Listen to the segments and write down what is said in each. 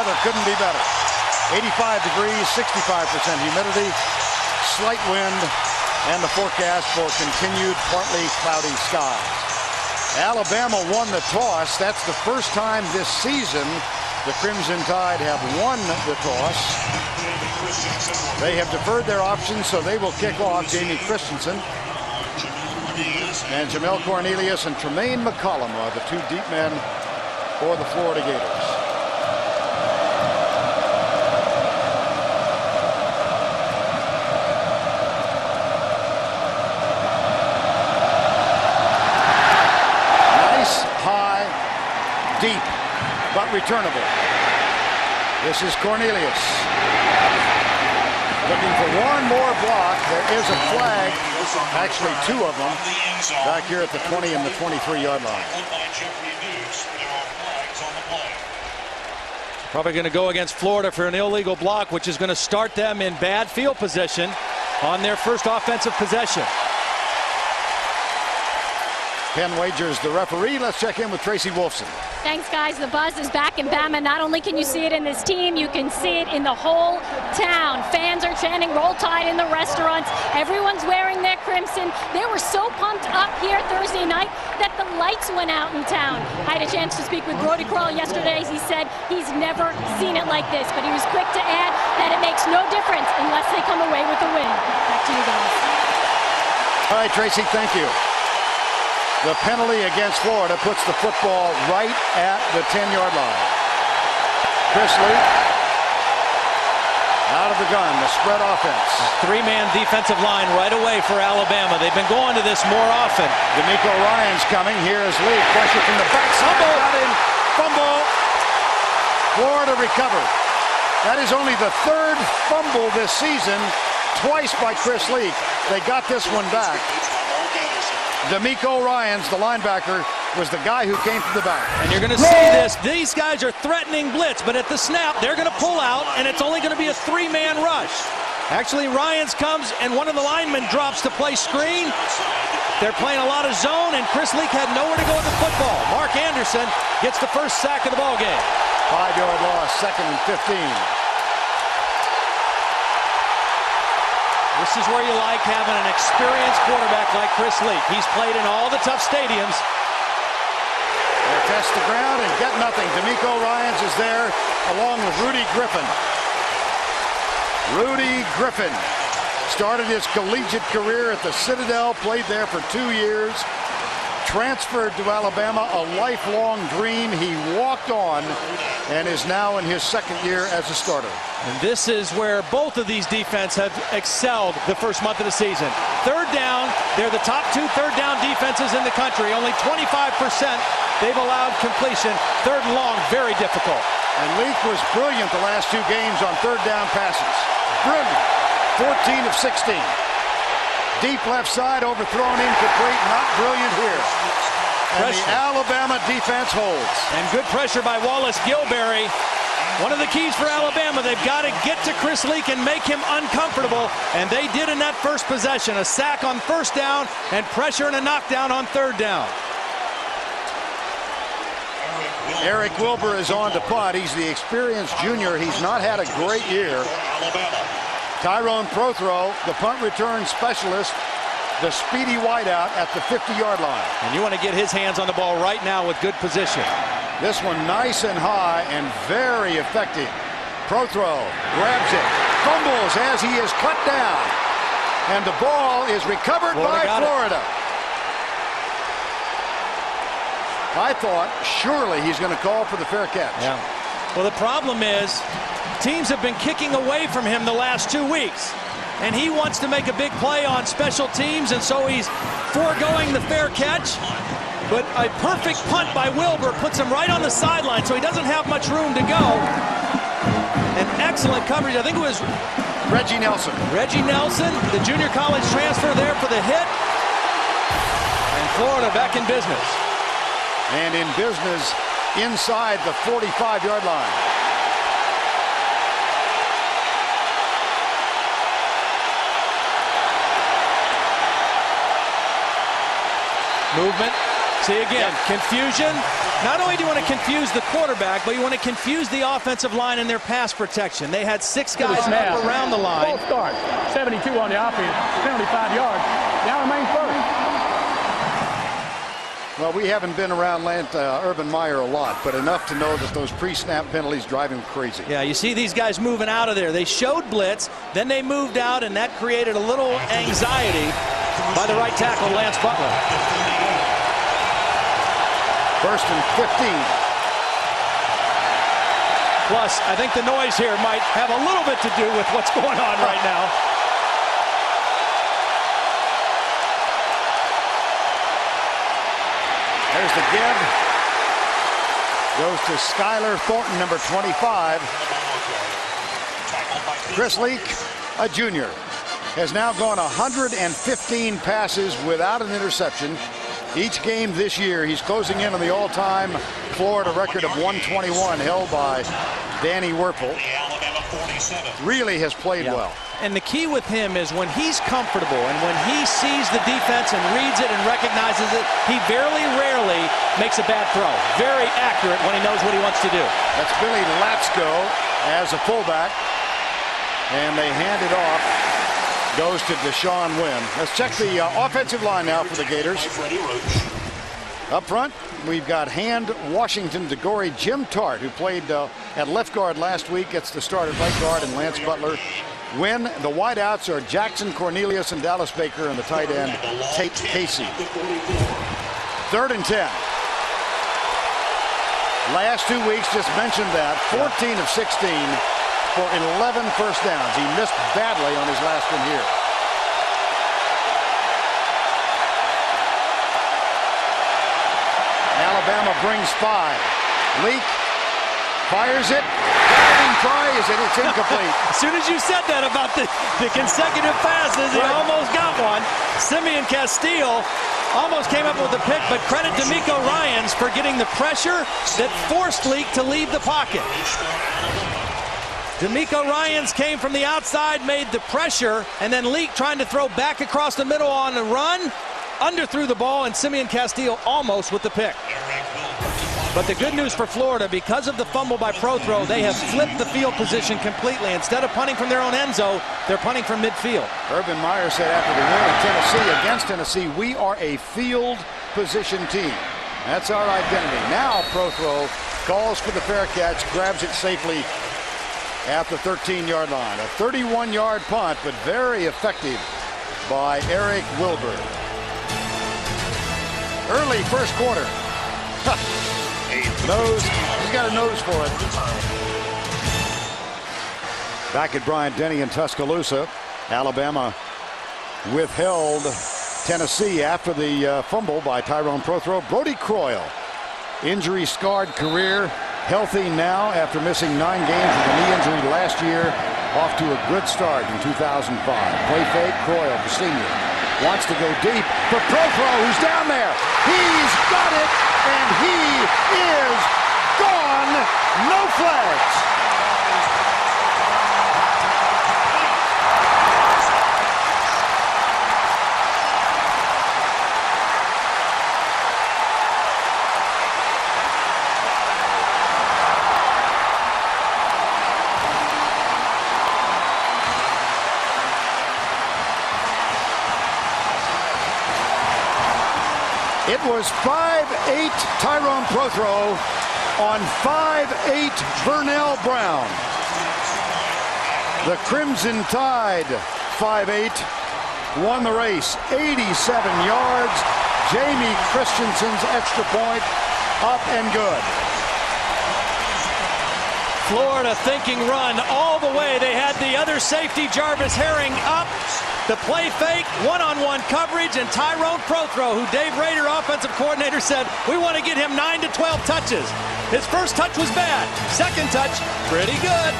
weather couldn't be better. 85 degrees, 65% humidity, slight wind, and the forecast for continued partly cloudy skies. Alabama won the toss. That's the first time this season the Crimson Tide have won the toss. They have deferred their options, so they will kick off. Jamie Christensen and Jamel Cornelius and Tremaine McCollum are the two deep men for the Florida Gators. Nice, high, deep, but returnable. This is Cornelius. Looking for one more block. There is a flag, actually two of them, back here at the 20 and the 23-yard line. Probably going to go against Florida for an illegal block, which is going to start them in bad field position on their first offensive possession. Ken Wagers, the referee. Let's check in with Tracy Wolfson. Thanks, guys. The buzz is back in Bama. Not only can you see it in this team, you can see it in the whole town. Fans are chanting Roll Tide in the restaurants. Everyone's wearing their crimson. They were so pumped up here Thursday night that the lights went out in town. I had a chance to speak with Brody Crowell yesterday. He said he's never seen it like this, but he was quick to add that it makes no difference unless they come away with a win. Back to you guys. All right, Tracy, thank you. The penalty against Florida puts the football right at the 10-yard line. Chris Leak out of the gun, the spread offense. Three-man defensive line right away for Alabama. They've been going to this more often. D'Amico Ryan's coming. Here's Leak. Pressure from the backside. Got in. Fumble. Florida recovered. That is only the third fumble this season, twice by Chris Leak. They got this one back. D'Amico Ryans, the linebacker, was the guy who came from the back. And you're going to see this. These guys are threatening blitz, but at the snap, they're going to pull out, and it's only going to be a three-man rush. Actually, Ryans comes, and one of the linemen drops to play screen. They're playing a lot of zone, and Chris Leak had nowhere to go with the football. Mark Anderson gets the first sack of the ballgame. 5-yard loss, 2nd and 15. This is where you like having an experienced quarterback like Chris Leak. He's played in all the tough stadiums. They test the ground and get nothing. D'Amico Ryans is there along with Rudy Griffin. Rudy Griffin started his collegiate career at the Citadel, played there for 2 years, transferred to Alabama, a lifelong dream. He walked on and is now in his 2nd year as a starter. And this is where both of these defenses have excelled the first month of the season. Third down, they're the top 2 third-down defenses in the country. Only 25% they've allowed completion. 3rd and long, very difficult. And Leak was brilliant the last 2 games on third-down passes. Brilliant. 14 of 16. Deep left side, overthrown incomplete, not brilliant here. And the Alabama defense holds. And good pressure by Wallace Gilberry. One of the keys for Alabama, they've got to get to Chris Leak and make him uncomfortable, and they did in that first possession. A sack on 1st down and pressure and a knockdown on 3rd down. Eric Wilbur is on to punt. He's the experienced junior. He's not had a great year. Tyrone Prothro, the punt return specialist, the speedy wideout at the 50-yard line. And you want to get his hands on the ball right now with good position. This one nice and high and very effective. Prothro grabs it, fumbles as he is cut down. And the ball is recovered by Florida. I thought surely he's going to call for the fair catch. Yeah. Well, the problem is teams have been kicking away from him the last 2 weeks. And he wants to make a big play on special teams, and so he's foregoing the fair catch. But a perfect punt by Wilbur puts him right on the sideline, so he doesn't have much room to go. An excellent coverage. I think it was Reggie Nelson. Reggie Nelson, the junior college transfer, there for the hit. And Florida back in business. And in business inside the 45-yard line. Movement. See again, confusion. Not only do you want to confuse the quarterback, but you want to confuse the offensive line in their pass protection. They had 6 guys up around the line. Full start. 72 on the offense. Penalty 5 yards. Now remain first. Well, we haven't been around Urban Meyer a lot, but enough to know that those pre-snap penalties drive him crazy. Yeah, you see these guys moving out of there. They showed blitz, then they moved out, and that created a little anxiety by the right tackle, Lance Butler. 1st and 15. Plus, I think the noise here might have a little bit to do with what's going on right now. There's the give. Goes to Skylar Thornton, number 25. Chris Leak, a junior, has now gone 115 passes without an interception. Each game this year, he's closing in on the all-time Florida record of 121, held by Danny Werfel. Really has played well. And the key with him is when he's comfortable and when he sees the defense and reads it and recognizes it, he very rarely makes a bad throw. Very accurate when he knows what he wants to do. That's Billy Latsko as a fullback. And they hand it off. Goes to Deshaun Wynn. Let's check the offensive line now for the Gators. Up front, we've got Hand, Washington, DeGory, Jim Tart, who played at left guard last week, gets the start at right guard, and Lance Butler. Win. The wideouts are Jackson Cornelius and Dallas Baker, and the tight end, Tate Casey. 3rd and 10. Last 2 weeks, just mentioned that, 14 of 16 for 11 first downs. He missed badly on his last one here. Alabama brings 5. Leak fires it. Diving try, it's incomplete. As soon as you said that about the consecutive passes, he almost got one. Simeon Castile almost came up with the pick, but credit DeMeco Ryans for getting the pressure that forced Leak to leave the pocket. DeMeco Ryans came from the outside, made the pressure, and then Leak trying to throw back across the middle on a run, underthrew the ball, and Simeon Castile almost with the pick. But the good news for Florida, because of the fumble by Prothro, they have flipped the field position completely. Instead of punting from their own end zone, they're punting from midfield. Urban Meyer said after the win in Tennessee against Tennessee, we are a field position team. That's our identity. Now Prothro calls for the fair catch, grabs it safely at the 13-yard line. A 31-yard punt, but very effective by Eric Wilbur. Early first quarter. Nose. He's got a nose for it. Back at Bryant-Denny in Tuscaloosa, Alabama withheld Tennessee after the fumble by Tyrone Prothro. Brody Croyle, injury-scarred career, healthy now after missing 9 games with a knee injury last year. Off to a good start in 2005. Play fake, Croyle, the senior, wants to go deep for Prothro, who's down there. He's got it, and he is gone. No flags. It was 5'8" Tyrone Prothro on 5'8" Vernell Brown. The Crimson Tide, 5'8", won the race, 87 yards. Jamie Christensen's extra point, up and good. Florida thinking run all the way. They had the other safety, Jarvis Herring, up. The play fake, one-on-one coverage, and Tyrone Prothro, who Dave Rader, offensive coordinator, said, we want to get him 9 to 12 touches. His first touch was bad. Second touch, pretty good.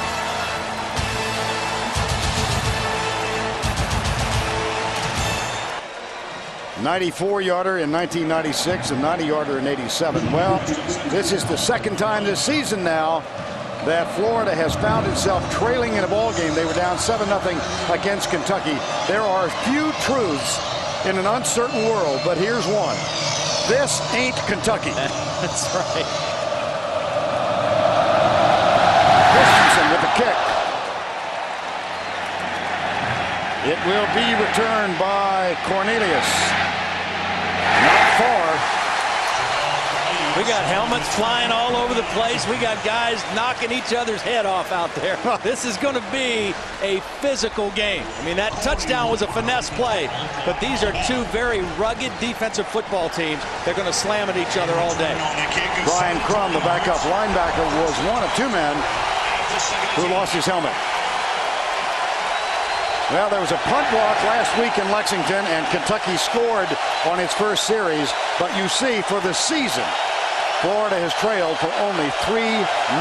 '94-yarder in 1996, a 90-yarder in '87. Well, this is the second time this season now that Florida has found itself trailing in a ball game. They were down 7-0 against Kentucky. There are few truths in an uncertain world, but here's one. This ain't Kentucky. That's right. Christensen with the kick. It will be returned by Cornelius. Not far. We got helmets flying all over the place. We got guys knocking each other's head off out there. This is going to be a physical game. I mean, that touchdown was a finesse play, but these are two very rugged defensive football teams. They're going to slam at each other all day. Brian Crum, the backup linebacker, was one of two men who lost his helmet. Well, there was a punt walk last week in Lexington, and Kentucky scored on its first series. But you see, for the season, Florida has trailed for only 3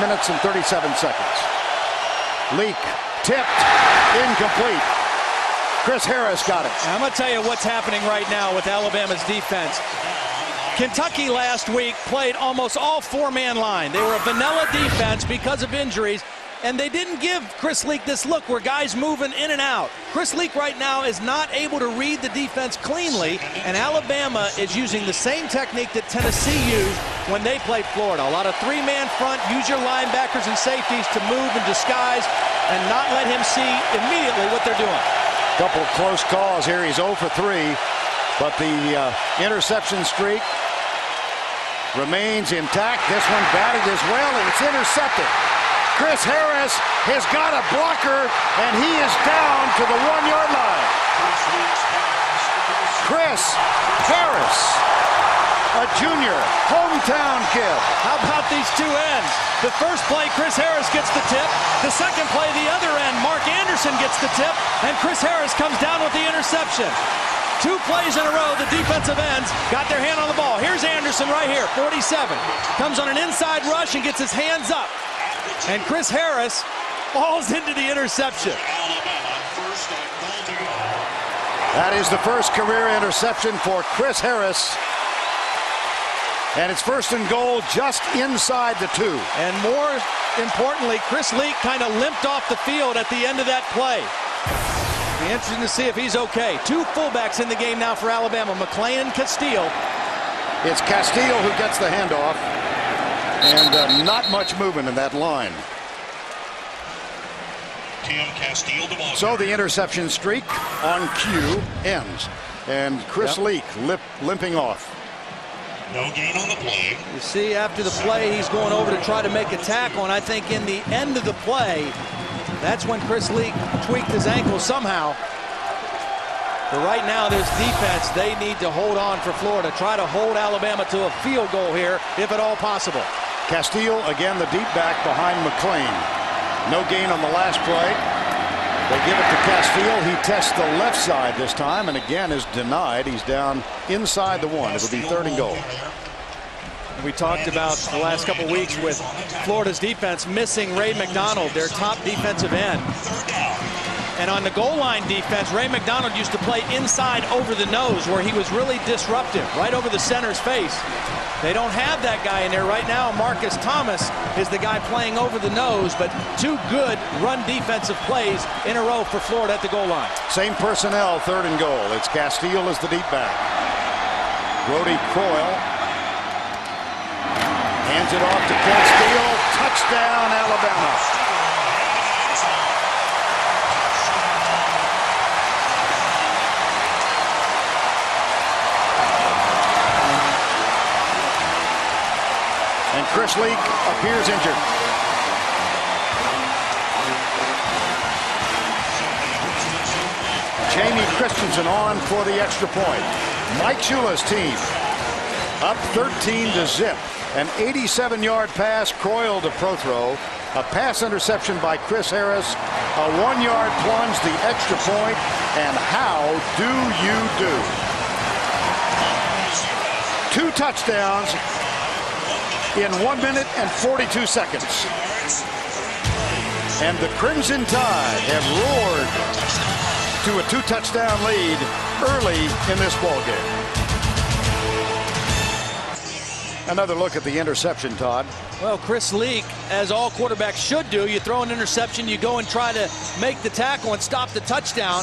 minutes and 37 seconds. Leak, tipped, incomplete. Chris Harris got it. I'm going to tell you what's happening right now with Alabama's defense. Kentucky last week played almost all four-man line. They were a vanilla defense because of injuries. And they didn't give Chris Leak this look where guys moving in and out. Chris Leak right now is not able to read the defense cleanly, and Alabama is using the same technique that Tennessee used when they played Florida. A lot of three-man front, use your linebackers and safeties to move and disguise and not let him see immediately what they're doing. Couple close calls here. He's 0 for 3, but the interception streak remains intact. This one batted as well, and it's intercepted. Chris Harris has got a blocker, and he is down to the 1-yard line. Chris Harris, a junior, hometown kid. How about these two ends? The first play, Chris Harris gets the tip. The second play, the other end, Mark Anderson gets the tip, and Chris Harris comes down with the interception. 2 plays in a row, the defensive ends got their hand on the ball. Here's Anderson right here, 47. Comes on an inside rush and gets his hands up. And Chris Harris falls into the interception. That is the first career interception for Chris Harris. And it's 1st and goal just inside the 2. And more importantly, Chris Leak kind of limped off the field at the end of that play. Be interesting to see if he's okay. 2 fullbacks in the game now for Alabama, McClain and Castile. It's Castile who gets the handoff. And not much movement in that line. So the interception streak on cue ends. And Chris Leak limping off. No gain on the play. You see, after the play, he's going over to try to make a tackle. And I think in the end of the play, that's when Chris Leak tweaked his ankle somehow. But right now, this defense, they need to hold on for Florida. Try to hold Alabama to a field goal here, if at all possible. Castile, again, the deep back behind McClain. No gain on the last play. They give it to Castile. He tests the left side this time, and again is denied. He's down inside the 1. It'll be 3rd and goal. We talked about the last couple weeks with Florida's defense missing Ray McDonald, their top defensive end. And on the goal line defense, Ray McDonald used to play inside over the nose where he was really disruptive, right over the center's face. They don't have that guy in there right now. Marcus Thomas is the guy playing over the nose, but 2 good run defensive plays in a row for Florida at the goal line. Same personnel, 3rd and goal. It's Castile as the deep back. Brody Croyle hands it off to Castile. Touchdown, Alabama. And Chris Leak appears injured. Jamie Christensen on for the extra point. Mike Shula's team up 13-0. An 87-yard pass, Croyle to Prothro. A pass interception by Chris Harris. A 1-yard plunge, the extra point. And how do you do? 2 touchdowns in 1 minute and 42 seconds. And the Crimson Tide have roared to a 2-touchdown lead early in this ballgame. Another look at the interception, Todd. Well, Chris Leak, as all quarterbacks should do, you throw an interception, you go and try to make the tackle and stop the touchdown.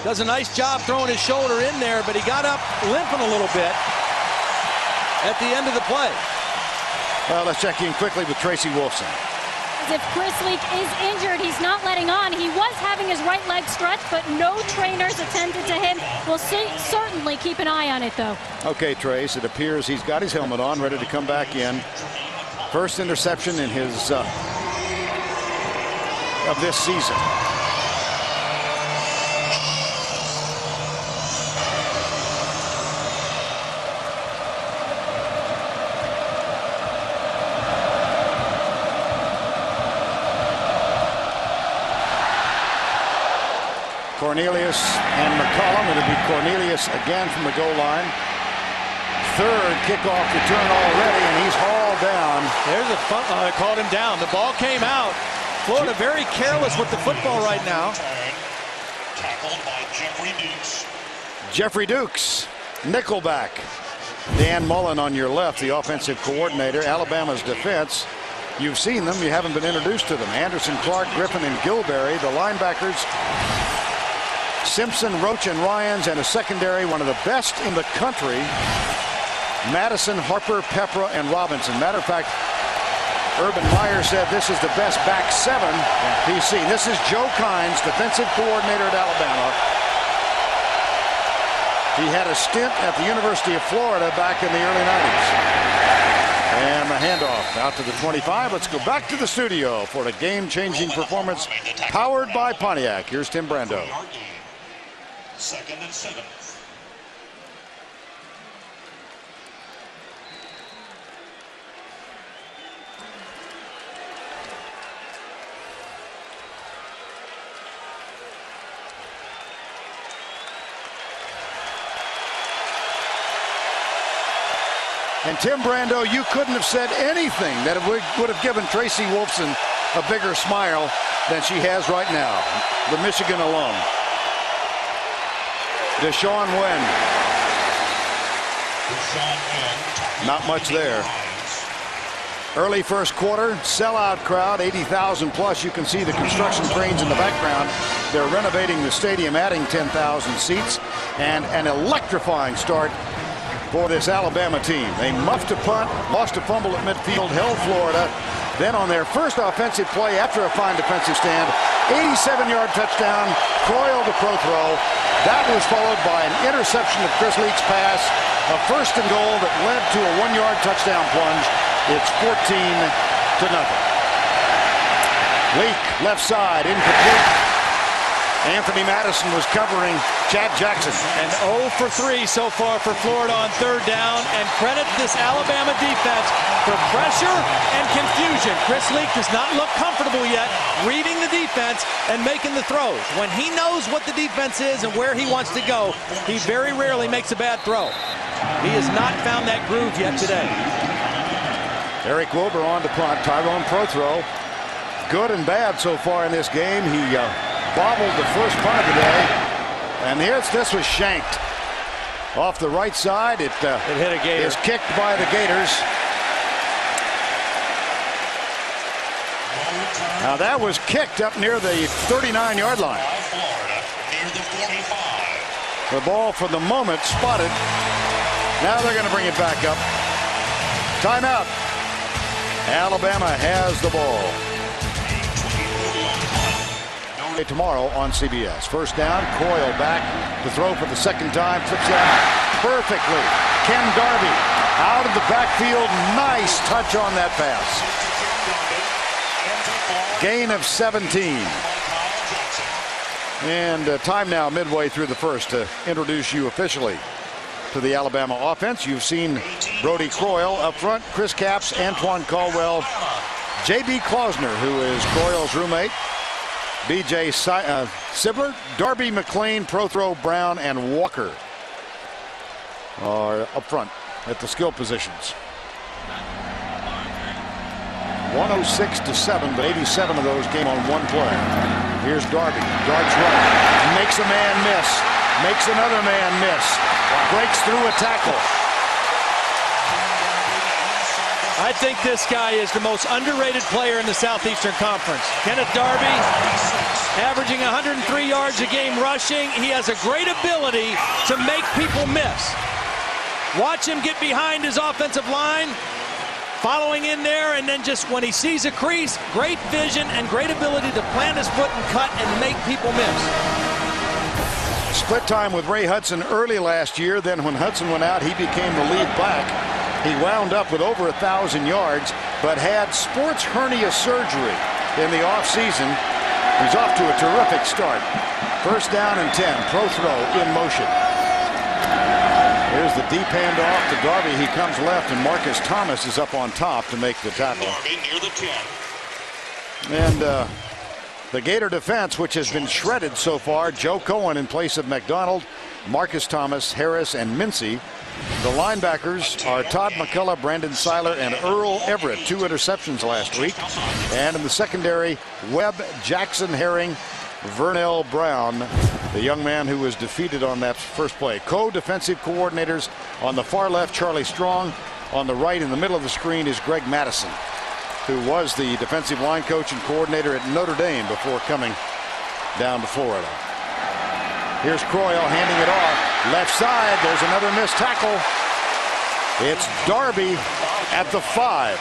Does a nice job throwing his shoulder in there, but he got up limping a little bit. at the end of the play. Well, let's check in quickly with Tracy Wolfson. If Chris Leak is injured, he's not letting on. He was having his right leg stretched, but no trainers attended to him. We'll certainly keep an eye on it, though. Okay, Trace, it appears he's got his helmet on, ready to come back in. First interception in his of this season. Cornelius and McCollum. It'll be Cornelius again from the goal line. Third kickoff return already, and he's hauled down. There's a fun. They called him down. The ball came out. Florida very careless with the football right now. Tackled by Jeffrey Dukes. Jeffrey Dukes, nickelback. Dan Mullen on your left, the offensive coordinator. Alabama's defense. You've seen them. You haven't been introduced to them. Anderson, Clark, Griffin, and Gilberry. The linebackers. Simpson, Roach, and Ryans, and a secondary, one of the best in the country. Madison, Harper, Pepra, and Robinson. Matter of fact, Urban Meyer said this is the best back seven he's seen. This is Joe Kynes, defensive coordinator at Alabama. He had a stint at the University of Florida back in the early 90s. And the handoff out to the 25. Let's go back to the studio for a game-changing performance powered by Pontiac. Here's Tim Brando. 2nd and 7. And Tim Brando, you couldn't have said anything that would have given Tracy Wolfson a bigger smile than she has right now. The Michigan alum. Deshaun Wynn. Not much there. Early first quarter, sellout crowd, 80,000 plus. You can see the construction cranes in the background. They're renovating the stadium, adding 10,000 seats, and an electrifying start for this Alabama team. They muffed a punt, lost a fumble at midfield, held Florida. Then on their first offensive play after a fine defensive stand, 87-yard touchdown, Croyle to Prothro. That was followed by an interception of Chris Leak's pass, a first and goal that led to a 1-yard touchdown plunge. It's 14-0. Leak, left side, incomplete. Anthony Madison was covering Chad Jackson. And 0 for 3 so far for Florida on third down. And credit this Alabama defense for pressure and confusion. Chris Leak does not look comfortable yet reading the defense and making the throws. When he knows what the defense is and where he wants to go, he very rarely makes a bad throw. He has not found that groove yet today. Eric Wilbur on to punt. Tyrone Prothro, good and bad so far in this game. He bobbled the first punt of the day, and this was shanked off the right side. It hit a Gator. Is kicked by the Gators. Now that was kicked up near the 39-yard line. Florida near the 45. The ball for the moment spotted. Now they're going to bring it back up. Timeout. Alabama has the ball. Tomorrow on CBS. First down, Coyle back to throw for the second time, flips it out perfectly. Ken Darby out of the backfield, nice touch on that pass. Gain of 17. And time now midway through the first to introduce you officially to the Alabama offense. You've seen Brody Croyle up front, Chris Capps, Antoine Caldwell, J.B. Klausner, who is Croyle's roommate, B.J. Sibler, Darby, McLean, Prothro, Brown, and Walker are up front at the skill positions. 106-7, but 87 of those came on one play. Here's Darby, darts right, makes a man miss, makes another man miss, breaks through a tackle. I think this guy is the most underrated player in the Southeastern Conference. Kenneth Darby, averaging 103 yards a game rushing. He has a great ability to make people miss. Watch him get behind his offensive line, following in there, and then just when he sees a crease, great vision and great ability to plant his foot and cut and make people miss. Split time with Ray Hudson early last year. Then when Hudson went out, he became the lead back. He wound up with over 1,000 yards, but had sports hernia surgery in the offseason. He's off to a terrific start. First down and 10. Pro throw in motion. Here's the deep handoff to Darby. He comes left, and Marcus Thomas is up on top to make the tackle. Darby near the 10. And the Gator defense, which has been shredded so far, Joe Cohen in place of McDonald, Marcus Thomas, Harris, and Mincy. The linebackers are Todd McCullough, Brandon Seiler, and Earl Everett. 2 interceptions last week. And in the secondary, Webb, Jackson Herring, Vernell Brown, the young man who was defeated on that first play. Co-defensive coordinators on the far left, Charlie Strong. On the right, in the middle of the screen, is Greg Madison, who was the defensive line coach and coordinator at Notre Dame before coming down to Florida. Here's Croyle handing it off. Left side, there's another missed tackle. It's Darby at the 5.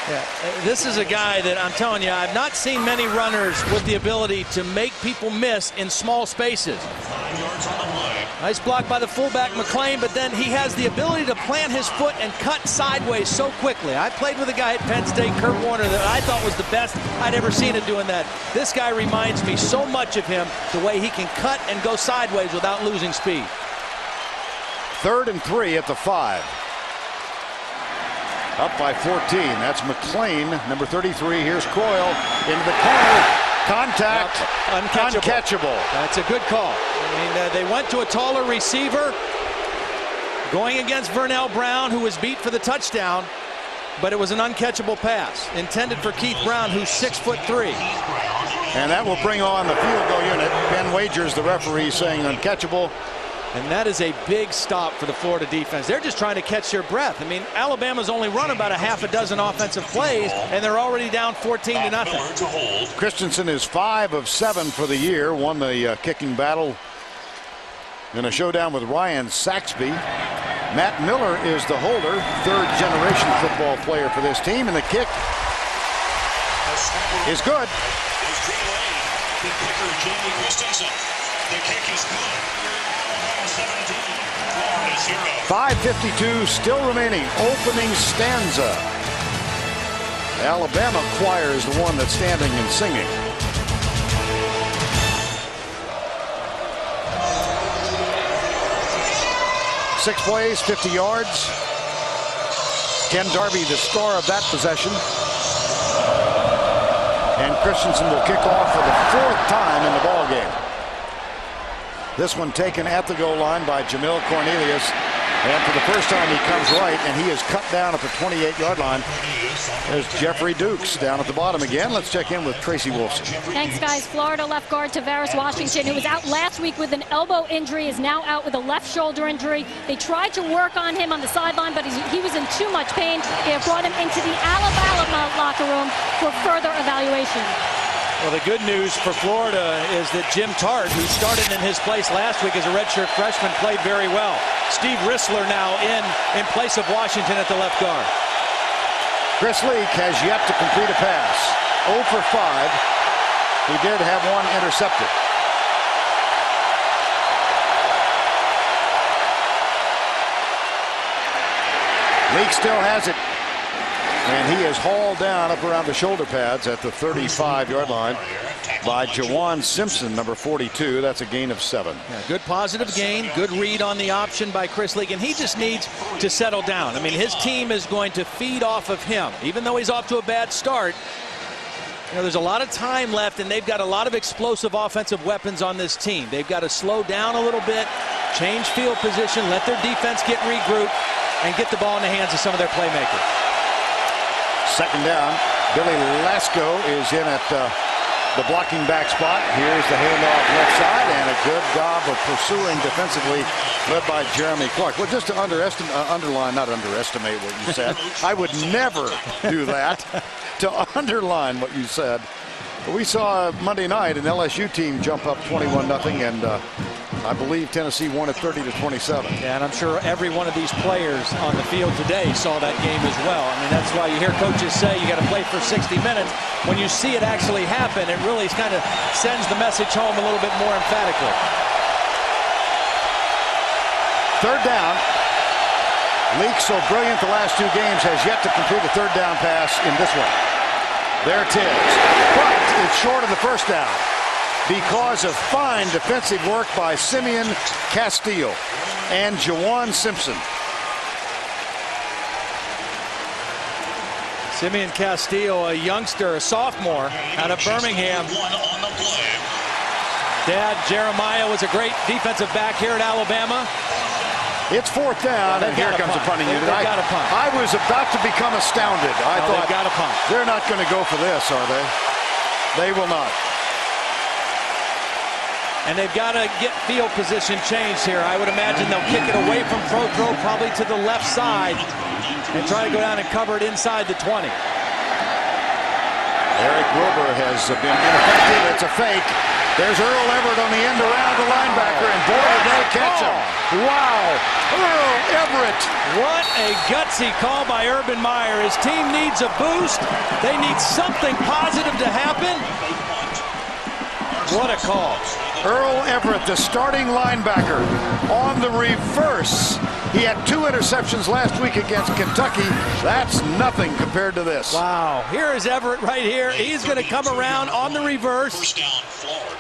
Yeah, this is a guy that I'm telling you, I've not seen many runners with the ability to make people miss in small spaces. 5 yards on the play. Nice block by the fullback McClain, but then he has the ability to plant his foot and cut sideways so quickly. I played with a guy at Penn State, Kurt Warner, that I thought was the best I'd ever seen at doing that. This guy reminds me so much of him, the way he can cut and go sideways without losing speed. 3rd and 3 at the 5. Up by 14. That's McClain, number 33. Here's Croyle into the corner. Contact. Uncatchable. That's a good call. I mean, they went to a taller receiver going against Vernell Brown, who was beat for the touchdown, but it was an uncatchable pass intended for Keith Brown, who's 6'3". And that will bring on the field goal unit. Ben Wagers, the referee, saying uncatchable. And that is a big stop for the Florida defense. They're just trying to catch their breath. I mean, Alabama's only run about a half a dozen offensive plays, and they're already down 14-0. Christensen is 5 of 7 for the year. Won the kicking battle in a showdown with Ryan Saxby. Matt Miller is the holder, 3rd-generation football player for this team, and the kick is good. The kicker, Jamie Christensen. The kick is good. 5:52 still remaining. Opening stanza. Alabama choir is the one that's standing and singing. 6 plays, 50 yards. Ken Darby, the star of that possession. And Christensen will kick off for the 4th time in the ball game. This one taken at the goal line by Jamil Cornelius. And for the first time, he comes right, and he is cut down at the 28-yard line. There's Jeffrey Dukes down at the bottom again. Let's check in with Tracy Wolfson. Thanks, guys. Florida left guard Tavares Washington, who was out last week with an elbow injury, is now out with a left shoulder injury. They tried to work on him on the sideline, but he was in too much pain. They have brought him into the Alabama locker room for further evaluation. Well, the good news for Florida is that Jim Tart, who started in his place last week as a redshirt freshman, played very well. Steve Rissler now in place of Washington at the left guard. Chris Leak has yet to complete a pass. 0 for 5. He did have one intercepted. Leak still has it. And he is hauled down up around the shoulder pads at the 35-yard line by Jawan Simpson, number 42. That's a gain of 7. Yeah, good positive gain, good read on the option by Chris Leak, and he just needs to settle down. I mean, his team is going to feed off of him. Even though he's off to a bad start, you know, there's a lot of time left, and they've got a lot of explosive offensive weapons on this team. They've got to slow down a little bit, change field position, let their defense get regrouped, and get the ball in the hands of some of their playmakers. 2nd down. Billy Lasco is in at the blocking back spot. Here's the handoff left side, and a good job of pursuing defensively, led by Jeremy Clark. Well, just to not underestimate what you said. I would never do that, to underline what you said. We saw Monday night an LSU team jump up 21-0, and I believe Tennessee won it 30-27. Yeah, and I'm sure every one of these players on the field today saw that game as well. I mean, that's why you hear coaches say you got to play for 60 minutes. When you see it actually happen, it really kind of sends the message home a little bit more emphatically. Third down. Leak, so brilliant the last 2 games, has yet to complete a third down pass in this one. There it is. But it's short of the first down because of fine defensive work by Simeon Castile and Jawan Simpson. Simeon Castile, a youngster, a sophomore out of Birmingham. Dad Jeremiah was a great defensive back here at Alabama. It's fourth down, and here comes a punting unit. I was about to become astounded. I thought, they've got a punt. They're not going to go for this, are they? They will not. And they've got to get field position changed here. I would imagine they'll kick it away from throw, probably to the left side, and try to go down and cover it inside the 20. Eric Wilbur has been ineffective. It's a fake. There's Earl Everett on the end around the linebacker, and boy, did they catch him. Wow. Earl Everett. What a gutsy call by Urban Meyer. His team needs a boost. They need something positive to happen. What a call. Earl Everett, the starting linebacker, on the reverse. He had 2 interceptions last week against Kentucky. That's nothing compared to this. Wow. Here is Everett right here. He's going to come around on the reverse. First down, Florida.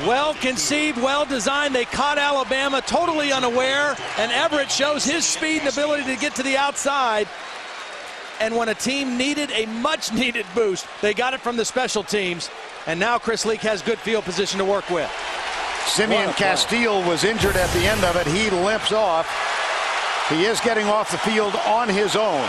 Well conceived, well designed. They caught Alabama totally unaware, and Everett shows his speed and ability to get to the outside. And when a team needed a much-needed boost, they got it from the special teams. And now Chris Leak has good field position to work with. Simeon Castile was injured at the end of it. He limps off. He is getting off the field on his own.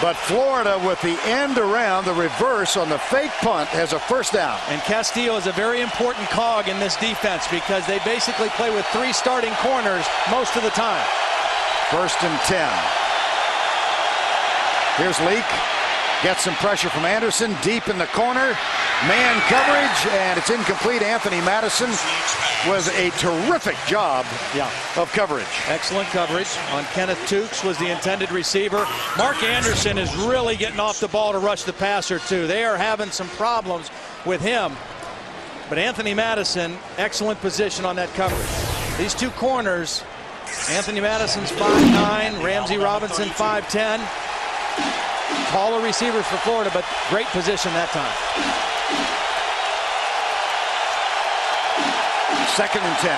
But Florida, with the end around, the reverse on the fake punt, has a first down. And Castile is a very important cog in this defense because they basically play with 3 starting corners most of the time. 1st and 10. Here's Leak. Gets some pressure from Anderson deep in the corner. Man coverage, and it's incomplete. Anthony Madison was a terrific job of coverage. Excellent coverage on Kenneth Tukes was the intended receiver. Mark Anderson is really getting off the ball to rush the passer too. They are having some problems with him. But Anthony Madison, excellent position on that coverage. These 2 corners, Anthony Madison's 5'9", Ramsey Robinson 5'10". Taller receivers for Florida, but great position that time. 2nd and 10.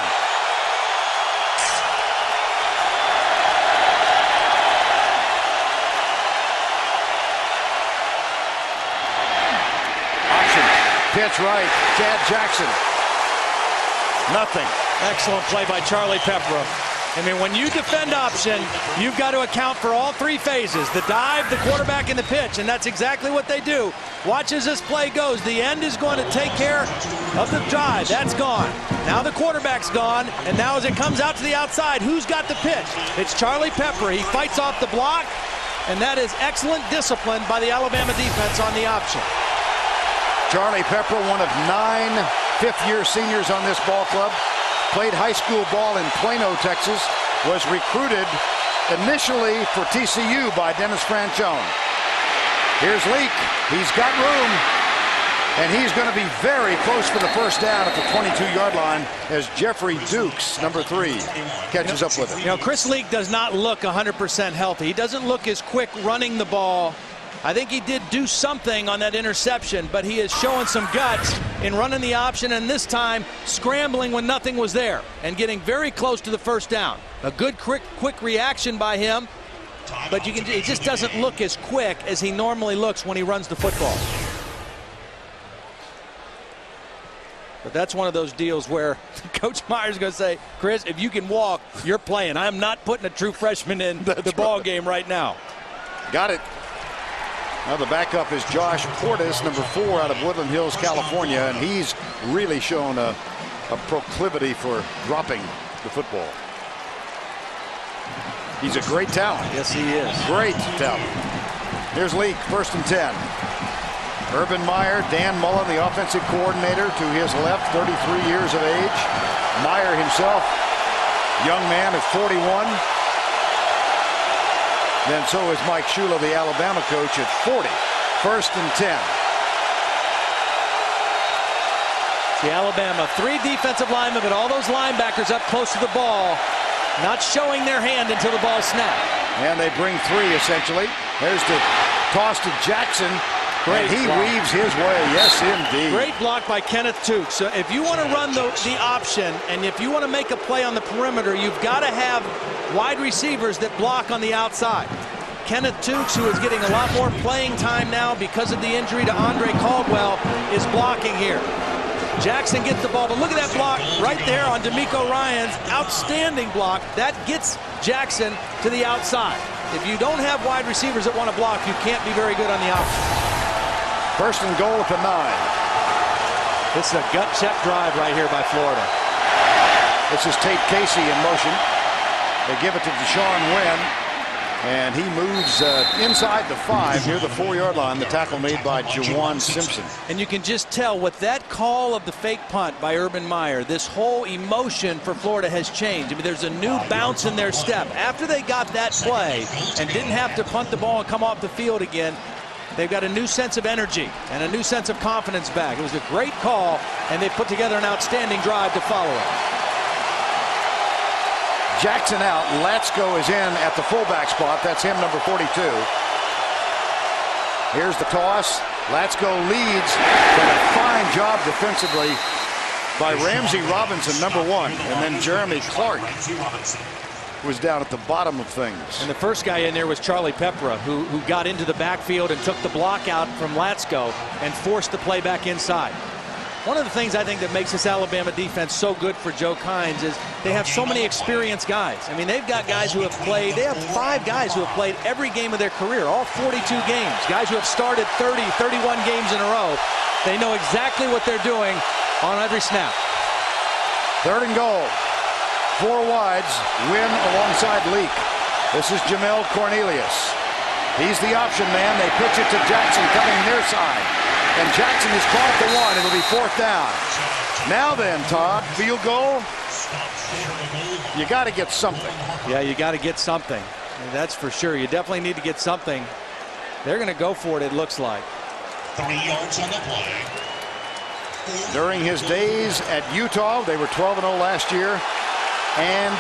Option. Pitch right. Chad Jackson. Nothing. Excellent play by Charlie Pepper. I mean, when you defend option, you've got to account for all 3 phases: the dive, the quarterback, and the pitch. And that's exactly what they do. Watch as this play goes. The end is going to take care of the dive. That's gone. Now the quarterback's gone. And now as it comes out to the outside, who's got the pitch? It's Charlie Pepper. He fights off the block. And that is excellent discipline by the Alabama defense on the option. Charlie Pepper, one of 9 fifth-year seniors on this ball club. Played high school ball in Plano, Texas. Was recruited initially for TCU by Dennis Franchone. Here's Leak. He's got room. And he's going to be very close for the first down at the 22-yard line as Jeffrey Dukes, number 3, catches up with him. You know, Chris Leak does not look 100% healthy. He doesn't look as quick running the ball. I think he did do something on that interception, but he is showing some guts in running the option, and this time scrambling when nothing was there and getting very close to the first down. A good quick reaction by him, but he just doesn't look as quick as he normally looks when he runs the football. But that's one of those deals where Coach Meyer's going to say, Chris, if you can walk, you're playing. I'm not putting a true freshman in the ball game right now. Got it. Now the backup is Josh Portis, number 4 out of Woodland Hills, California, and he's really shown a proclivity for dropping the football. He's a great talent. Yes, he is. Great talent. Here's Leak, 1st and 10. Urban Meyer, Dan Mullen, the offensive coordinator, to his left, 33 years of age. Meyer himself, young man at 41. Then so is Mike Shula, the Alabama coach, at 40. 1st and 10. See, Alabama, 3 defensive linemen, but all those linebackers up close to the ball, not showing their hand until the ball snapped. And they bring 3 essentially. There's the toss to Jackson. Great and he block. weaves his way. Yes, indeed. Great block by Kenneth Tukes. So if you want to run the option, and if you want to make a play on the perimeter, you've got to have wide receivers that block on the outside. Kenneth Tukes, who is getting a lot more playing time now because of the injury to Andre Caldwell, is blocking here. Jackson gets the ball, but look at that block right there on D'Amico Ryan's outstanding block. That gets Jackson to the outside. If you don't have wide receivers that want to block, you can't be very good on the option. 1st and goal at the 9. This is a gut check drive right here by Florida. This is Tate Casey in motion. They give it to Deshaun Wynn, and he moves inside the 5 near the 4-yard line. The tackle made by Jawan Simpson. And you can just tell with that call of the fake punt by Urban Meyer, this whole emotion for Florida has changed. I mean, there's a new bounce in their step. After they got that play and didn't have to punt the ball and come off the field again, they've got a new sense of energy and a new sense of confidence back. It was a great call, and they put together an outstanding drive to follow it. Jackson out. Latsko is in at the fullback spot. That's him, number 42. Here's the toss. Latsko leads. But a fine job defensively by Ramsey Robinson, number 1. And then Jeremy Clark was down at the bottom of things. And the first guy in there was Charlie Peppera, who got into the backfield and took the block out from Latsko and forced the play back inside. One of the things I think that makes this Alabama defense so good for Joe Kynes is they have so many experienced guys. I mean, they've got guys who have played, they have 5 guys who have played every game of their career, all 42 games. Guys who have started 30, 31 games in a row. They know exactly what they're doing on every snap. 3rd and goal. 4 wides. Wynn alongside Leak. This is Jamel Cornelius. He's the option man. They pitch it to Jackson coming near side. And Jackson is caught at the 1. It'll be 4th down. Now then, Todd, field goal. You got to get something. Yeah, you got to get something. That's for sure. You definitely need to get something. They're going to go for it, it looks like. 3 yards on the play. During his days at Utah, they were 12-0 last year, and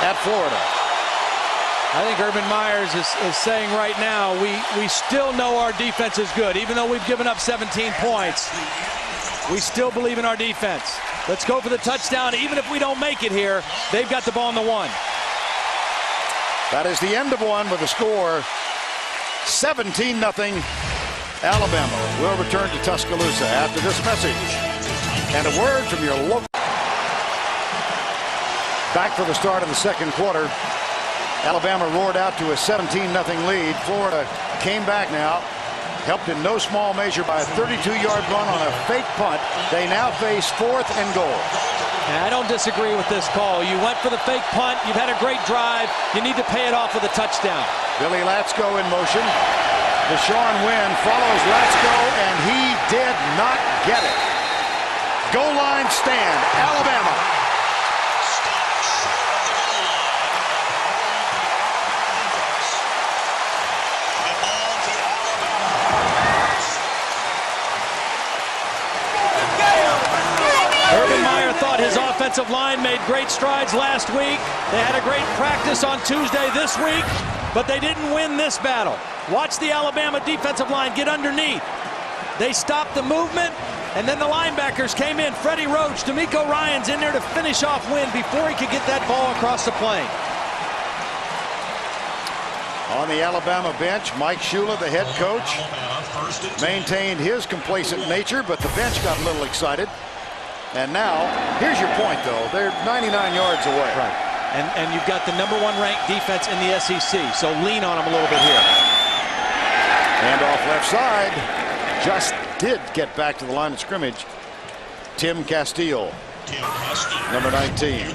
at Florida. I think Urban Meyer is saying right now, we still know our defense is good. Even though we've given up 17 points, we still believe in our defense. Let's go for the touchdown. Even if we don't make it here, they've got the ball on the 1. That is the end of 1 with a score 17-0 Alabama. We'll return to Tuscaloosa after this message and a word from your local. Back for the start of the 2nd quarter. Alabama roared out to a 17-0 lead. Florida came back now, helped in no small measure by a 32-yard run on a fake punt. They now face 4th and goal. I don't disagree with this call. You went for the fake punt. You've had a great drive. You need to pay it off with a touchdown. Billy Latsko in motion. Deshaun Wynn follows Latsko, and he did not get it. Goal line stand, Alabama. Urban Meyer thought his offensive line made great strides last week. They had a great practice on Tuesday this week, but they didn't win this battle. Watch the Alabama defensive line get underneath. They stopped the movement, and then the linebackers came in. Freddie Roach, D'Amico Ryan's in there to finish off Wynn before he could get that ball across the plane. On the Alabama bench, Mike Shula, the head coach, maintained his complacent nature, but the bench got a little excited. And now, here's your point, though. They're 99 yards away. Right. And you've got the #1 ranked defense in the SEC, so lean on them a little bit here. And off left side, just did get back to the line of scrimmage. Tim Castile, number 19.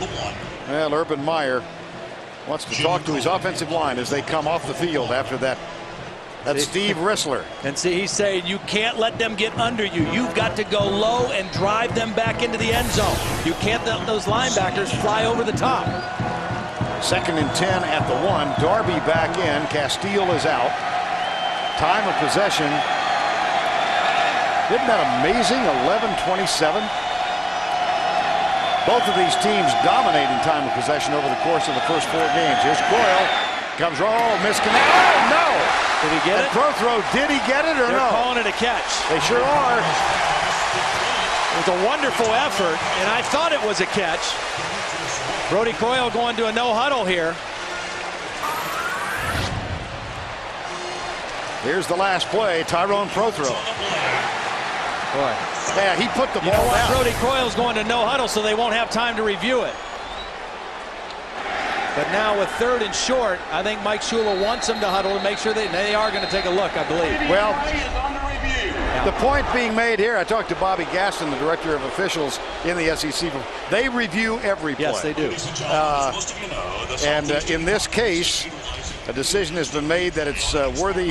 Well, Urban Meyer wants to talk to his offensive line as they come off the field after that That's Steve Rissler. And see, he's saying you can't let them get under you. You've got to go low and drive them back into the end zone. You can't let those linebackers fly over the top. 2nd and 10 at the 1. Darby back in. Castile is out. Time of possession. Isn't that amazing? 11-27. Both of these teams dominating time of possession over the course of the first 4 games. Here's Coyle. Comes roll. Misconnect. Oh, no. Did he get it? Prothro, did he get it or They're no? calling it a catch. They sure are. It was a wonderful effort, and I thought it was a catch. Brody Coyle going to a no huddle here. Here's the last play. Tyrone Prothro. Boy. Yeah, he put the You know ball what? down. Brody Coyle's going to no huddle, so they won't have time to review it. But now with 3rd and short, I think Mike Shula wants them to huddle to make sure they are going to take a look, I believe. Well, the point being made here, I talked to Bobby Gaston, the director of officials in the SEC. They review every play. Yes, they do. And in this case, a decision has been made that it's worthy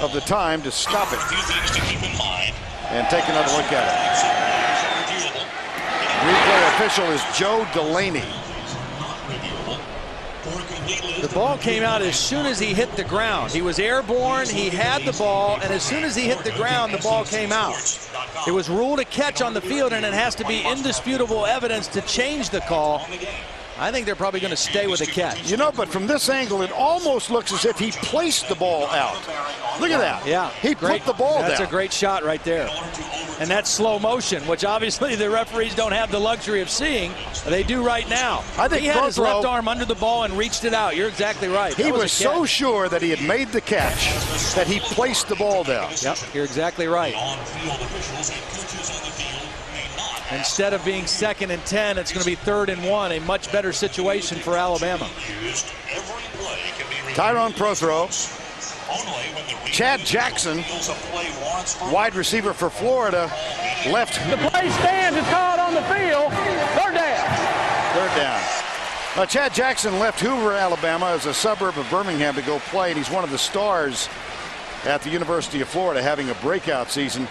of the time to stop it and take another look at it. Replay official is Joe Delaney. The ball came out as soon as he hit the ground. He was airborne, he had the ball, and as soon as he hit the ground, the ball came out. It was ruled a catch on the field, and it has to be indisputable evidence to change the call. I think they're probably going to stay with a catch. You know, but from this angle, it almost looks as if he placed the ball out. Look at that. Yeah. He put the ball down. That's a great shot right there. And that's slow motion, which obviously the referees don't have the luxury of seeing. They do right now. I think he had his Prothro, left arm under the ball and reached it out. You're exactly right. He was so sure that he had made the catch that he placed the ball down. Yep, you're exactly right. Instead of being 2nd and 10, it's going to be 3rd and 1, a much better situation for Alabama. Tyrone Prothro. Chad Jackson, wide receiver for Florida, left. The play stands. It's called on the field. 3rd down. 3rd down. Chad Jackson left Hoover, Alabama, as a suburb of Birmingham to go play, and he's one of the stars at the University of Florida, having a breakout season.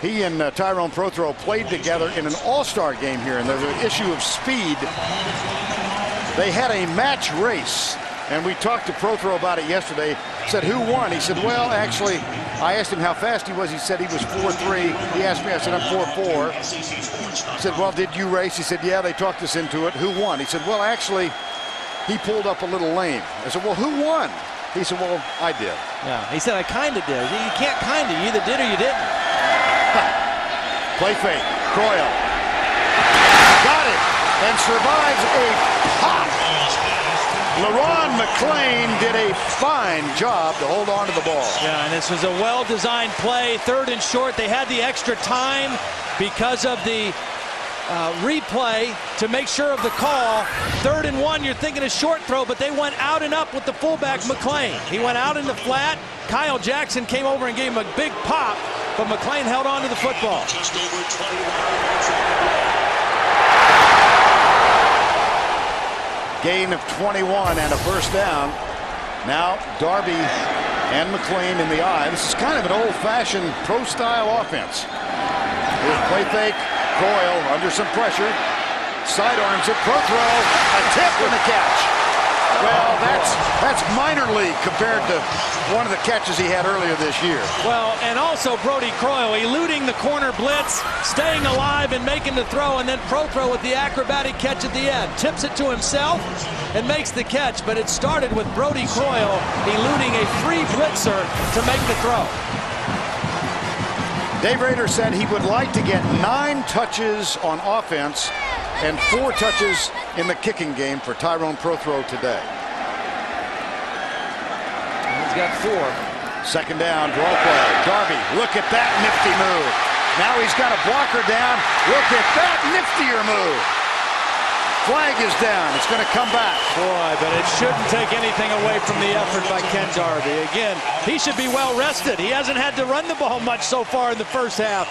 He and Tyrone Prothro played together in an all-star game here, and there's an issue of speed. They had a match race, and we talked to Prothro about it yesterday. Said, who won? He said, well, actually, I asked him how fast he was. He said he was 4.3. He asked me, I said, I'm 4.4. I said, well, did you race? He said, yeah, they talked us into it. Who won? He said, well, actually, he pulled up a little lame. I said, well, who won? He said, well, I did. Yeah, he said, I kind of did. You can't kind of. You either did or you didn't. Play fake. Coyle. Got it. And survives a pop. LaRon McClain did a fine job to hold on to the ball. Yeah, and this was a well-designed play. 3rd and short. They had the extra time because of the replay to make sure of the call. 3rd and 1, you're thinking a short throw, but they went out and up with the fullback, McClain. He went out in the flat. Kyle Jackson came over and gave him a big pop, but McClain held on to the football. Just over 20. Gain of 21 and a 1st down. Now Darby and McClain in the eye. This is kind of an old-fashioned pro-style offense. Here's play fake. Coyle under some pressure. Sidearms it. Prothro. A tip and a catch. Well, that's minor league compared to one of the catches he had earlier this year. Well, and also Brody Coyle eluding the corner blitz, staying alive and making the throw, and then Prothro with the acrobatic catch at the end. Tips it to himself and makes the catch, but it started with Brody Coyle eluding a free blitzer to make the throw. Dave Rader said he would like to get 9 touches on offense and 4 touches in the kicking game for Tyrone Prothro today. He's got 4. 2nd down, draw play. Darby, look at that nifty move. Now he's got a blocker down. Look at that niftier move. Flag is down. It's going to come back. Boy, but it shouldn't take anything away from the effort by Ken Darby. Again, he should be well rested. He hasn't had to run the ball much so far in the first half.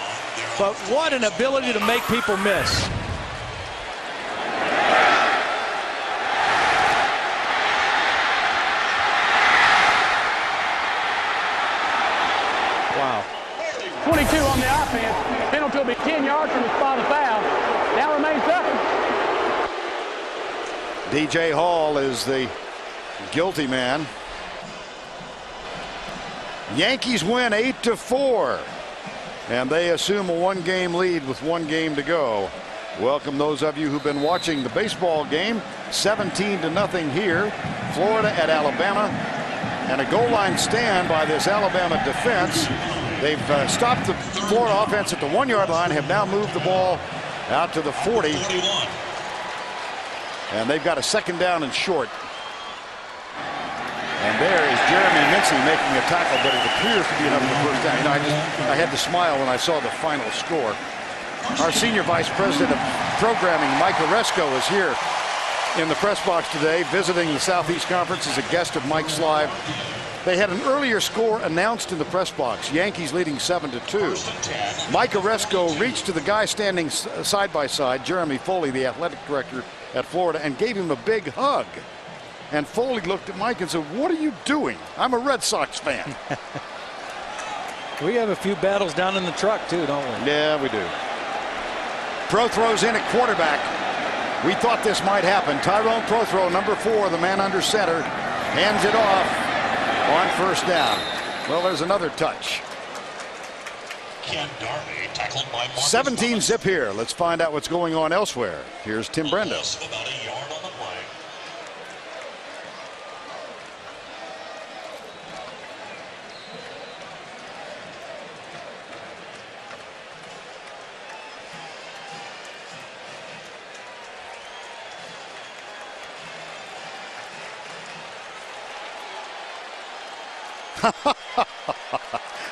But what an ability to make people miss. Archer to spot a foul. Now remains second. DJ Hall is the guilty man. Yankees win 8-4. And they assume a 1-game lead with 1 game to go. Welcome those of you who've been watching the baseball game. 17-0 here. Florida at Alabama. And a goal line stand by this Alabama defense. They've stopped the Florida offense at the 1-yard line, have now moved the ball out to the 40. And they've got a 2nd down and short. And there is Jeremy Mincy making a tackle, but it appears to be enough for first down. You know, I had to smile when I saw the final score. Our Senior Vice President of Programming, Mike Oresco, is here in the press box today, visiting the Southeast Conference as a guest of Mike's Live. They had an earlier score announced in the press box. Yankees leading 7-2. Mike Oresco reached to the guy standing side by side, Jeremy Foley, the athletic director at Florida, and gave him a big hug. And Foley looked at Mike and said, "What are you doing? I'm a Red Sox fan." We have a few battles down in the truck too, don't we? Yeah, we do. Prothro's in at quarterback. We thought this might happen. Tyrone Prothro, number 4, the man under center, hands it off on first down. Well, there's another touch. Ken Darby tackled by Marcus 17 zip here. Let's find out what's going on elsewhere. Here's Tim Brendo. Loss of about a yard on the play.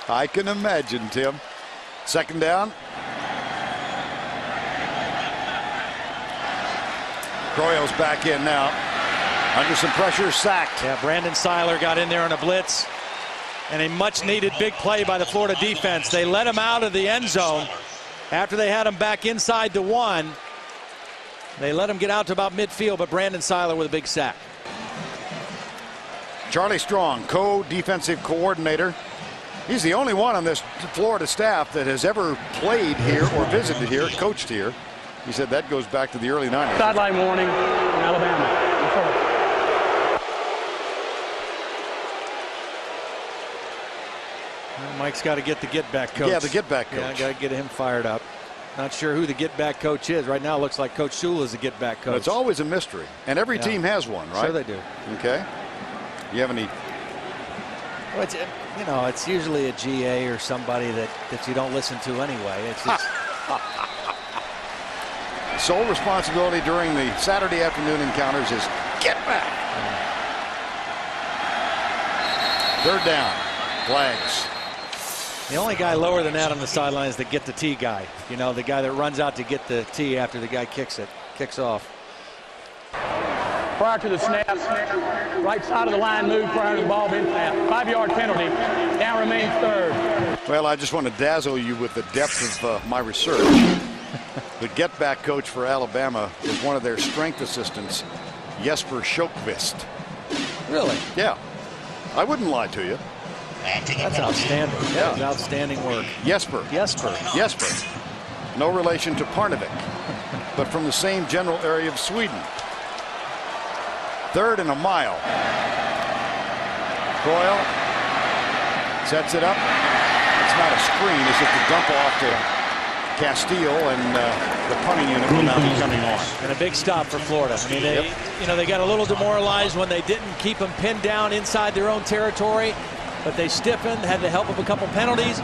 I can imagine, Tim. 2nd down. Croyle's back in now. Under some pressure, sacked. Yeah, Brandon Seiler got in there on a blitz. And a much-needed big play by the Florida defense. They let him out of the end zone after they had him back inside the 1. They let him get out to about midfield, but Brandon Seiler with a big sack. Charlie Strong, co-defensive coordinator. He's the only one on this Florida staff that has ever played here or visited here, coached here. He said that goes back to the early 90s. Sideline warning in Alabama. Well, Mike's got to get the get-back coach. Yeah, the get-back coach. Yeah, got to get him fired up. Not sure who the get-back coach is. Right now it looks like Coach Shula is the get-back coach. It's always a mystery. And every team has one, right? Sure they do. Okay. You have any? Well, it's, you know, it's usually a GA or somebody that you don't listen to anyway. It's Sole responsibility during the Saturday afternoon encounters is get back. 3rd down. Flags. the only guy lower than that on the sideline is the get the tee guy. You know, the guy that runs out to get the tee after the guy kicks off. Prior to the snap, right side of the line move prior to the ball being snapped. 5-yard penalty. Down remains 3rd. Well, I just want to dazzle you with the depth of my research. The get-back coach for Alabama is one of their strength assistants, Jesper Sjökvist. Really? Yeah. I wouldn't lie to you. That's outstanding. Yeah. That's outstanding work. Jesper. No relation to Parnevik, but from the same general area of Sweden. 3rd and a mile. Croyle sets it up. It's not a screen. It's just a dump off to Castile, and the punting unit will now be coming on. And a big stop for Florida. I mean, they got a little demoralized when they didn't keep them pinned down inside their own territory, but they stiffened, had the help of a couple penalties,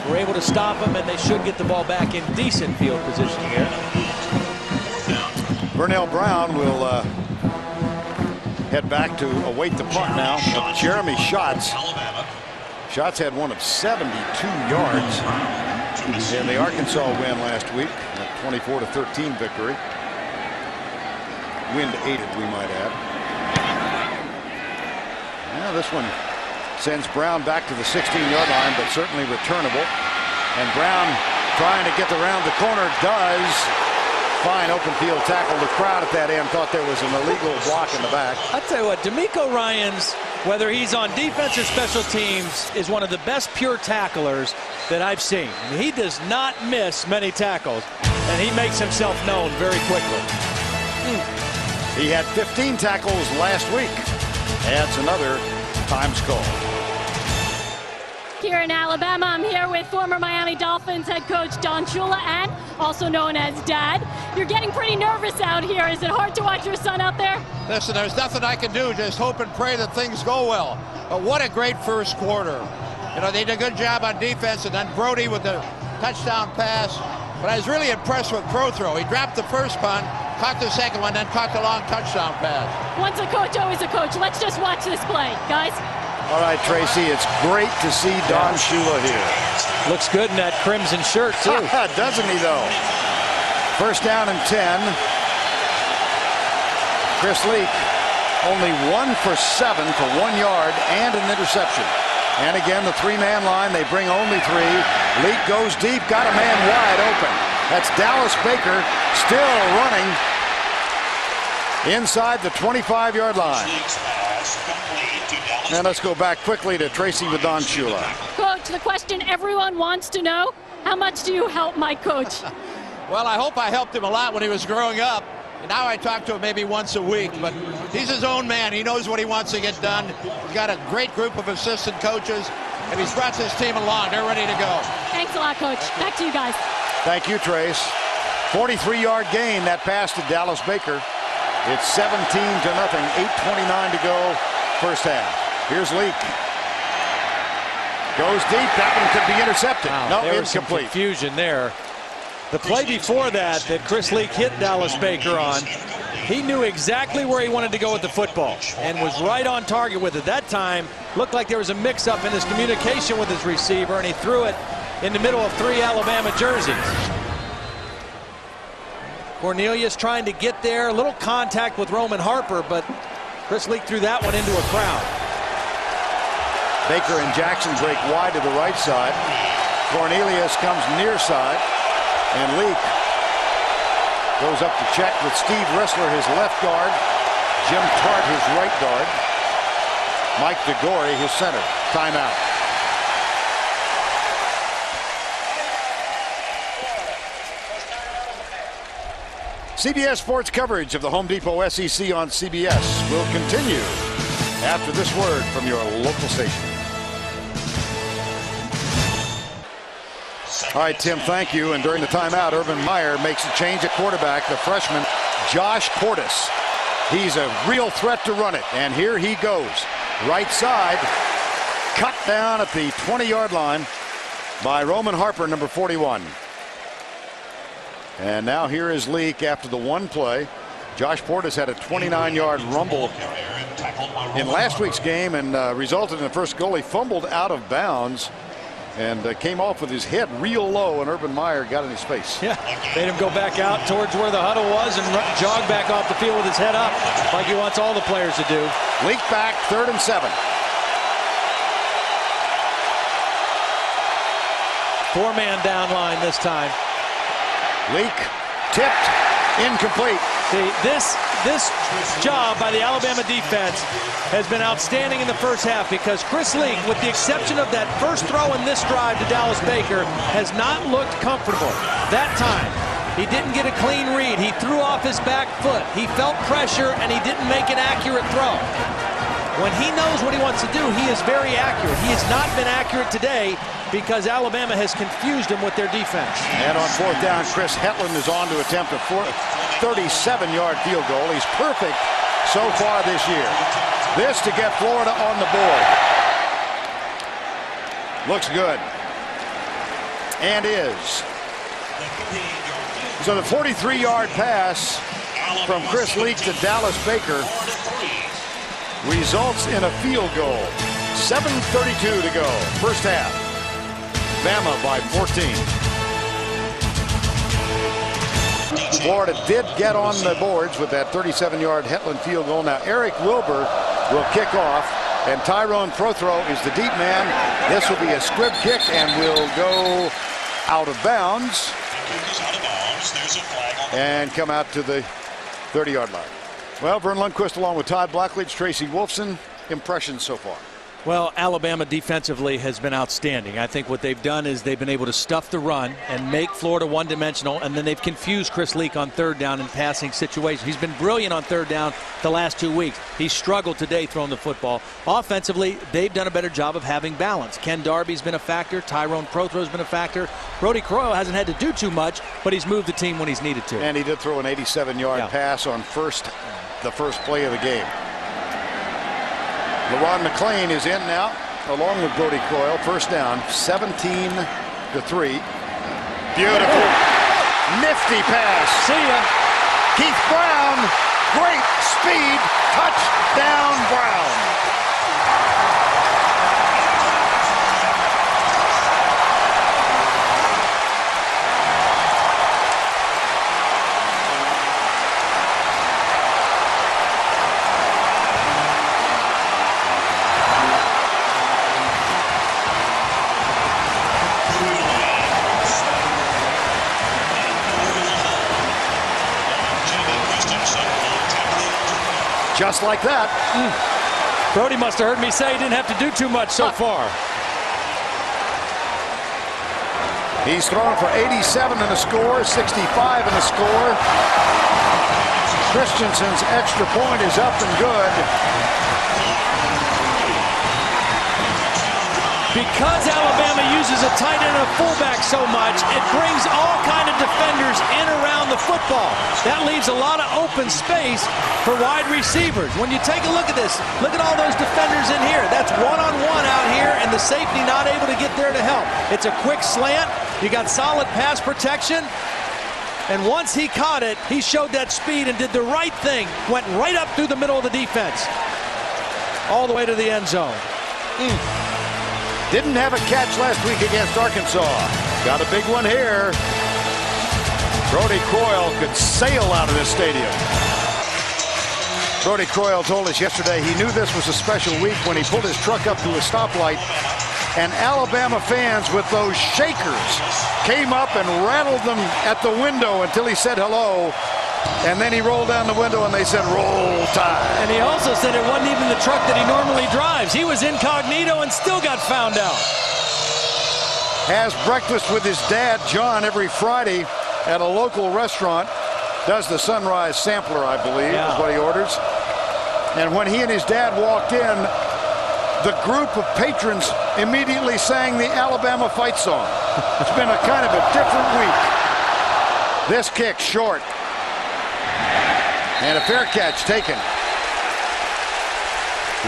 were able to stop them, and they should get the ball back in decent field position here. Vernell Brown will head back to await the punt now. Jeremy Schatz. Schatz had one of 72 yards in the Arkansas win last week, a 24-13 victory. Wind aided, we might add. Now this one sends Brown back to the 16-yard line, but certainly returnable. And Brown trying to get around the corner, does. Fine open field tackle. The crowd at that end thought there was an illegal block in the back. I'll tell you what, D'Amico Ryans whether he's on defense or special teams, is one of the best pure tacklers that I've seen. I mean, he does not miss many tackles, and he makes himself known very quickly. He had 15 tackles last week. Adds another times call. Here in Alabama, I'm here with former Miami Dolphins head coach Don Shula, and also known as Dad. You're getting pretty nervous out here. Is it hard to watch your son out there? Listen, there's nothing I can do. Just hope and pray that things go well. But what a great first quarter. You know, they did a good job on defense, and then Brody with the touchdown pass. But I was really impressed with Prothro. He dropped the first punt, caught the second one, then caught the long touchdown pass. Once a coach, always a coach. Let's just watch this play, guys. All right, Tracy, it's great to see Don Shula here. Looks good in that crimson shirt, too. Doesn't he, though? First down and 10. Chris Leak, only 1 for 7 for 1 yard and an interception. And again, the three-man line, they bring only 3. Leak goes deep, got a man wide open. That's Dallas Baker, still running inside the 25-yard line. And let's go back quickly to Tracy with Don Shula. Coach, the question everyone wants to know, how much do you help my coach? Well, I hope I helped him a lot when he was growing up. Now I talk to him maybe once a week, but he's his own man. He knows what he wants to get done. He's got a great group of assistant coaches, and he's brought this team along. They're ready to go. Thanks a lot, Coach. Back to you guys. Thank you, Trace. 43-yard gain, that pass to Dallas Baker. It's 17-0. 8:29 to go, first half. Here's Leak. Goes deep. That one could be intercepted. Wow, No, there was some incomplete. confusion there. The play before that Chris Leak hit Dallas Baker on, he knew exactly where he wanted to go with the football and was right on target with it. That time, looked like there was a mix-up in his communication with his receiver, and he threw it in the middle of 3 Alabama jerseys. Cornelius trying to get there, a little contact with Roman Harper, but Chris Leak threw that one into a crowd. Baker and Jackson break wide to the right side. Cornelius comes near side. And Leak goes up to check with Steve Rissler, his left guard. Jim Tart, his right guard. Mike DeGore, his center. Timeout. CBS Sports coverage of the Home Depot SEC on CBS will continue after this word from your local station. All right, Tim, thank you. And during the timeout, Urban Meyer makes a change at quarterback. The freshman, Josh Cordes. He's a real threat to run it. And here he goes. Right side, cut down at the 20-yard line by Roman Harper, number 41. And now here is Leak after the one play. Josh Portis had a 29-yard rumble in last week's game and resulted in the first goal. He fumbled out of bounds and came off with his head real low, and Urban Meyer got in his face. Yeah, made him go back out towards where the huddle was and jog back off the field with his head up like he wants all the players to do. Leak back, 3rd and 7. 4-man down line this time. Leak tipped, incomplete. See, this job by the Alabama defense has been outstanding in the first half because Chris Leak, with the exception of that first throw in this drive to Dallas Baker, has not looked comfortable. That time, he didn't get a clean read. He threw off his back foot. He felt pressure, and he didn't make an accurate throw. When he knows what he wants to do, he is very accurate. He has not been accurate today because Alabama has confused him with their defense. And on 4th down, Chris Hetland is on to attempt a 37-yard field goal. He's perfect so far this year. This to get Florida on the board. Looks good. And is. So the 43-yard pass from Chris Leak to Dallas Baker results in a field goal. 7:32 to go, first half. Bama by 14. Florida did get on the boards with that 37-yard Hetland field goal. Now Eric Wilbur will kick off, and Tyrone Prothro is the deep man. This will be a squib kick and will go out of bounds and come out to the 30-yard line. Well, Vern Lundquist along with Todd Blackledge, Tracy Wolfson, impressions so far? Well, Alabama defensively has been outstanding. I think what they've done is they've been able to stuff the run and make Florida one-dimensional, and then they've confused Chris Leak on third down in passing situations. He's been brilliant on third down the last 2 weeks. He's struggled today throwing the football. Offensively, they've done a better job of having balance. Ken Darby's been a factor. Tyrone Prothrow's been a factor. Brodie Croyle hasn't had to do too much, but he's moved the team when he's needed to. And he did throw an 87-yard pass on the first play of the game. LeRon McClain is in now, along with Brodie Croyle. First down, 17-3. Beautiful, nifty pass. See ya. Keith Brown, great speed, touchdown Brown. Just like that. Brodie must have heard me say he didn't have to do too much so far. He's thrown for 87 in the score, 65 in the score. Christensen's extra point is up and good. Because Alabama uses a tight end and a fullback so much, it brings all kind of defenders in around the football. That leaves a lot of open space for wide receivers. When you take a look at this, look at all those defenders in here. That's one-on-one out here, and the safety not able to get there to help. It's a quick slant. You got solid pass protection. And once he caught it, he showed that speed and did the right thing. Went right up through the middle of the defense. All the way to the end zone. Didn't have a catch last week against Arkansas. Got a big one here. Brodie Croyle could sail out of this stadium. Brodie Croyle told us yesterday he knew this was a special week when he pulled his truck up to a stoplight, and Alabama fans with those shakers came up and rattled them at the window until he said hello. And then he rolled down the window and they said, "Roll Tide." And he also said it wasn't even the truck that he normally drives. He was incognito and still got found out. Has breakfast with his dad, John, every Friday at a local restaurant. Does the Sunrise Sampler, I believe, is what he orders. And when he and his dad walked in, the group of patrons immediately sang the Alabama fight song. It's been a kind of a different week. This kick short. And a fair catch taken.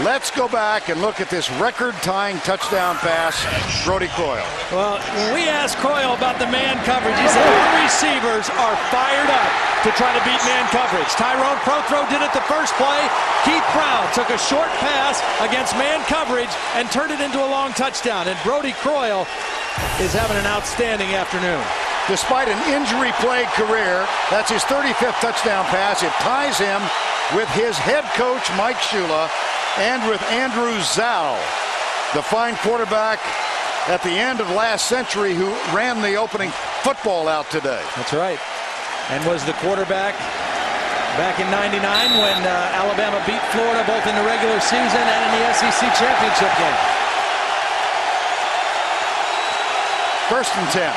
Let's go back and look at this record-tying touchdown pass, Brodie Croyle. Well, when we asked Croyle about the man coverage, he said the receivers are fired up to try to beat man coverage. Tyrone Prothrow did it the first play. Keith Brown took a short pass against man coverage and turned it into a long touchdown. And Brodie Croyle is having an outstanding afternoon. Despite an injury-plagued career, that's his 35th touchdown pass. It ties him with his head coach, Mike Shula, and with Andrew Zhao, the fine quarterback at the end of last century who ran the opening football out today. That's right. And was the quarterback back in '99 when Alabama beat Florida both in the regular season and in the SEC championship game. 1st and 10.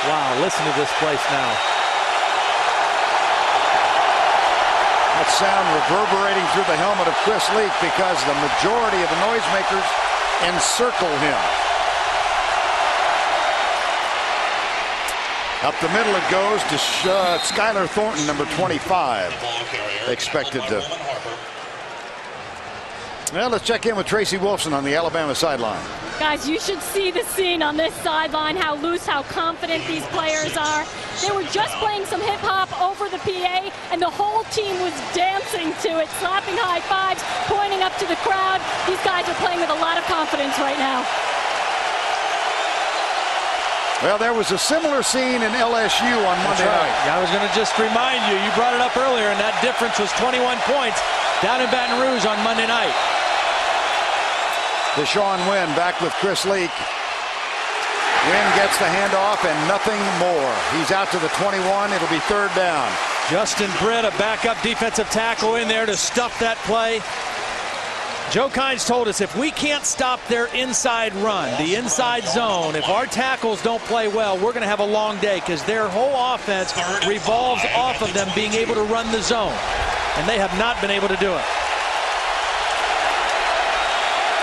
Wow, listen to this place now. That sound reverberating through the helmet of Chris Leak because the majority of the noisemakers encircle him. Up the middle it goes to Skylar Thornton, number 25. Expected to. Well, let's check in with Tracy Wolfson on the Alabama sideline. Guys, you should see the scene on this sideline, how loose, how confident these players are. They were just playing some hip-hop over the PA, and the whole team was dancing to it, slapping high fives, pointing up to the crowd. These guys are playing with a lot of confidence right now. Well, there was a similar scene in LSU on Monday night. I was going to just remind you, you brought it up earlier, and that difference was 21 points down in Baton Rouge on Monday night. Deshaun Wynn back with Chris Leak. Wynn gets the handoff and nothing more. He's out to the 21. It'll be 3rd down. Justin Britt, a backup defensive tackle in there to stuff that play. Joe Kynes told us if we can't stop their inside run, the inside zone, if our tackles don't play well, we're going to have a long day because their whole offense revolves off of them being able to run the zone. And they have not been able to do it.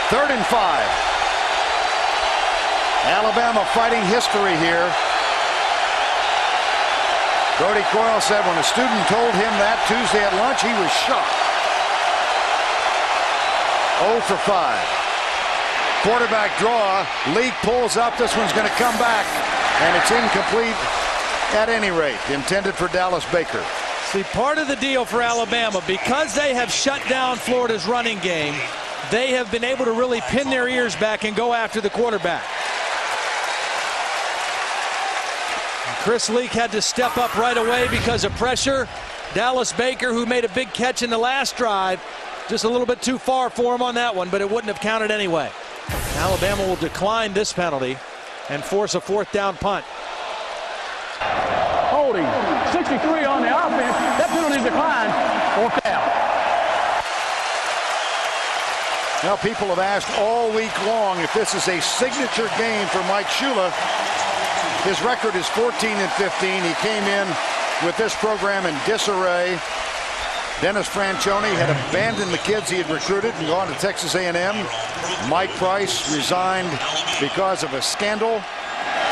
3rd and 5. Alabama fighting history here. Brodie Croyle said when a student told him that Tuesday at lunch, he was shocked. 0 for 5. Quarterback draw. Leak pulls up. This one's going to come back. And it's incomplete at any rate. Intended for Dallas Baker. See, part of the deal for Alabama, because they have shut down Florida's running game, they have been able to really pin their ears back and go after the quarterback. Chris Leak had to step up right away because of pressure. Dallas Baker, who made a big catch in the last drive, just a little bit too far for him on that one, but it wouldn't have counted anyway. Alabama will decline this penalty and force a 4th down punt. Holding 63 on the offense. That penalty declined. 4th down. Now, people have asked all week long if this is a signature game for Mike Shula. His record is 14-15. He came in with this program in disarray. Dennis Franchione had abandoned the kids he had recruited and gone to Texas A&M. Mike Price resigned because of a scandal.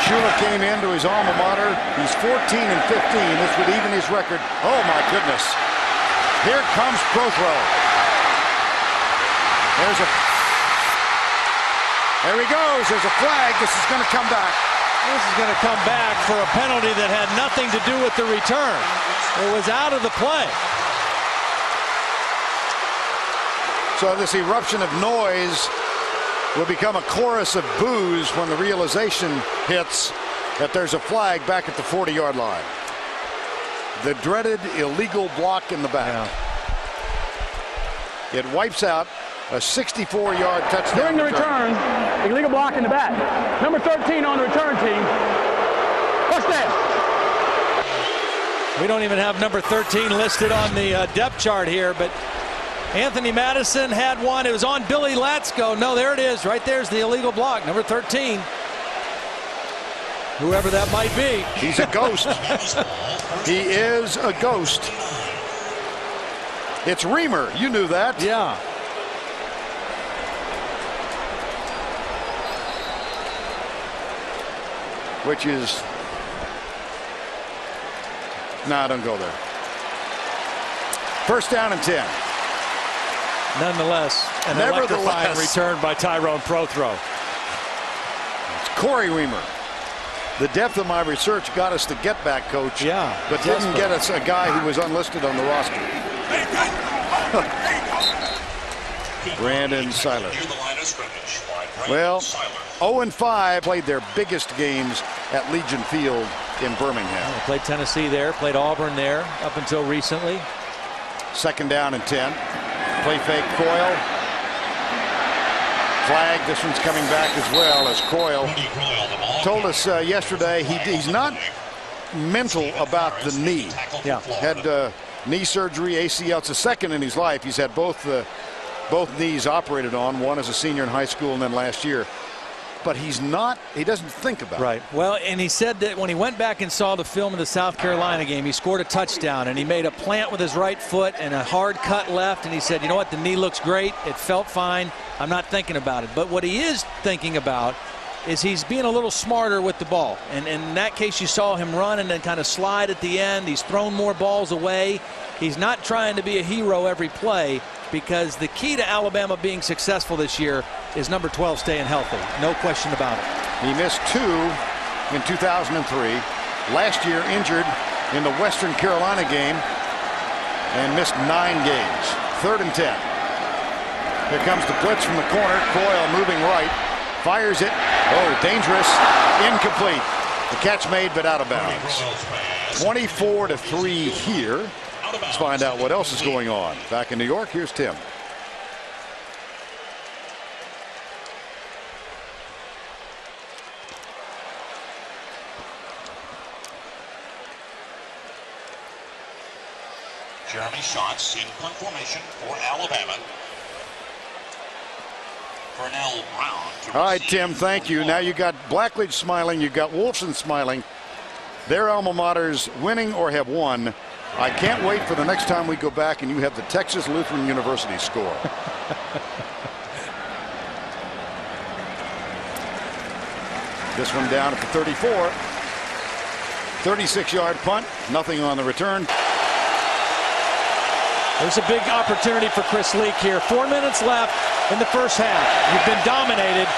Shula came into his alma mater. He's 14-15. This would even his record. Oh, my goodness. Here comes Prothro. There he goes. There's a flag. This is going to come back. This is going to come back for a penalty that had nothing to do with the return. It was out of the play. So this eruption of noise will become a chorus of boos when the realization hits that there's a flag back at the 40-yard line. The dreaded illegal block in the back. Yeah. It wipes out a 64-yard touchdown. During the return, illegal block in the back. Number 13 on the return team. What's that? We don't even have number 13 listed on the depth chart here, but Anthony Madison had one. It was on Billy Latsko. No, there it is. Right there's the illegal block. Number 13. Whoever that might be. He's a ghost. He is a ghost. It's Reamer. You knew that. Yeah. Which is... No, don't go there. 1st down and 10. Nonetheless, an electrifying return by Tyrone Prothro. It's Corey Reamer. The depth of my research got us the get back coach. Yeah. But didn't get us a guy who was unlisted on the roster. Brandon Seiler. Well, 0-5 played their biggest games at Legion Field in Birmingham. They played Tennessee there, played Auburn there up until recently. 2nd down and 10. Play fake Croyle. Flag. This one's coming back as well as Croyle told us yesterday he's not mental about the knee. Yeah. Had knee surgery, ACL. It's the 2nd in his life. He's had both knees operated on, one as a senior in high school and then last year. But he doesn't think about it. Right. Well, and he said that when he went back and saw the film of the South Carolina game, he scored a touchdown and he made a plant with his right foot and a hard cut left. And he said, you know what, the knee looks great. It felt fine. I'm not thinking about it. But what he is thinking about is he's being a little smarter with the ball. And in that case, you saw him run and then kind of slide at the end. He's thrown more balls away. He's not trying to be a hero every play, because the key to Alabama being successful this year is number 12 staying healthy. No question about it. He missed 2 in 2003. Last year injured in the Western Carolina game and missed 9 games. 3rd and 10. Here comes the blitz from the corner. Croyle moving right. Fires it. Oh, dangerous. Incomplete. The catch made, but out of bounds. 24-3 here. Let's find out what else is going on. Back in New York, here's Tim. Jeremy Schatz in punt formation for Alabama. Pernell Brown. All right, Tim, thank you. Now you got Blackledge smiling, you got Wolfson smiling. Their alma maters winning or have won. I can't wait for the next time we go back and you have the Texas Lutheran University score. This one down at the 34. 36-yard punt, nothing on the return. There's a big opportunity for Chris Leak here. 4 minutes left in the first half. You've been dominated,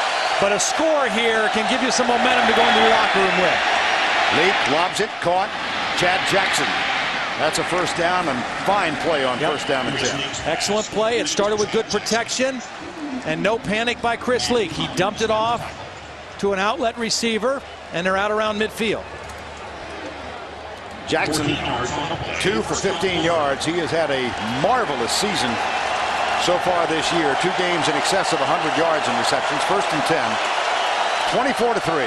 but a score here can give you some momentum to go into the locker room with. Leak lobs it, caught. Chad Jackson. That's a first down, and fine play on first down and 10. Excellent play. It started with good protection and no panic by Chris Leak. He dumped it off to an outlet receiver, and they're out around midfield. Jackson, 2 for 15 yards. He has had a marvelous season so far this year. 2 games in excess of 100 yards in receptions. First and 10. 24-3.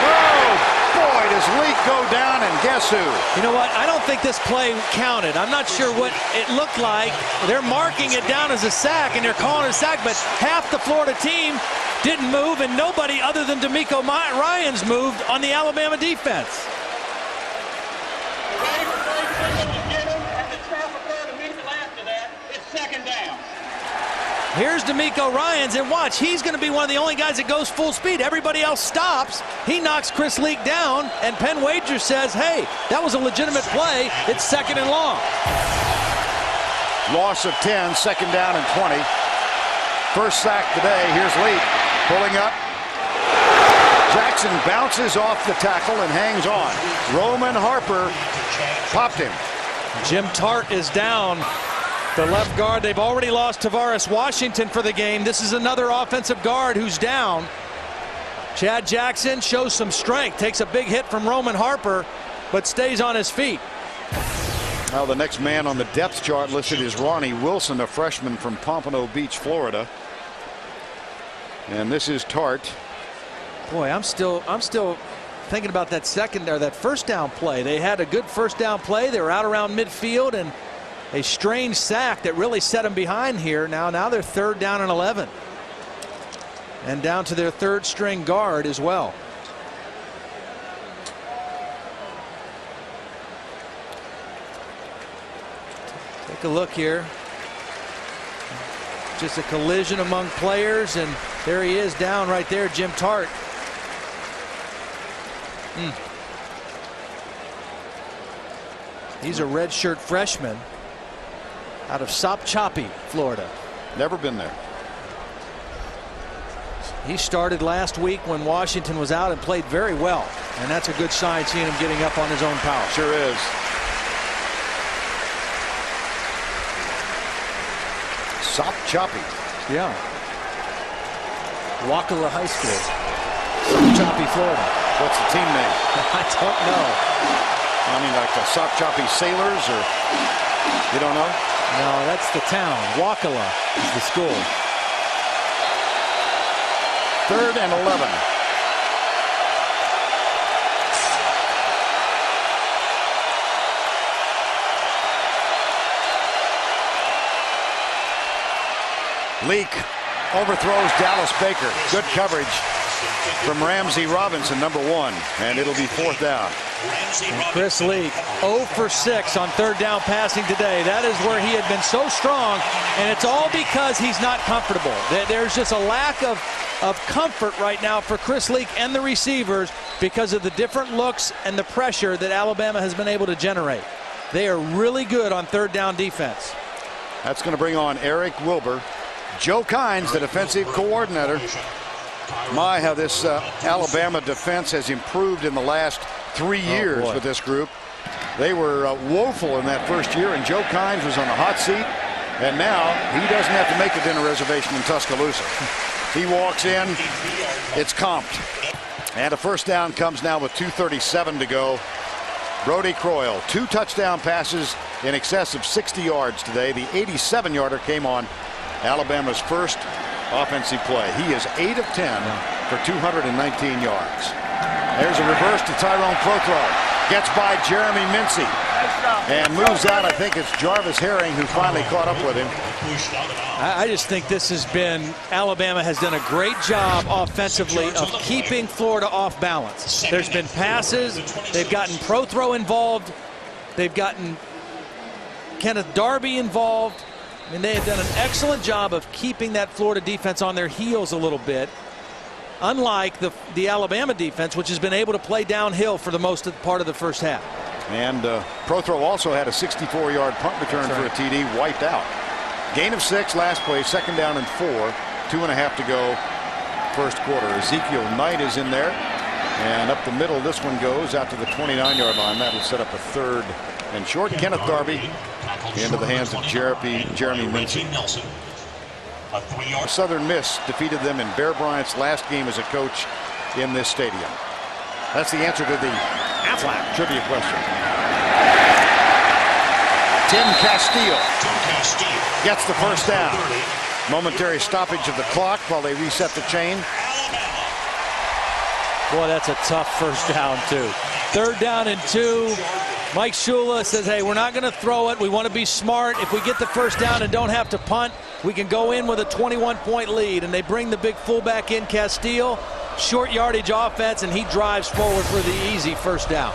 Oh, boy, does Leak go down, and guess who? You know what? I don't think this play counted. I'm not sure what it looked like. They're marking it down as a sack, and they're calling it a sack, but half the Florida team didn't move, and nobody other than D'Amico Ryans moved on the Alabama defense. Here's D'Amico Ryans, and watch, he's going to be one of the only guys that goes full speed. Everybody else stops. He knocks Chris Leak down, and Penn Wager says, hey, that was a legitimate play. It's second and long. Loss of 10, second down and 20. First sack today. Here's Leak pulling up. Jackson bounces off the tackle and hangs on. Roman Harper popped him. Jim Tart is down. The left guard. They've already lost Tavares Washington for the game. This is another offensive guard who's down. Chad Jackson shows some strength, takes a big hit from Roman Harper, but stays on his feet. Now the next man on the depth chart listed is Ronnie Wilson, a freshman from Pompano Beach, Florida. And this is Tart. Boy, I'm still thinking about that that first down play. They had a good first down play. They were out around midfield, and a strange sack that really set them behind here. Now they're third down and 11. And down to their third string guard as well. Take a look here. Just a collision among players, and there he is down right there, Jim Tart. He's a redshirt freshman out of Sopchoppy, Florida. Never been there. He started last week when Washington was out and played very well, and that's a good sign, seeing him getting up on his own power. Sure is. Sopchoppy. Yeah. Wakulla High School, Sopchoppy, Florida. What's the team name? I don't know. I mean, like the Sopchoppy Sailors, or you don't know? No, that's the town. Wakulla is the school. Third and 11. Leak overthrows Dallas Baker. Good coverage from Ramsey Robinson, number 1, and it'll be fourth down. And Chris Leak 0 for 6 on third down passing today. That is where he had been so strong, and it's all because he's not comfortable. There's just a lack of comfort right now for Chris Leak and the receivers because of the different looks and the pressure that Alabama has been able to generate. They are really good on third down defense. That's going to bring on Eric Wilbur. Joe Kynes, the defensive coordinator. My, how this Alabama defense has improved in the last 3 years with this group. They were woeful in that first year, and Joe Kynes was on the hot seat, and now he doesn't have to make a dinner reservation in Tuscaloosa. He walks in, it's comped. And a first down comes now with 2:37 to go. Brody Croyle, 2 touchdown passes in excess of 60 yards today. The 87-yarder came on Alabama's first offensive play. He is 8 of 10 for 219 yards. There's a reverse to Tyrone Prothro. Gets by Jeremy Mincy and moves out. I think it's Jarvis Herring who finally caught up with him. I just think this has been, Alabama has done a great job offensively of keeping Florida off balance. There's been passes. They've gotten Prothro involved. They've gotten Kenneth Darby involved. I mean, they have done an excellent job of keeping that Florida defense on their heels a little bit. Unlike the Alabama defense, which has been able to play downhill for the most part of the first half. And Prothro also had a 64-yard punt return for a TD, wiped out. Gain of 6 last play, 2nd down and 4. 2.5 to go first quarter. Ezekiel Knight is in there. And up the middle, this one goes out to the 29-yard line. That will set up a 3rd and short. Kenneth Darby into the hands of Jeremy Mincy. Southern Miss defeated them in Bear Bryant's last game as a coach in this stadium. That's the answer to the Aflac trivia question. Tim Castile gets the first down. Momentary stoppage of the clock while they reset the chain. Boy, that's a tough first down, too. 3rd down and 2. Mike Shula says, hey, we're not going to throw it. We want to be smart. If we get the first down and don't have to punt, we can go in with a 21-point lead. And they bring the big fullback in, Castile. Short yardage offense, and he drives forward for the easy first down.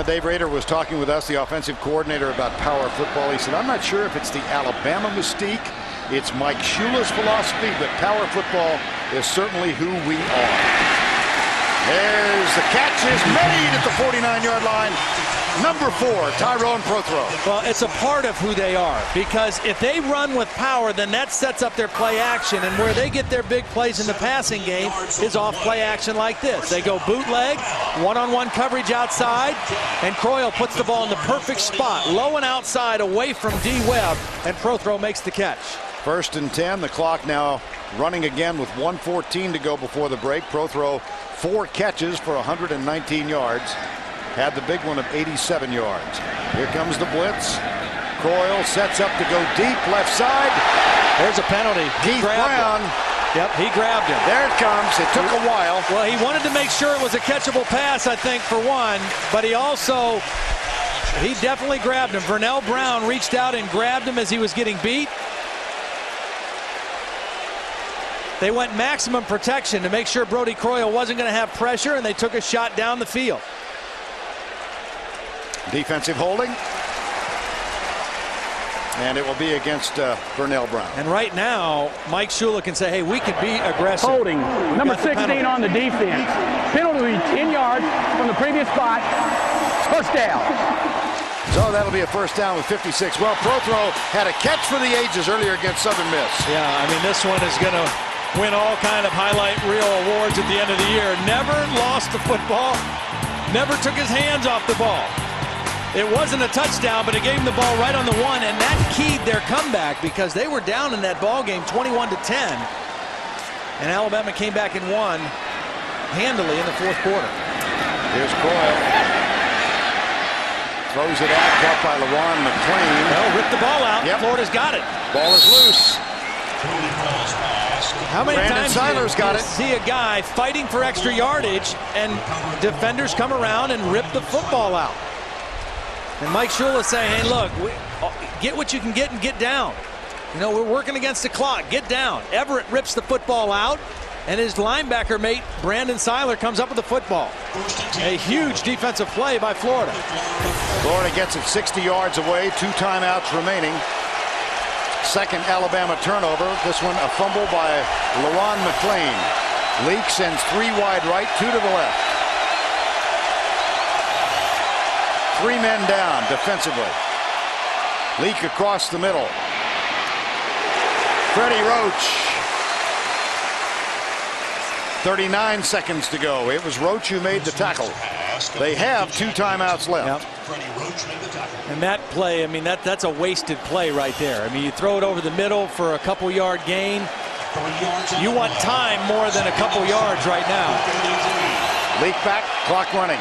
Dave Rader was talking with us, the offensive coordinator, about power football. He said, I'm not sure if it's the Alabama mystique, it's Mike Shula's philosophy, but power football is certainly who we are. There's the catch is made at the 49-yard line. Number 4, Tyrone Prothro. Well, it's a part of who they are, because if they run with power, then that sets up their play action, and where they get their big plays in the passing game is off play action like this. They go bootleg, one-on-one coverage outside, and Croyle puts the ball in the perfect spot, low and outside away from D. Webb, and Prothro makes the catch. 1st and 10. The clock now running again with 1:14 to go before the break. Prothro 4 catches for 119 yards. Had the big one of 87 yards. Here comes the blitz. Croyle sets up to go deep left side. There's a penalty. Keith Brown. Yep, he grabbed him. There it comes. It took a while. Well, he wanted to make sure it was a catchable pass, I think, for one, but he definitely grabbed him. Vernell Brown reached out and grabbed him as he was getting beat. They went maximum protection to make sure Brody Croyle wasn't going to have pressure, and they took a shot down the field. Defensive holding. And it will be against Vernell Brown. And right now, Mike Shula can say, hey, we can be aggressive. Holding. Number 16 on the defense. Penalty 10 yards from the previous spot. First down. So that'll be a first down with 56. Well, Prothro had a catch for the ages earlier against Southern Miss. Yeah, I mean, this one is going to win all kind of highlight reel awards at the end of the year. Never lost the football. Never took his hands off the ball. It wasn't a touchdown, but it gave him the ball right on the 1, and that keyed their comeback because they were down in that ball game 21-10, and Alabama came back and won handily in the 4th quarter. Here's Croyle. Throws it out, caught by LaRon McClain. Well, ripped the ball out. Yep. Florida's got it. Ball is loose. How many Brandon times Seiler's got it. See a guy fighting for extra yardage, and defenders come around and rip the football out? And Mike Shula saying, hey, look, get what you can get and get down. You know, we're working against the clock. Get down. Everett rips the football out, and his linebacker mate, Brandon Seiler, comes up with the football. A huge defensive play by Florida. Florida gets it 60 yards away. 2 timeouts remaining. 2nd Alabama turnover. This one a fumble by LaRon McClain. Leak sends 3 wide right, 2 to the left. 3 men down defensively. Leak across the middle. Freddie Roach. 39 seconds to go. It was Roach who made the tackle. They have 2 timeouts left. Yep. And that play, I mean, that's a wasted play right there. I mean, you throw it over the middle for a couple-yard gain. You want time more than a couple yards right now. Leak back, clock running.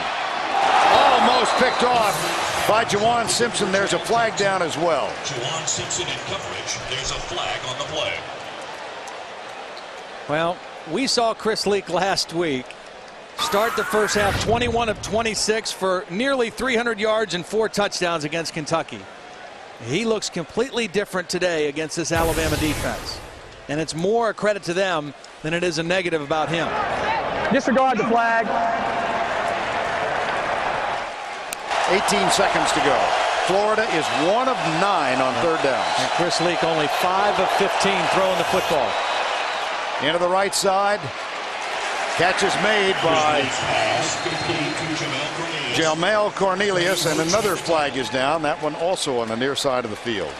Almost picked off by Juwan Simpson. There's a flag down as well. Juwan Simpson in coverage. There's a flag on the play. Well, we saw Chris Leak last week, start the first half 21 of 26 for nearly 300 yards and 4 touchdowns against Kentucky. He looks completely different today against this Alabama defense. And it's more a credit to them than it is a negative about him. Disregard the flag. 18 seconds to go. Florida is 1 of 9 on third down. And Chris Leak only 5 of 15 throwing the football. Into the right side. Catch is made by Jamel Cornelius, and another flag is down. That one also on the near side of the field.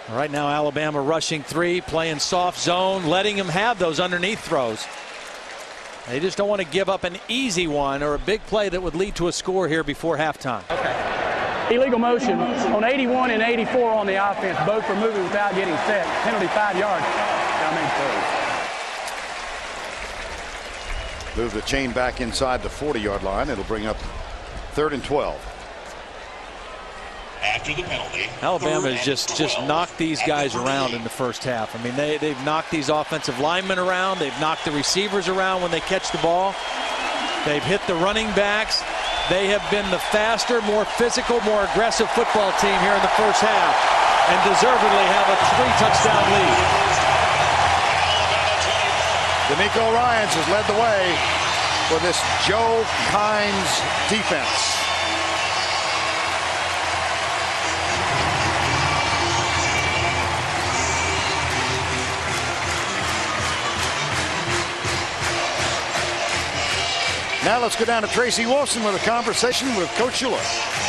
Right now Alabama rushing 3, playing soft zone, letting him have those underneath throws. They just don't want to give up an easy one or a big play that would lead to a score here before halftime. Illegal motion on 81 and 84 on the offense. Both were moving without getting set. Penalty 5 yards. Move the chain back inside the 40-yard line. It'll bring up 3rd and 12. After the penalty, Alabama has just knocked these guys around in the first half. I mean, they've knocked these offensive linemen around. They've knocked the receivers around when they catch the ball. They've hit the running backs. They have been the faster, more physical, more aggressive football team here in the first half, and deservedly have a 3-touchdown lead. D'Amico Ryans has led the way for this Joe Hines defense. Now let's go down to Tracy Wolfson with a conversation with Coach Shula.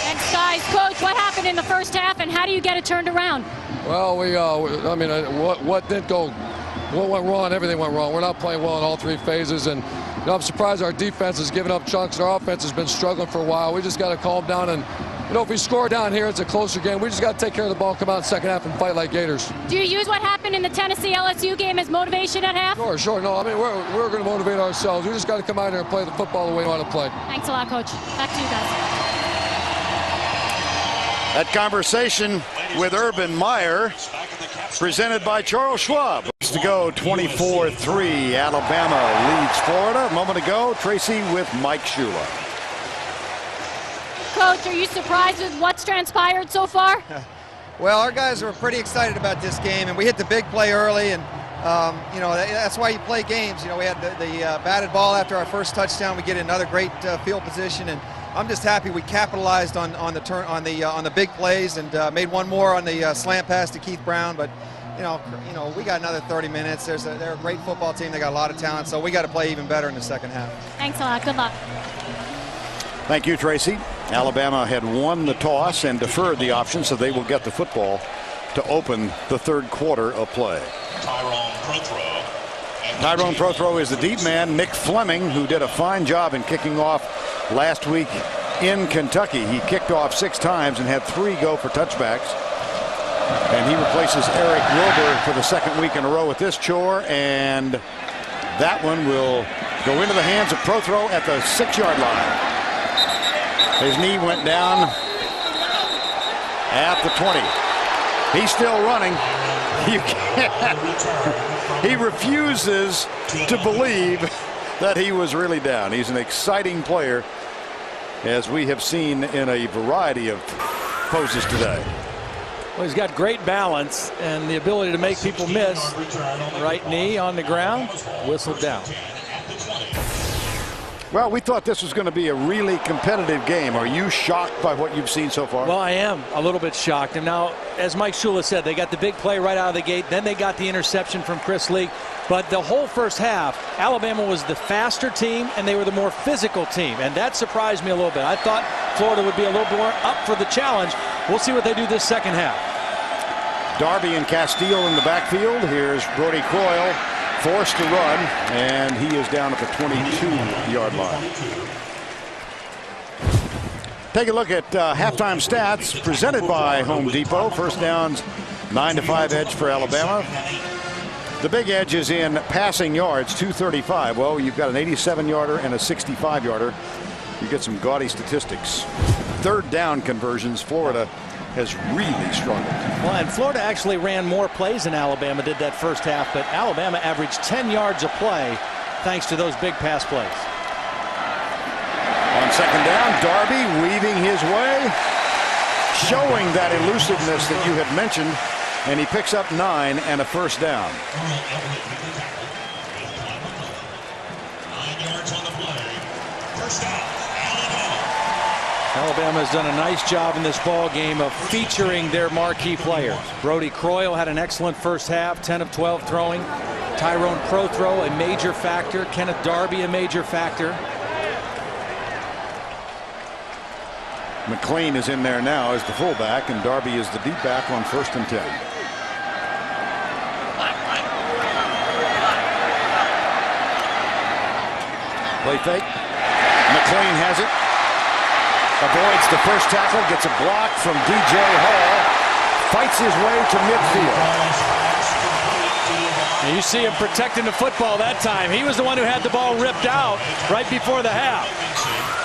And Skies, Coach, what happened in the first half, and how do you get it turned around? Well, what didn't go, what went wrong? Everything went wrong. We're not playing well in all 3 phases, and I'm surprised our defense has given up chunks. Our offense has been struggling for a while. We just got to calm down, and if we score down here, it's a closer game. We just got to take care of the ball, come out in the second half, and fight like Gators. Do you use what happened in the Tennessee-LSU game as motivation at half? Sure. No, we're going to motivate ourselves. We just got to come out here and play the football the way we want to play. Thanks a lot, Coach. Back to you guys. That conversation with Urban Meyer, presented by Charles Schwab. To go 24-3. Alabama leads Florida. A moment ago, Tracy with Mike Shula. Coach, are you surprised with what's transpired so far? Well, our guys were pretty excited about this game, and we hit the big play early, and that's why you play games. We had the batted ball after our first touchdown. We get another great field position, and I'm just happy we capitalized on the big plays and made one more on the slant pass to Keith Brown. But we got another 30 minutes. They're a great football team. They got a lot of talent, so we got to play even better in the second half. Thanks a lot. Good luck. Thank you, Tracy. Alabama had won the toss and deferred the option, so they will get the football to open the 3rd quarter of play. Tyrone Prothro is the deep man. Nick Fleming, who did a fine job in kicking off last week in Kentucky. He kicked off 6 times and had 3 go for touchbacks. And he replaces Eric Wilbur for the 2nd week in a row with this chore, and that one will go into the hands of Prothro at the 6-yard line. His knee went down at the 20. He's still running. You can't. He refuses to believe that he was really down. He's an exciting player, as we have seen in a variety of poses today. Well, he's got great balance and the ability to make people miss. Right knee on the ground, whistled down. Well, we thought this was going to be a really competitive game. Are you shocked by what you've seen so far? Well, I am a little bit shocked. And now, as Mike Shula said, they got the big play right out of the gate. Then they got the interception from Chris Leak. But the whole first half, Alabama was the faster team, and they were the more physical team. And that surprised me a little bit. I thought Florida would be a little more up for the challenge. We'll see what they do this second half. Darby and Castile in the backfield. Here's Brody Croyle, forced to run, and he is down at the 22-yard line. Take a look at halftime stats presented by Home Depot. First downs, 9-5 edge for Alabama. The big edge is in passing yards, 235. Well, you've got an 87-yarder and a 65-yarder. You get some gaudy statistics. 3rd down conversions, Florida has really struggled. Well, and Florida actually ran more plays than Alabama did that first half, but Alabama averaged 10 yards a play thanks to those big pass plays. On second down, Darby weaving his way, showing that elusiveness that you had mentioned, and he picks up 9 and a first down. 9 yards on the play. First down, Alabama. Alabama has done a nice job in this ball game of featuring their marquee players. Brodie Croyle had an excellent first half, 10 of 12 throwing. Tyrone Prothro, a major factor. Kenneth Darby, a major factor. McLean is in there now as the fullback, and Darby is the deep back on 1st and 10. Play fake. McLean has it. Avoids the first tackle, gets a block from DJ Hall, fights his way to midfield. And you see him protecting the football that time. He was the one who had the ball ripped out right before the half.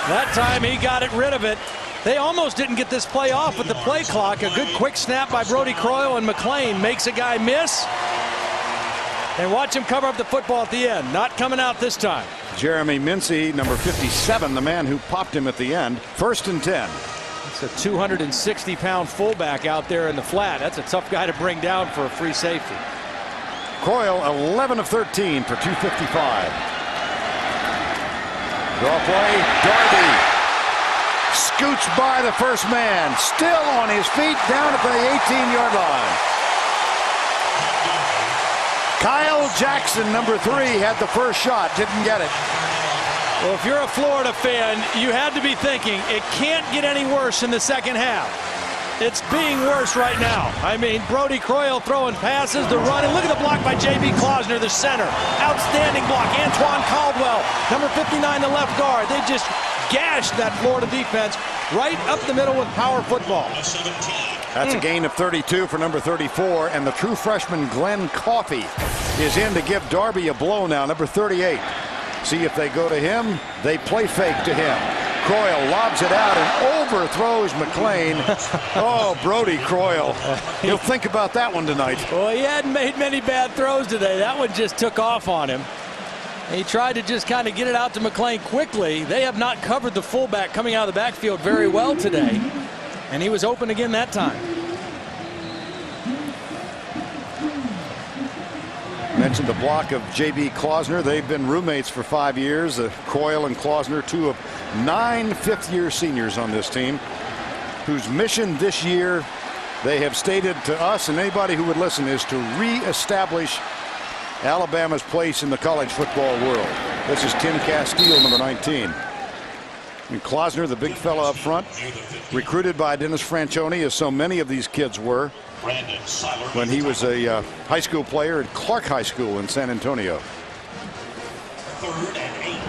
That time he got rid of it. They almost didn't get this play off with the play clock. A good quick snap by Brodie Croyle, and McLean makes a guy miss. And watch him cover up the football at the end. Not coming out this time. Jeremy Mincey, number 57, the man who popped him at the end. 1st and 10. It's a 260-pound fullback out there in the flat. That's a tough guy to bring down for a free safety. Croyle 11 of 13 for 255. Draw play. Darby scoots by the first man, still on his feet down at the 18-yard line. Kyle Jackson, number 3, had the first shot, didn't get it. Well, if you're a Florida fan, you had to be thinking it can't get any worse in the second half. It's being worse right now. I mean, Brodie Croyle throwing passes, the run, and look at the block by J.B. Klausner, the center. Outstanding block. Antoine Caldwell, number 59, the left guard. They just gashed that Florida defense right up the middle with power football. That's a gain of 32 for number 34, and the true freshman Glenn Coffey is in to give Darby a blow now, number 38. See if they go to him. They play fake to him. Croyle lobs it out and overthrows McLean. Oh, Brodie Croyle. He'll think about that one tonight. Well, he hadn't made many bad throws today. That one just took off on him. He tried to just kind of get it out to McLean quickly. They have not covered the fullback coming out of the backfield very well today. And he was open again that time. Mentioned the block of J.B. Klausner. They've been roommates for 5 years. Croyle and Klausner, 2 of 9 fifth-year seniors on this team, whose mission this year, they have stated to us and anybody who would listen, is to reestablish Alabama's place in the college football world. This is Tim Castile, number 19. And Klausner, the big fella up front, recruited by Dennis Franchione, as so many of these kids were when he was a high school player at Clark High School in San Antonio. 3rd and 8.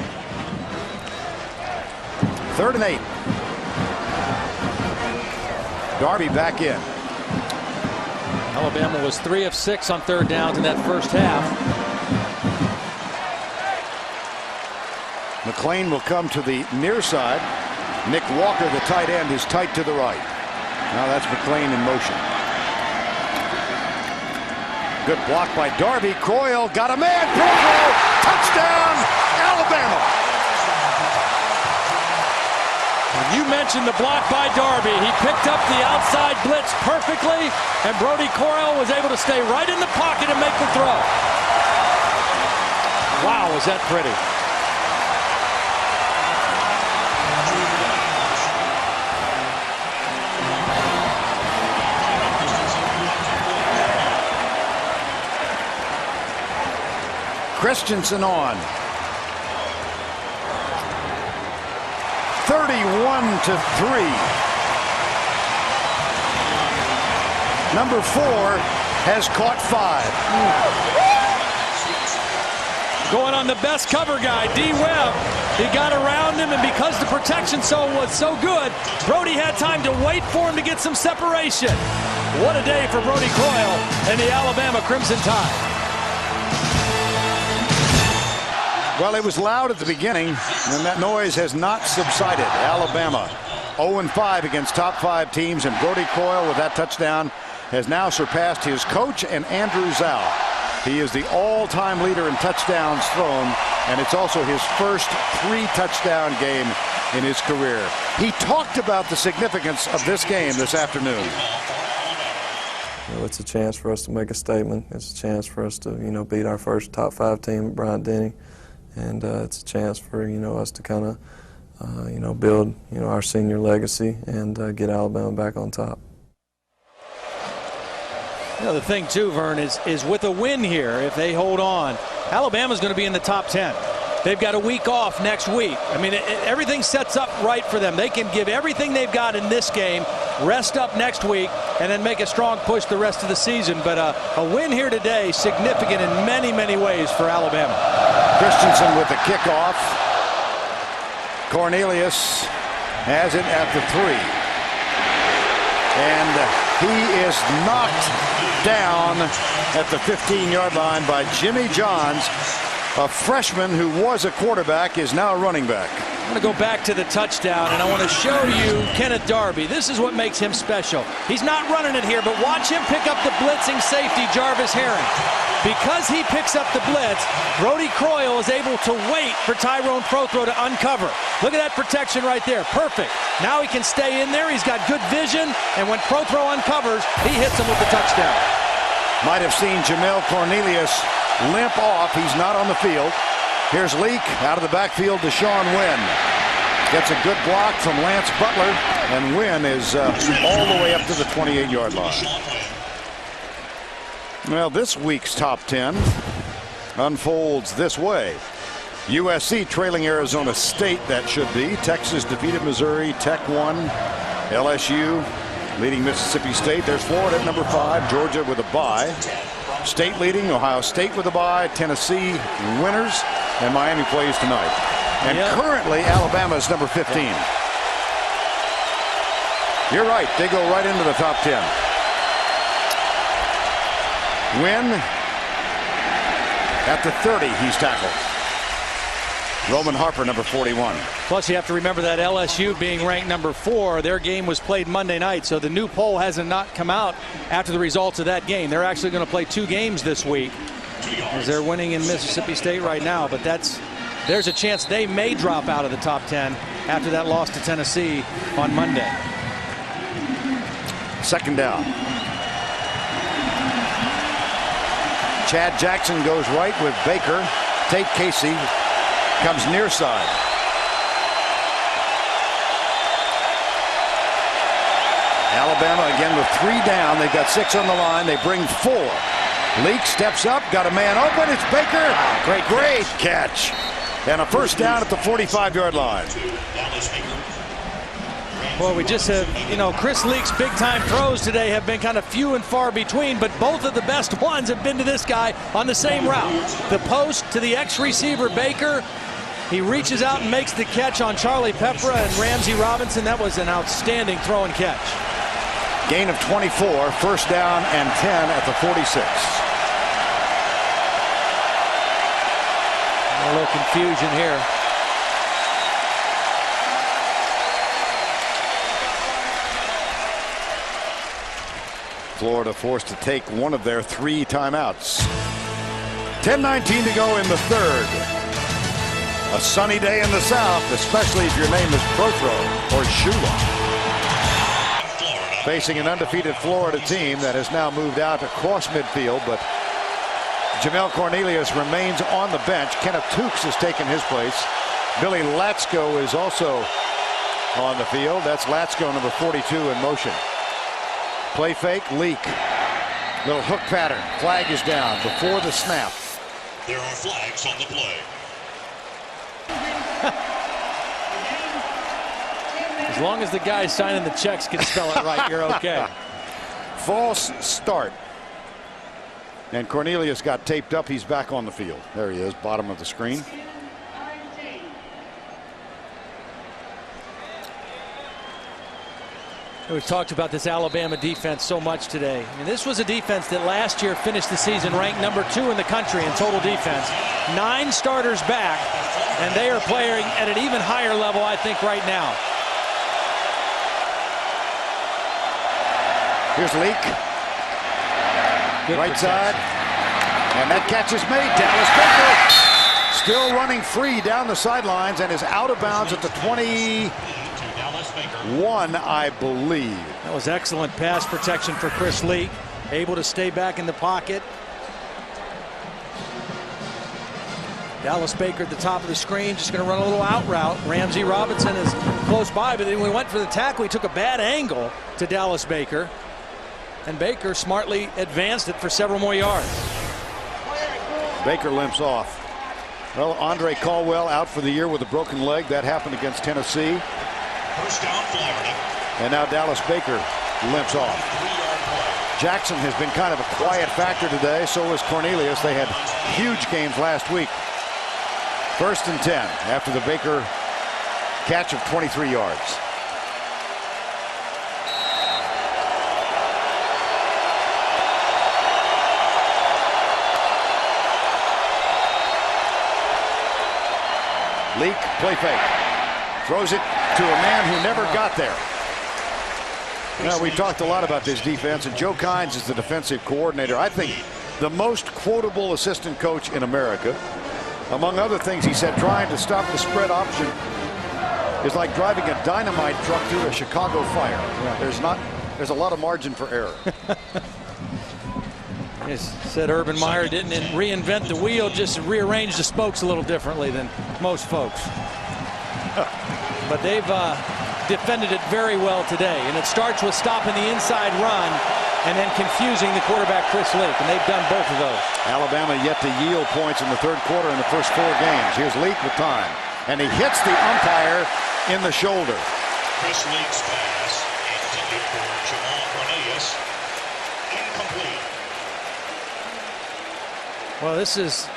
3rd and 8. Darby back in. Alabama was 3 of 6 on 3rd downs in that first half. McLean will come to the near side. Nick Walker, the tight end, is tight to the right. Now that's McLean in motion. Good block by Darby. Croyle got a man. Touchdown, Alabama. You mentioned the block by Darby. He picked up the outside blitz perfectly, and Brodie Croyle was able to stay right in the pocket and make the throw. Wow, was that pretty. Christensen on. 31-3. Number 4 has caught 5. Going on the best cover guy, D. Webb. He got around him, and because the protection was so good, Brodie had time to wait for him to get some separation. What a day for Brodie Croyle and the Alabama Crimson Tide. Well, it was loud at the beginning, and that noise has not subsided. Alabama 0-5 against top 5 teams, and Brodie Croyle with that touchdown has now surpassed his coach and Andrew Zhao. He is the all-time leader in touchdowns thrown, and it's also his first 3-touchdown game in his career. He talked about the significance of this game this afternoon. It's a chance for us to make a statement. It's a chance for us to, beat our first top 5 team, Bryant-Denny, and it's a chance for, us to kind of, build, our senior legacy and get Alabama back on top. The thing too, Vern, is with a win here, if they hold on, Alabama's going to be in the top 10. They've got a week off next week. I mean, everything sets up right for them. They can give everything they've got in this game, rest up next week, and then make a strong push the rest of the season. But a win here today, significant in many, many ways for Alabama. Christensen with the kickoff. Cornelius has it at the 3. And he is knocked down at the 15-yard line by Jimmy Johns. A freshman who was a quarterback is now a running back. I'm going to go back to the touchdown, and I want to show you Kenneth Darby. This is what makes him special. He's not running it here, but watch him pick up the blitzing safety, Jarvis Herring. Because he picks up the blitz, Brodie Croyle is able to wait for Tyrone Prothro to uncover. Look at that protection right there. Perfect. Now he can stay in there. He's got good vision, and when Prothro uncovers, he hits him with the touchdown. Might have seen Jamel Cornelius limp off. He's not on the field. Here's Leak out of the backfield to Sean Wynn. Gets a good block from Lance Butler, and Wynn is all the way up to the 28-yard line. Well, this week's top 10 unfolds this way. USC trailing Arizona State, that should be. Texas defeated Missouri. Tech won. LSU leading Mississippi State. There's Florida at number 5. Georgia with a bye. State leading, Ohio State with a bye, Tennessee winners, and Miami plays tonight. And currently Alabama is number 15. You're right, they go right into the top 10. Wynn at the 30, he's tackled. Roman Harper, number 41. Plus, you have to remember that LSU being ranked number 4, their game was played Monday night, so the new poll hasn't not come out after the results of that game. They're actually going to play 2 games this week, as they're winning in Mississippi State right now. But there's a chance they may drop out of the top 10 after that loss to Tennessee on Monday. Second down. Chad Jackson goes right with Baker. Tate Casey comes near side. Alabama again with 3 down. They've got 6 on the line. They bring 4. Leak steps up, got a man open. It's Baker. Great catch. And a first down at the 45-yard line. Well, we just have, Chris Leak's big-time throws today have been kind of few and far between, but both of the best ones have been to this guy on the same route. The post to the ex-receiver Baker. He reaches out and makes the catch on Charlie Peppra and Ramsey Robinson. That was an outstanding throw and catch. Gain of 24, first down and 10 at the 46. A little confusion here. Florida forced to take one of their 3 timeouts. 10:19 to go in the third. A sunny day in the South, especially if your name is Prothro or Shula. Facing an undefeated Florida team that has now moved out across midfield, but Jamel Cornelius remains on the bench. Kenneth Tukes has taken his place. Billy Latsko is also on the field. That's Latsko, number 42, in motion. Play fake, Leak. Little hook pattern. Flag is down before the snap. There are flags on the play. As long as the guy signing the checks can spell it right, you're okay. False start. And Cornelius got taped up. He's back on the field. There he is, bottom of the screen. We've talked about this Alabama defense so much today. I mean, this was a defense that last year finished the season ranked number 2 in the country in total defense. 9 starters back, and they are playing at an even higher level, I think, right now. Here's Leak. Good right protection. side. And that catch is made. Dallas Baker still running free down the sidelines and is out of bounds at the 21, I believe. That was excellent pass protection for Chris Leak. Able to stay back in the pocket. Dallas Baker at the top of the screen, just going to run a little out route. Ramsey Robinson is close by, but then when we went for the tackle, he took a bad angle to Dallas Baker. And Baker smartly advanced it for several more yards. Baker limps off. Well, Andre Caldwell out for the year with a broken leg. That happened against Tennessee. First down, Florida. And now Dallas Baker limps off. Jackson has been kind of a quiet factor today. So was Cornelius. They had huge games last week. 1st and 10 after the Baker catch of 23 yards. Leak, play fake. Throws it to a man who never got there. Now, we talked a lot about this defense, and Joe Kynes is the defensive coordinator. I think the most quotable assistant coach in America. Among other things, he said trying to stop the spread option is like driving a dynamite truck through a Chicago fire. Yeah. There's a lot of margin for error. He said Urban Meyer didn't reinvent the wheel, just rearranged the spokes a little differently than most folks. But they've defended it very well today, and it starts with stopping the inside run and then confusing the quarterback Chris Leak, and they've done both of those. Alabama yet to yield points in the 3rd quarter in the first 4 games. Here's Leak with time, and he hits the umpire in the shoulder. Chris Leak's pass intended for Jamal Cornelius. Incomplete. Well, this is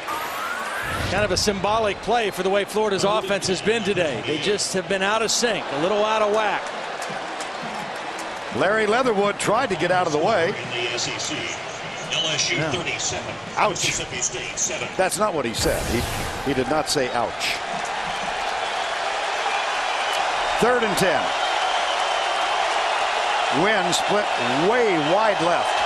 kind of a symbolic play for the way Florida's offense has been today. They just have been out of sync, a little out of whack. Larry Leatherwood tried to get out of the way. In the SEC, LSU 37. Ouch. Mississippi State 7. That's not what he said. He did not say ouch. 3rd and 10. Wynn split way wide left.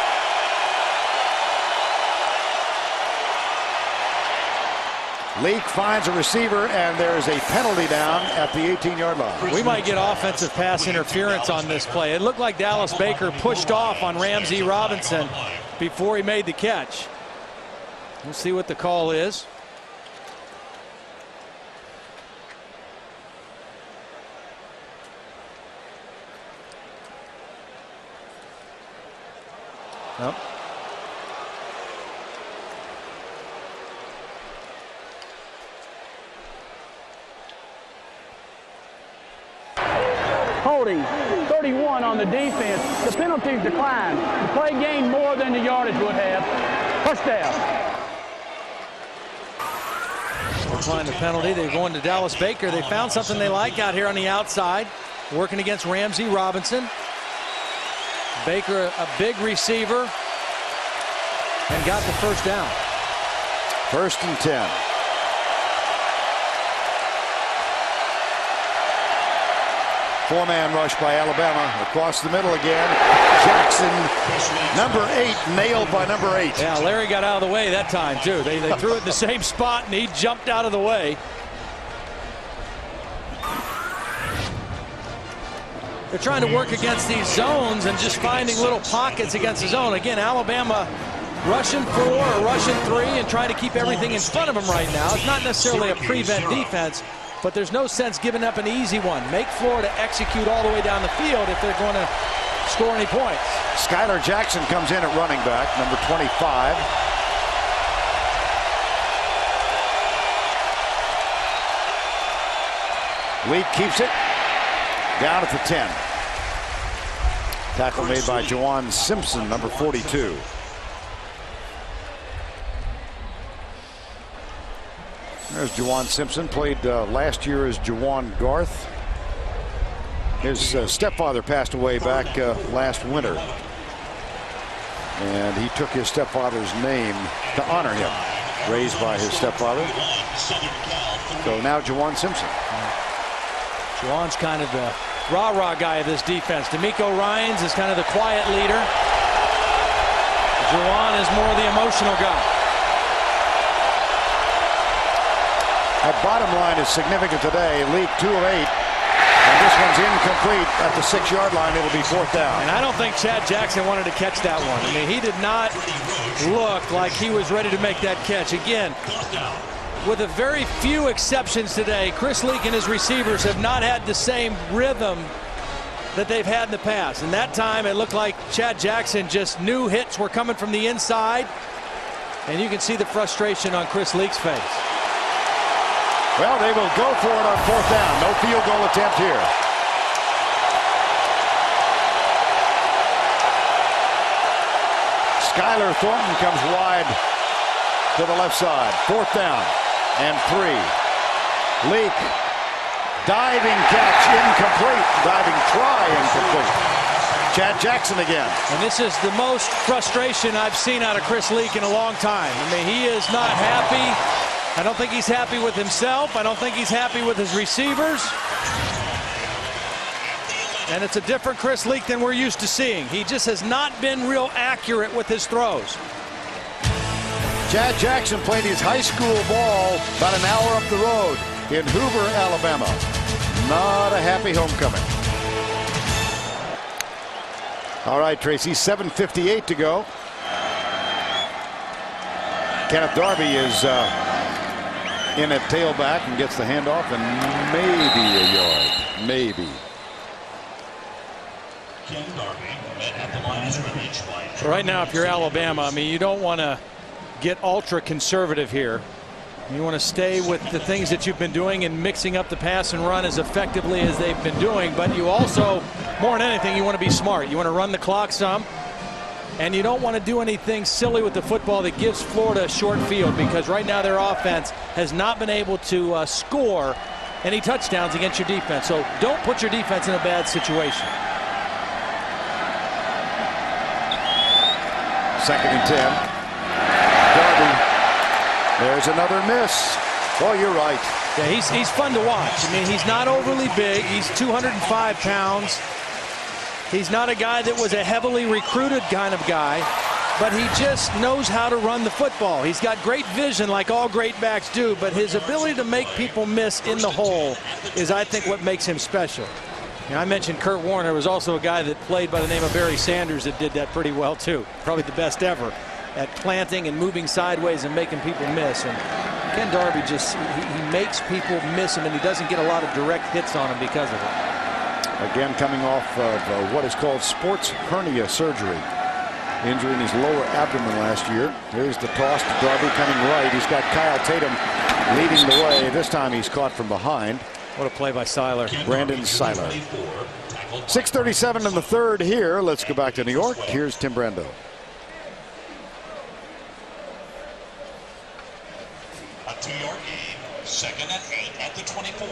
Leak finds a receiver, and there's a penalty down at the 18-yard line. We might get offensive pass interference on this play. It looked like Dallas Baker pushed off on Ramsey Robinson before he made the catch. We'll see what the call is. Nope. Holding 31 on the defense. The penalties declined. The play gained more than the yardage would have. First down. Applying the penalty. They're going to Dallas Baker. They found something they like out here on the outside, working against Ramsey Robinson. Baker, a big receiver, and got the first down. 1st and 10. Four-man rush by Alabama. Across the middle again. Jackson, number 8, nailed by number 8. Yeah, Larry got out of the way that time, too. They threw it in the same spot, and he jumped out of the way. They're trying to work against these zones and just finding little pockets against the zone. Again, Alabama rushing 4 or rushing 3 and trying to keep everything in front of them right now. It's not necessarily a prevent defense, but there's no sense giving up an easy one. Make Florida execute all the way down the field if they're going to score any points. Skylar Jackson comes in at running back, number 25. Leak keeps it down at the 10. Tackle made by Juwan Simpson, number 42. There's Juwan Simpson, played last year as Juwan Garth. His stepfather passed away back last winter, and he took his stepfather's name to honor him, raised by his stepfather. So now Juwan Simpson. Juwan's kind of rah-rah guy of this defense. D'Amico Ryans is kind of the quiet leader. Juwan is more the emotional guy. That bottom line is significant today. Leak 2 of 8. And this one's incomplete at the 6-yard line. It'll be 4th down. And I don't think Chad Jackson wanted to catch that one. I mean, he did not look like he was ready to make that catch. Again, with a very few exceptions today, Chris Leak and his receivers have not had the same rhythm that they've had in the past. And that time it looked like Chad Jackson just knew hits were coming from the inside. And you can see the frustration on Chris Leak's face. Well, they will go for it on 4th down. No field goal attempt here. Skylar Thornton comes wide to the left side. 4th down and 3. Leak. Diving catch incomplete. Diving try incomplete. Chad Jackson again. And this is the most frustration I've seen out of Chris Leak in a long time. I mean, he is not happy. I don't think he's happy with himself. I don't think he's happy with his receivers. And it's a different Chris Leak than we're used to seeing. He just has not been real accurate with his throws. Chad Jackson played his high school ball about an hour up the road in Hoover, Alabama. Not a happy homecoming. All right, Tracy, 7:58 to go. Kenneth Darby is in at tailback and gets the handoff, and maybe a yard. Maybe. Ken Darby met at the line of scrimmage by Right now, if you're Alabama, I mean, you don't want to get ultra conservative here. You want to stay with the things that you've been doing and mixing up the pass and run as effectively as they've been doing. But you also, more than anything, you want to be smart. You want to run the clock some. And you don't want to do anything silly with the football that gives Florida a short field, because right now their offense has not been able to score any touchdowns against your defense. So don't put your defense in a bad situation. 2nd and 10. Darby. There's another miss. Oh, you're right. Yeah, he's fun to watch. I mean, he's not overly big. He's 205 pounds. He's not a guy that was a heavily recruited kind of guy, but he just knows how to run the football. He's got great vision like all great backs do, but his ability to make people miss in the hole is, I think, what makes him special. And I mentioned Kurt Warner. There was also a guy that played by the name of Barry Sanders that did that pretty well too. Probably the best ever at planting and moving sideways and making people miss. And Ken Darby just, he makes people miss him, and he doesn't get a lot of direct hits on him because of it. Again, coming off of what is called sports hernia surgery. Injury in his lower abdomen last year. Here's the toss to Darby coming right. He's got Kyle Tatum leading the way. This time he's caught from behind. What a play by Seiler. Brandon Seiler. 6:37 in the 3rd here. Let's go back to New York. Here's Tim Brando. a 2-yard gain. 2nd and 8 at the 24.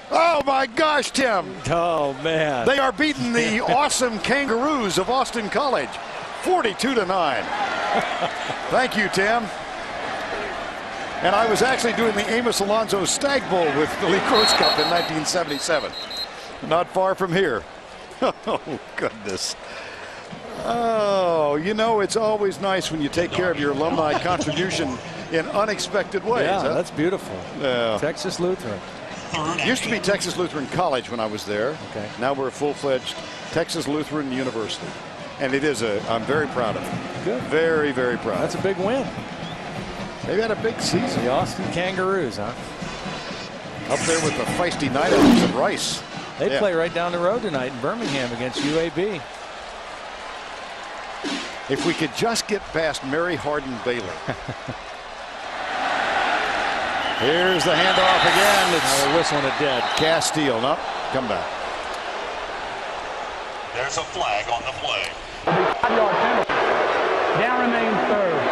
Oh my gosh, Tim. Oh man. They are beating the awesome Kangaroos of Austin College 42-9. Thank you, Tim. And I was actually doing the Amos Alonzo Stag Bowl with the Lee Gross Cup in 1977. Not far from here. Oh, goodness. Oh, you know, it's always nice when you take care of your alumni contribution in unexpected ways. Yeah, huh? that's beautiful. Texas Lutheran. Used to be Texas Lutheran College when I was there. Okay. Now we're a full-fledged Texas Lutheran University. And it is I'm very proud of it. Good. Very, very proud. That's a big win. They've had a big season. The Austin Kangaroos, huh? Up there with the feisty Knights of Rice. They play right down the road tonight in Birmingham against UAB. If we could just get past Mary Hardin Baylor. Here's the handoff again. It's whistling it dead. Castile. No, come back. There's a flag on the play. 5-yard penalty. Down remains 3rd.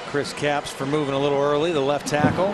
Chris Capps for moving a little early, the left tackle.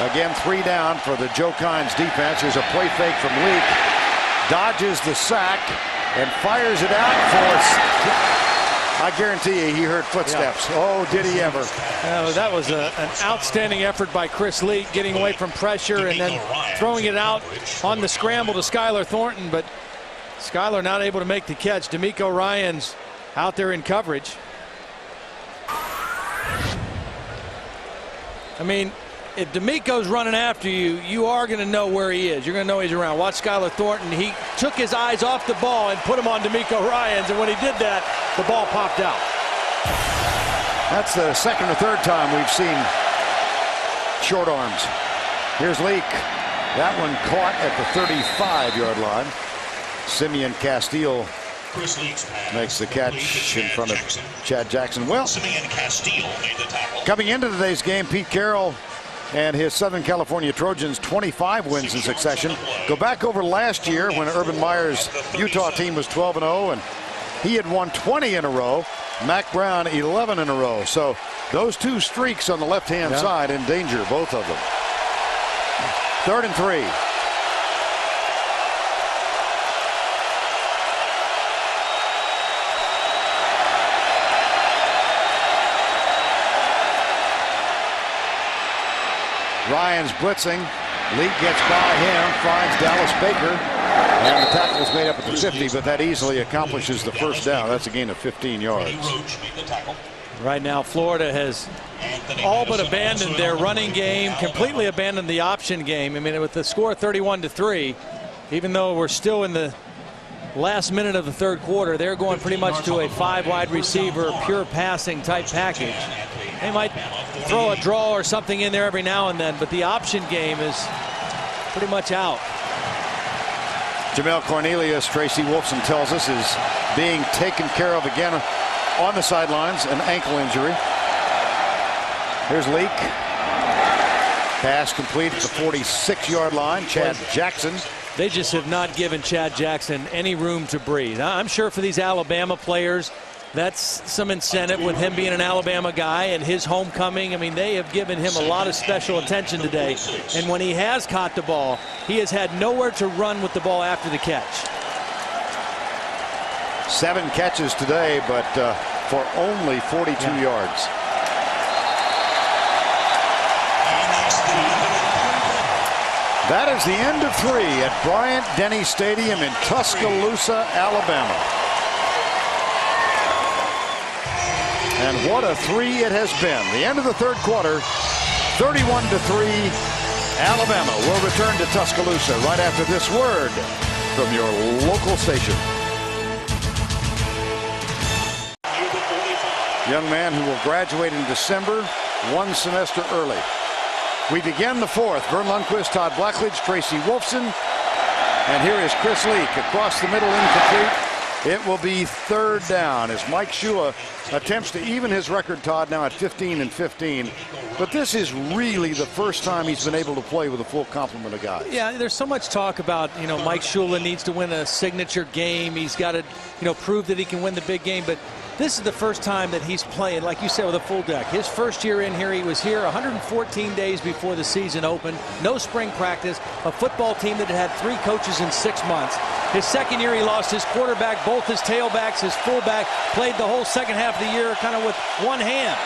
Again, 3 down for the Joe Kines defense. Here's a play fake from Leak. Dodges the sack and fires it out for. I guarantee you he heard footsteps. Yeah. Oh, did he ever. That was an outstanding effort by Chris Leak, getting away from pressure and then throwing it out on the scramble to Skylar Thornton. But Skylar not able to make the catch. D'Amico Ryans out there in coverage. I mean, if D'Amico's running after you, you are going to know where he is. You're going to know he's around. Watch Skylar Thornton. He took his eyes off the ball and put him on D'Amico Ryans, and when he did that, the ball popped out. That's the second or third time we've seen short arms. Here's Leak. That one caught at the 35-yard line. Simeon Castile makes the catch in front of Chad Jackson. Well, coming into today's game, Pete Carroll and his Southern California Trojans 25 wins in succession. Go back over last year when Urban Meyer's Utah team was 12-0 and he had won 20 in a row. Mac Brown 11 in a row. So those two streaks on the left-hand side in danger, both of them. 3rd and 3. Ryan's blitzing. Leak gets by him, finds Dallas Baker, and the tackle is made up at the 50, but that easily accomplishes the first down. That's a gain of 15 yards. Right now, Florida has all but abandoned their running game, completely abandoned the option game. I mean, with the score 31-3, even though we're still in the last minute of the 3rd quarter, they're going pretty much to a 5-wide receiver, pure passing type package. They might throw a draw or something in there every now and then, but the option game is pretty much out. Jamel Cornelius, Tracy Wolfson tells us, is being taken care of again on the sidelines, an ankle injury. Here's Leak. Pass complete at the 46-yard line. Chad Jackson. They just have not given Chad Jackson any room to breathe. I'm sure for these Alabama players, that's some incentive with him being an Alabama guy and his homecoming. I mean, they have given him a lot of special attention today. And when he has caught the ball, he has had nowhere to run with the ball after the catch. 7 catches today, but for only 42 yards. That is the end of 3 at Bryant-Denny Stadium in Tuscaloosa, Alabama. And what a 3 it has been. The end of the 3rd quarter, 31-3. Alabama will return to Tuscaloosa right after this word from your local station. Young man who will graduate in December, 1 semester early. We begin the 4th. Vern Lundquist, Todd Blackledge, Tracy Wolfson. And here is Chris Leak across the middle, incomplete. It will be 3rd down as Mike Shula attempts to even his record, Todd, now at 15-15. But this is really the first time he's been able to play with a full complement of guys. Yeah, there's so much talk about, Mike Shula needs to win a signature game. He's got to, prove that he can win the big game. But this is the first time that he's playing, like you said, with a full deck. His first year in here, he was here 114 days before the season opened. No spring practice. A football team that had 3 coaches in 6 months. His second year, he lost his quarterback, both his tailbacks, his fullback. Played the whole second half of the year kind of with one hand.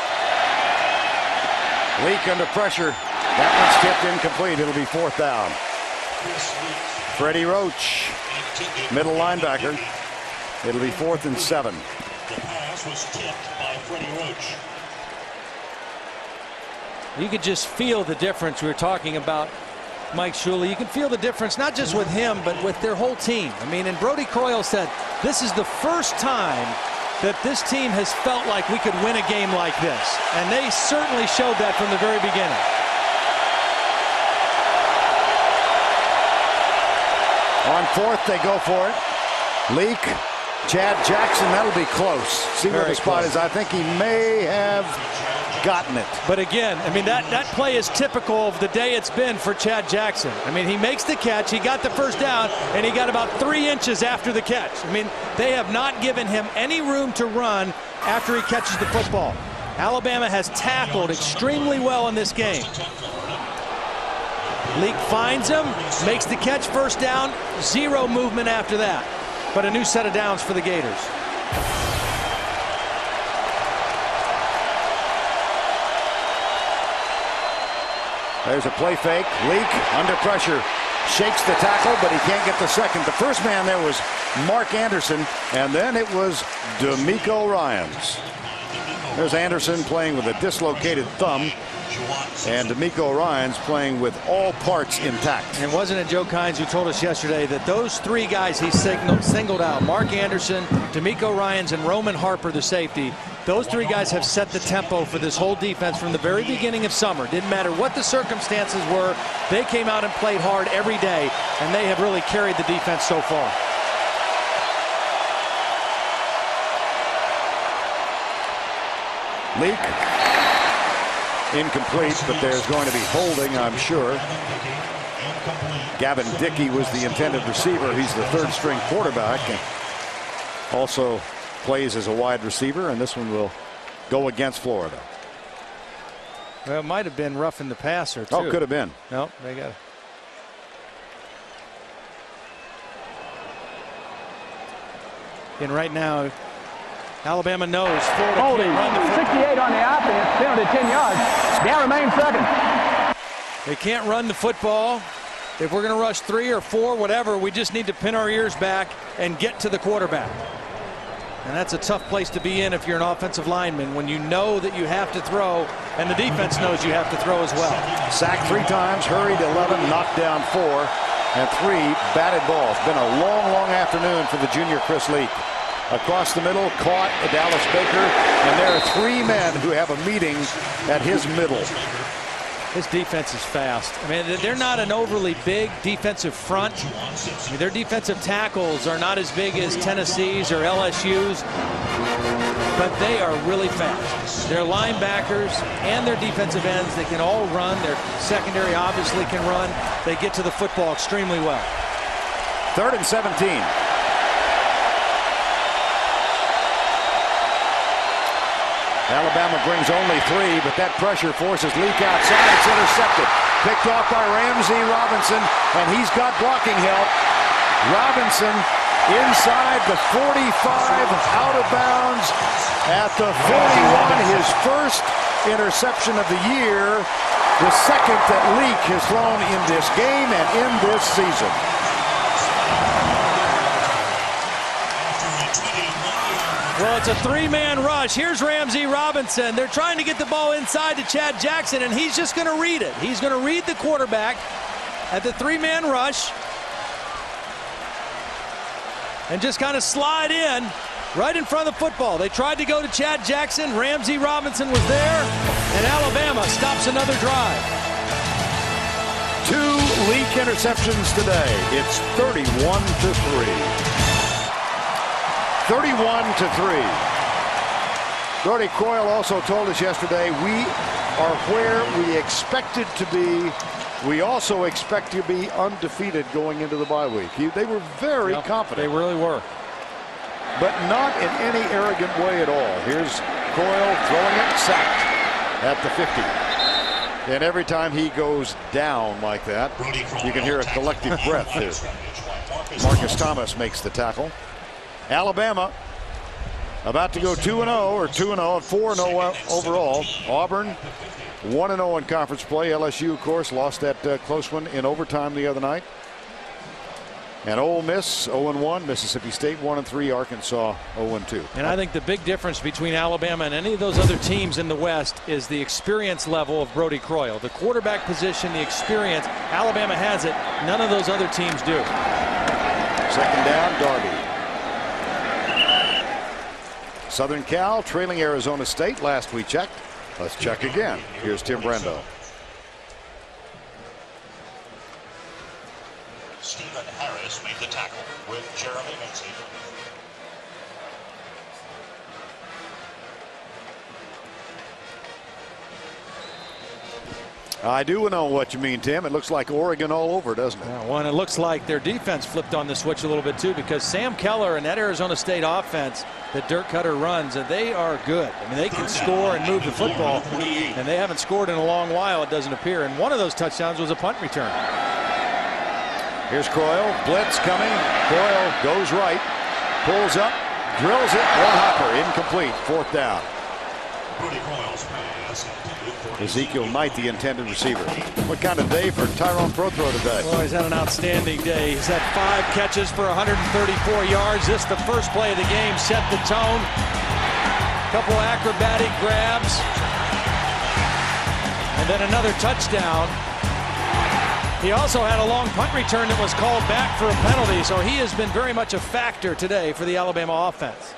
Leak under pressure. That one's tipped incomplete. It'll be 4th down. Freddie Roach, middle linebacker. It'll be 4th and 7. The pass was tipped by Freddie Roach. You could just feel the difference. We were talking about Mike Shula. You can feel the difference, not just with him, but with their whole team. I mean, and Brody Croyle said, this is the first time that this team has felt like we could win a game like this. And they certainly showed that from the very beginning. On 4th, they go for it. Leak. Chad Jackson, that'll be close. See where the spot is. I think he may have gotten it. But again, I mean, that play is typical of the day it's been for Chad Jackson. I mean, he makes the catch, he got the first down, and he got about 3 inches after the catch. I mean, they have not given him any room to run after he catches the football. Alabama has tackled extremely well in this game. Leak finds him, makes the catch, first down, 0 movement after that. But a new set of downs for the Gators. There's a play fake. Leak under pressure. Shakes the tackle, but he can't get the second. The first man there was Mark Anderson, and then it was D'Amico Ryans. There's Anderson playing with a dislocated thumb, and D'Amico Ryans playing with all parts intact. And wasn't it Joe Kynes who told us yesterday that those 3 guys he singled out, Mark Anderson, D'Amico Ryans, and Roman Harper, the safety, those 3 guys have set the tempo for this whole defense from the very beginning of summer. Didn't matter what the circumstances were. They came out and played hard every day, and they have really carried the defense so far. Leak. Incomplete, but there's going to be holding, I'm sure. Gavin Dickey was the intended receiver. He's the 3rd string quarterback and also plays as a wide receiver, and this one will go against Florida. Well, it might have been roughing the passer, too. Oh, could have been. Nope, they got it. And right now, Alabama knows Florida Holding, can't run the football. 68 on the offense, penalty 10 yards. Down remains second. They can't run the football. If we're going to rush 3 or 4, whatever, we just need to pin our ears back and get to the quarterback. And that's a tough place to be in if you're an offensive lineman, when you know that you have to throw and the defense knows you have to throw as well. Sacked 3 times, hurried 11, knocked down 4, and 3 batted balls. Been a long, long afternoon for the junior Chris Leak. Across the middle, caught Dallas Baker, and there are 3 men who have a meeting at his middle. His defense is fast. I mean, they're not an overly big defensive front. I mean, their defensive tackles are not as big as Tennessee's or LSU's, but they are really fast. Their linebackers and their defensive ends, they can all run. Their secondary obviously can run. They get to the football extremely well. 3rd and 17. Alabama brings only 3, but that pressure forces Leak outside. It's intercepted. Picked off by Ramsey Robinson, and he's got blocking help. Robinson inside the 45, out of bounds at the 41. His first interception of the year, the second that Leak has thrown in this game and in this season. Well, it's a 3-man rush. Here's Ramsey Robinson. They're trying to get the ball inside to Chad Jackson, and he's just going to read it. He's going to read the quarterback at the 3-man rush and just kind of slide in right in front of the football. They tried to go to Chad Jackson. Ramsey Robinson was there, and Alabama stops another drive. 2 Leak interceptions today. It's 31-3. 31-3. Brodie Croyle also told us yesterday, we are where we expected to be. We also expect to be undefeated going into the bye week. They were very confident. They really were. But not in any arrogant way at all. Here's Croyle throwing it, sacked at the 50. And every time he goes down like that, you can hear a collective breath there. Marcus Thomas makes the tackle. Alabama about to go 2-0 or 2-0 and 4-0 overall. Auburn 1-0 in conference play. LSU, of course, lost that close one in overtime the other night. And Ole Miss 0-1, Mississippi State 1-3, Arkansas 0-2. And I think the big difference between Alabama and any of those other teams in the West is the experience level of Brodie Croyle. The quarterback position, the experience. Alabama has it. None of those other teams do. Second down, Darby. Southern Cal trailing Arizona State last we checked. Let's check again. Here's Tim Brando. Stephen Harris made the tackle with Jeremy Mincy. I do know what you mean, Tim. It looks like Oregon all over, doesn't it? Yeah, well, and it looks like their defense flipped on the switch a little bit too, because Sam Keller and that Arizona State offense that Dirk Cutter runs, they are good. I mean, they can score and move the football, and they haven't scored in a long while, it doesn't appear. And one of those touchdowns was a punt return. Here's Croyle, blitz coming. Croyle goes right, pulls up, drills it, one hopper, incomplete, 4th down. Ezekiel Knight, the intended receiver. What kind of day for Tyrone Prothro today? Well, he's had an outstanding day. He's had 5 catches for 134 yards. This, the first play of the game, set the tone. Couple acrobatic grabs. And then another touchdown. He also had a long punt return that was called back for a penalty, so he has been very much a factor today for the Alabama offense.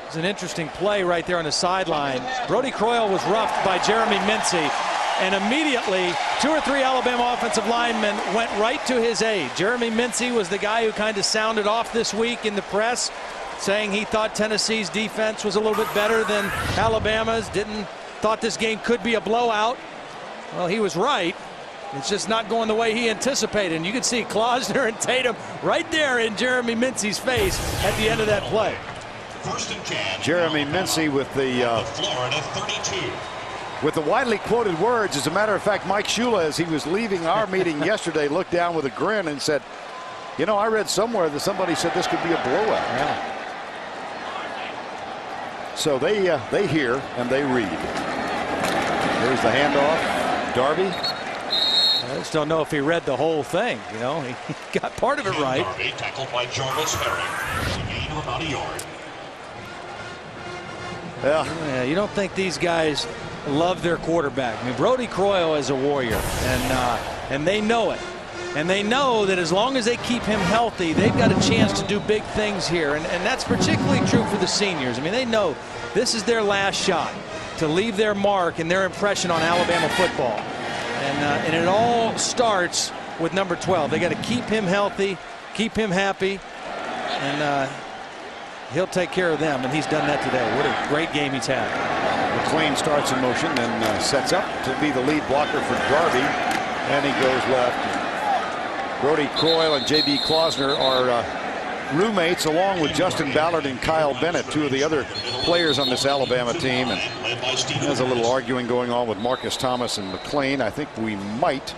It's an interesting play right there on the sideline. Brody Croyle was roughed by Jeremy Mincey, and immediately 2 or 3 Alabama offensive linemen went right to his aid. Jeremy Mincey was the guy who kind of sounded off this week in the press, saying he thought Tennessee's defense was a little bit better than Alabama's, thought this game could be a blowout. Well, he was right. It's just not going the way he anticipated. And you can see Klausner and Tatum right there in Jeremy Mincey's face at the end of that play. Jeremy Mincey with the Florida 32. with the widely quoted words. As a matter of fact, Mike Shula, as he was leaving our meeting yesterday, looked down with a grin and said, "You know, I read somewhere that somebody said this could be a blowout." Yeah. So they hear and they read. Here's the handoff, Darby. I just don't know if he read the whole thing. You know, he got part of it right. Darby tackled by Jarvis Herring. Gain of about a yard. Yeah, you don't think these guys love their quarterback. I mean, Brody Croyle is a warrior, and they know it. And they know that as long as they keep him healthy, they've got a chance to do big things here. And that's particularly true for the seniors. I mean, they know this is their last shot to leave their mark and their impression on Alabama football. And it all starts with number 12. They got to keep him healthy, keep him happy, and he'll take care of them. And he's done that today. What a great game he's had. McClain starts in motion and sets up to be the lead blocker for Darby, and he goes left. Brody Croyle and J.B. Klausner are roommates, along with Justin Ballard and Kyle Bennett, 2 of the other players on this Alabama team. And there's a little arguing going on with Marcus Thomas and McClain. I think we might.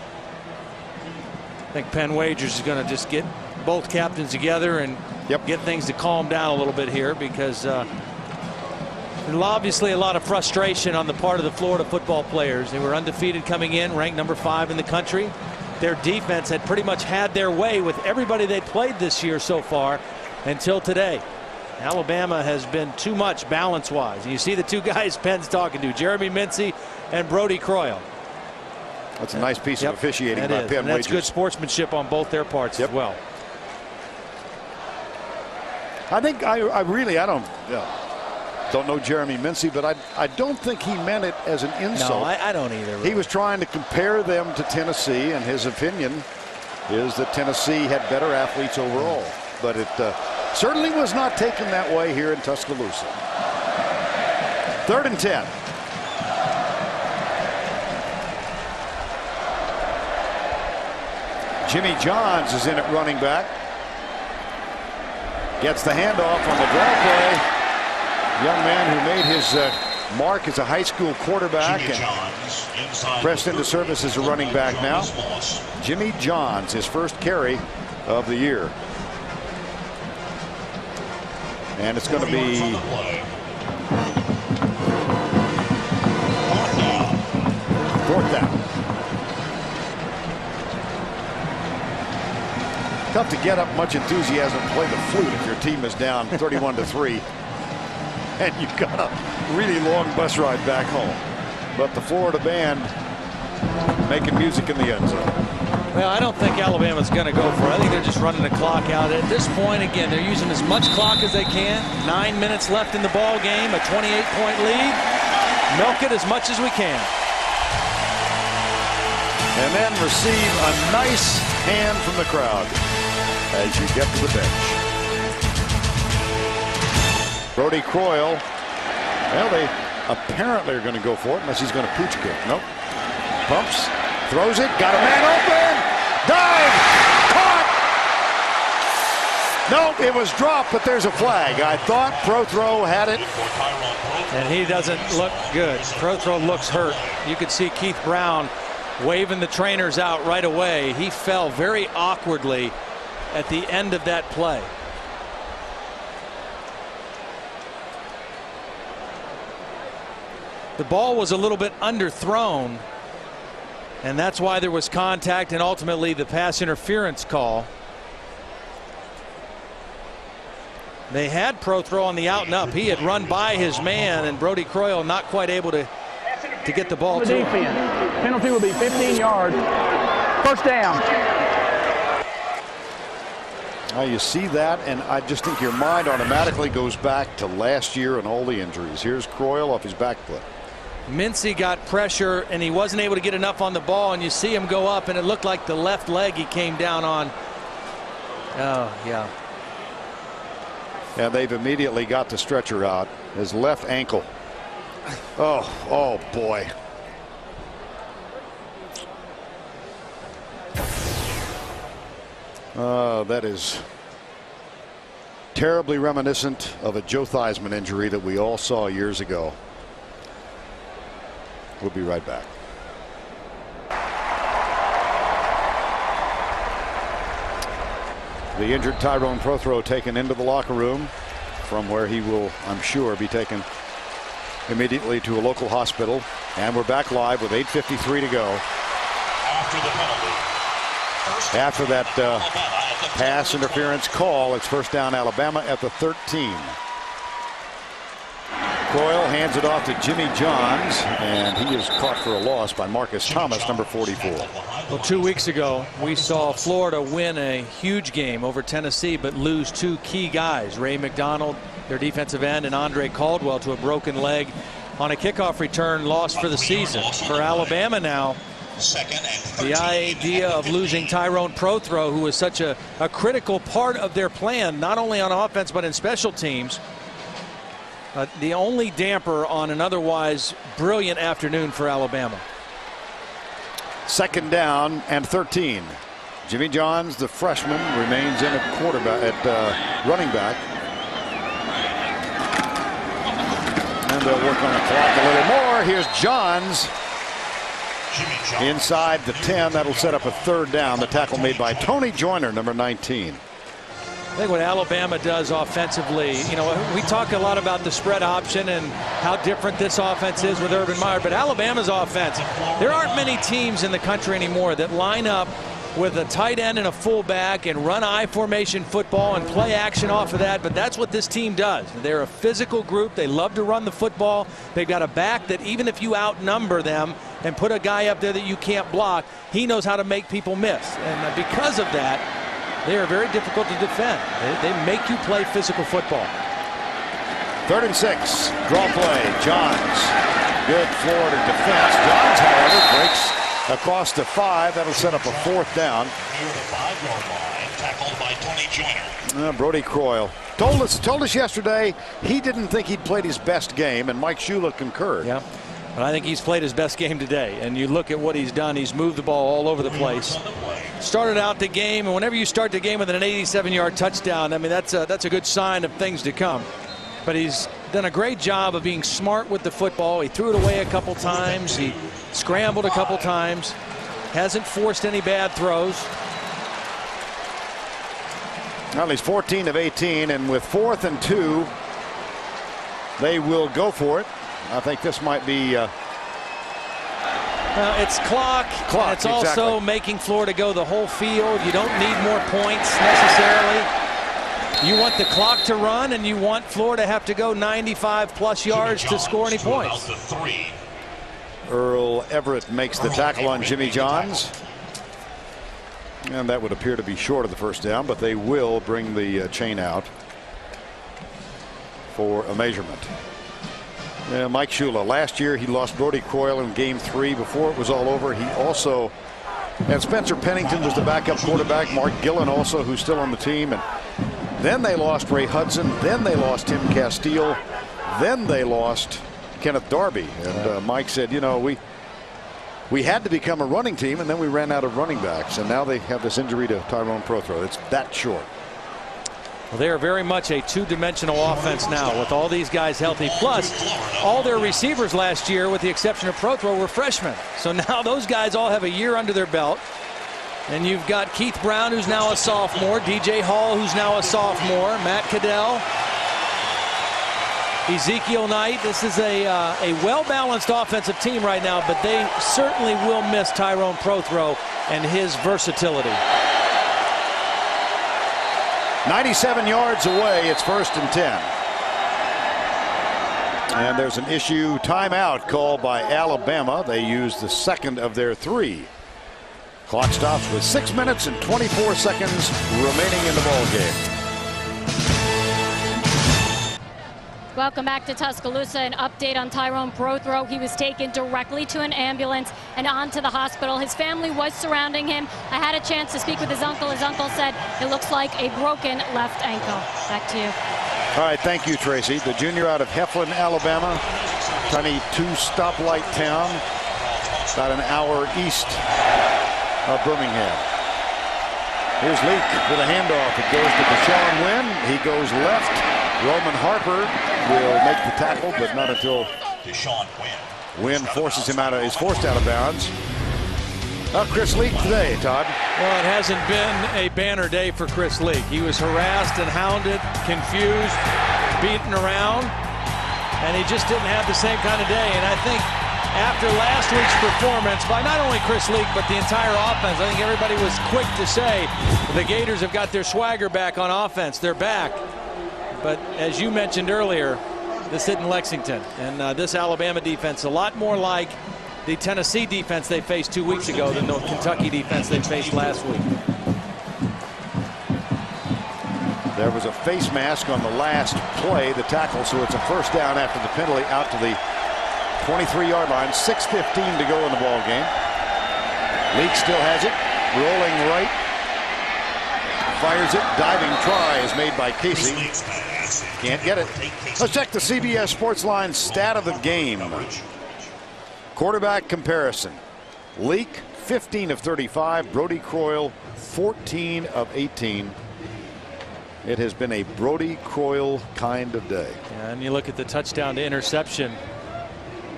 I think Penn Wagers is going to just get both captains together and get things to calm down a little bit here, because there's obviously a lot of frustration on the part of the Florida football players. They were undefeated coming in, ranked number 5 in the country. Their defense had pretty much had their way with everybody they played this year so far until today. Alabama has been too much balance-wise. And you see the 2 guys Penn's talking to, Jeremy Mincey and Brody Croyle. That's a nice piece of officiating by Penn and that's Wagers. good sportsmanship on both their parts as well. I think I don't know Jeremy Mincey, but I don't think he meant it as an insult. No, I don't either. Really. He was trying to compare them to Tennessee, and his opinion is that Tennessee had better athletes overall. But it certainly was not taken that way here in Tuscaloosa. 3rd and 10. Jimmy Johns is in at running back. Gets the handoff on the draw play. Young man who made his mark as a high school quarterback and pressed into service as a running back now. Jimmy Johns, his first carry of the year. And it's going to be fourth down. Tough to get up much enthusiasm and play the flute if your team is down 31-3. And you've got a really long bus ride back home. But the Florida band making music in the end zone. Well, I don't think Alabama's going to go for it. I think they're just running the clock out. At this point, again, they're using as much clock as they can. 9 minutes left in the ball game, a 28-point lead. Milk it as much as we can. And then receive a nice hand from the crowd as you get to the bench. Brody Croyle, well, they apparently are going to go for it unless he's going to pooch kick. Nope. Pumps, throws it, got a man open, dive, caught. Nope, it was dropped, but there's a flag. I thought Prothro had it. And he doesn't look good. Prothro looks hurt. You could see Keith Brown waving the trainers out right away. He fell very awkwardly at the end of that play. The ball was a little bit underthrown, and that's why there was contact and ultimately the pass interference call. They had Prothro on the out and up. He had run by his man, and Brodie Croyle not quite able to get the ball to him. Defense. Penalty will be 15 yards. First down. Now you see that, and I just think your mind automatically goes back to last year and all the injuries. Here's Croyle off his back foot. Mincy got pressure, and he wasn't able to get enough on the ball, and you see him go up, and it looked like the left leg he came down on. Oh, yeah. And they've immediately got the stretcher out. His left ankle. Oh boy. That is terribly reminiscent of a Joe Theismann injury that we all saw years ago. We'll be right back. The injured Tyrone Prothro taken into the locker room, from where he will, I'm sure, be taken immediately to a local hospital. And we're back live with 8:53 to go. After the penalty. After that pass interference call, it's first down Alabama at the 13. Croyle hands it off to Jimmy Johns, and he is caught for a loss by Marcus Thomas, number 44. Well, 2 weeks ago, we saw Florida win a huge game over Tennessee, but lose two key guys, Ray McDonald, their defensive end, and Andre Caldwell to a broken leg on a kickoff return loss for the season. For Alabama now, the idea of losing Tyrone Prothro, who was such a critical part of their plan, not only on offense but in special teams, the only damper on an otherwise brilliant afternoon for Alabama. Second down and 13. Jimmy Johns, the freshman, remains in at running back. And they'll work on the clock a little more. Here's Johns inside the 10. That'll set up a third down. The tackle made by Tony Joyner, number 19. I think what Alabama does offensively, you know, we talk a lot about the spread option and how different this offense is with Urban Meyer, but Alabama's offense, there aren't many teams in the country anymore that line up with a tight end and a fullback and run I formation football and play action off of that, but that's what this team does. They're a physical group. They love to run the football. They've got a back that even if you outnumber them and put a guy up there that you can't block, he knows how to make people miss. And because of that, they are very difficult to defend. They make you play physical football. 3rd and 6. Draw play. Johns. Good Florida defense. Johns, however, breaks across the 5. That'll set up a fourth down. Near the 5-yard line, tackled by Tony Joyner. Brodie Croyle told us yesterday he didn't think he'd played his best game, and Mike Shula concurred. Yeah. But I think he's played his best game today. And you look at what he's done. He's moved the ball all over the place. Started out the game, and whenever you start the game with an 87-yard touchdown, I mean, that's a good sign of things to come. But he's done a great job of being smart with the football. He threw it away a couple times. He scrambled a couple times. Hasn't forced any bad throws. Well, he's 14 of 18, and with 4th and 2, they will go for it. I think this might be. It's clock. It's exactly. Also making Florida go the whole field. You don't need more points necessarily. You want the clock to run, and you want Florida to have to go 95+ yards to score any points. Earl Everett makes the tackle on Jimmy Johns. And that would appear to be short of the first down, but they will bring the chain out for a measurement. Mike Shula, last year he lost Brodie Croyle in game 3. Before it was all over, he also, and Spencer Pennington was the backup quarterback. Mark Gillen also, who's still on the team. And then they lost Ray Hudson. Then they lost Tim Castile. Then they lost Kenneth Darby. And Mike said, you know, We had to become a running team, and then we ran out of running backs, and now they have this injury to Tyrone Prothro. It's that short. Well, they are very much a two-dimensional offense now with all these guys healthy. Plus, all their receivers last year, with the exception of Prothro, were freshmen. So now those guys all have a year under their belt. And you've got Keith Brown, who's now a sophomore, DJ Hall, who's now a sophomore, Matt Caddell, Ezekiel Knight. This is a well-balanced offensive team right now, but they certainly will miss Tyrone Prothro and his versatility. 97 yards away. It's 1st and 10. And there's an issue timeout called by Alabama. They used the second of their 3. Clock stops with 6 minutes and 24 seconds remaining in the ball game. Welcome back to Tuscaloosa. An update on Tyrone Prothro. He was taken directly to an ambulance and on to the hospital. His family was surrounding him. I had a chance to speak with his uncle. His uncle said it looks like a broken left ankle. Back to you. All right, thank you, Tracy. The junior out of Heflin, Alabama, tiny 2-stoplight town, about an hour east of Birmingham. Here's Leak with a handoff. It goes to Deshaun Wynn. He goes left. Roman Harper will make the tackle, but not until Deshaun Wynn forces him out of, is forced out of bounds. Chris Leak today, Todd. Well, it hasn't been a banner day for Chris Leak. He was harassed and hounded, confused, beaten around, and he just didn't have the same kind of day. And I think after last week's performance by not only Chris Leak, but the entire offense, I think everybody was quick to say the Gators have got their swagger back on offense. They're back. But as you mentioned earlier, this isn't Lexington. And this Alabama defense, a lot more like the Tennessee defense they faced 2 weeks ago than the Kentucky defense they faced last week. There was a face mask on the last play, the tackle, so it's a first down after the penalty out to the 23-yard line. 6:15 to go in the ball game. Leak still has it, rolling right. Fires it. Diving try is made by Casey. Can't get it. Let's check the CBS Sportsline stat of the game. Quarterback comparison. Leak 15 of 35. Brodie Croyle 14 of 18. It has been a Brodie Croyle kind of day. Yeah, and you look at the touchdown to interception.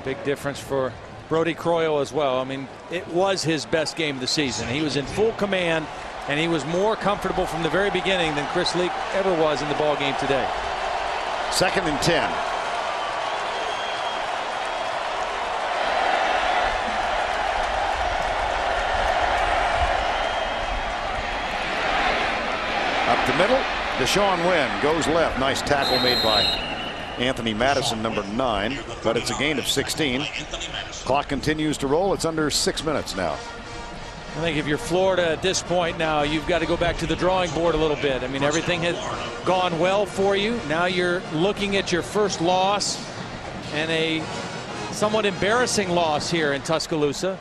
Big difference for Brodie Croyle as well. I mean, it was his best game of the season. He was in full command, and he was more comfortable from the very beginning than Chris Leak ever was in the ball game today. 2nd and 10. Up the middle, Deshaun Wynn goes left. Nice tackle made by Anthony Madison, number 9, but it's a gain of 16. Clock continues to roll. It's under 6 minutes now. I think if you're Florida at this point now, you've got to go back to the drawing board a little bit. I mean, everything has gone well for you. Now you're looking at your first loss and a somewhat embarrassing loss here in Tuscaloosa.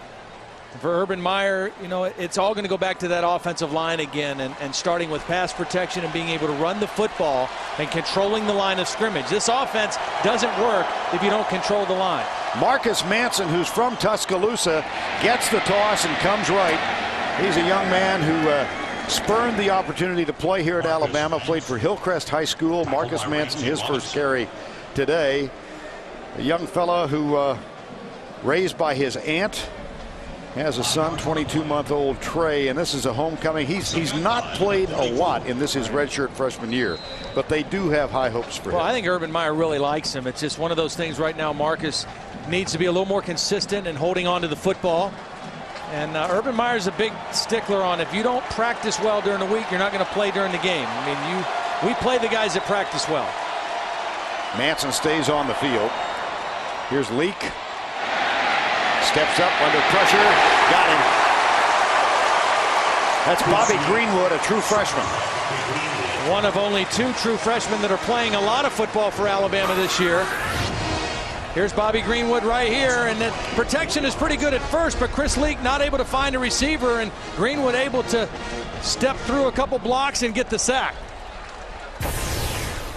For Urban Meyer, you know, it's all going to go back to that offensive line again and starting with pass protection and being able to run the football and controlling the line of scrimmage. This offense doesn't work if you don't control the line. Marcus Manson, who's from Tuscaloosa, gets the toss and comes right. He's a young man who spurned the opportunity to play here at Alabama, played for Hillcrest High School. Marcus Manson, his first carry today. A young fella who raised by his aunt, has a son, 22-month-old Trey, and this is a homecoming. He's not played a lot in this his redshirt freshman year, but they do have high hopes for him. Well, I think Urban Meyer really likes him. It's just one of those things right now. Marcus needs to be a little more consistent in holding on to the football. And Urban Meyer's a big stickler on if you don't practice well during the week, you're not going to play during the game. I mean, we play the guys that practice well. Manson stays on the field. Here's Leak. Steps up under pressure. Got him. That's Bobby Greenwood, a true freshman. One of only 2 true freshmen that are playing a lot of football for Alabama this year. Here's Bobby Greenwood right here, and the protection is pretty good at first, but Chris Leak not able to find a receiver, and Greenwood able to step through a couple blocks and get the sack.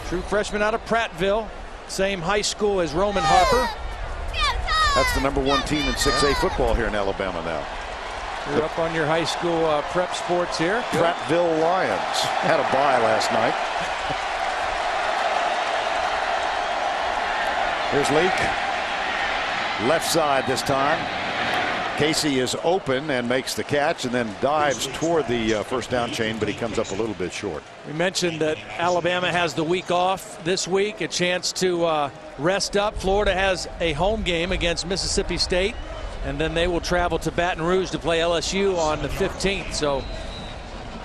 True freshman out of Prattville, same high school as Roman Harper. That's the #1 team in 6A football here in Alabama now. You're up on your high school prep sports here. Prattville Lions had a bye last night. Here's Leak. Left side this time. Casey is open and makes the catch and then dives toward the first down chain, but he comes up a little bit short. We mentioned that Alabama has the week off this week, a chance to rest up. Florida has a home game against Mississippi State, and then they will travel to Baton Rouge to play LSU on the 15th. So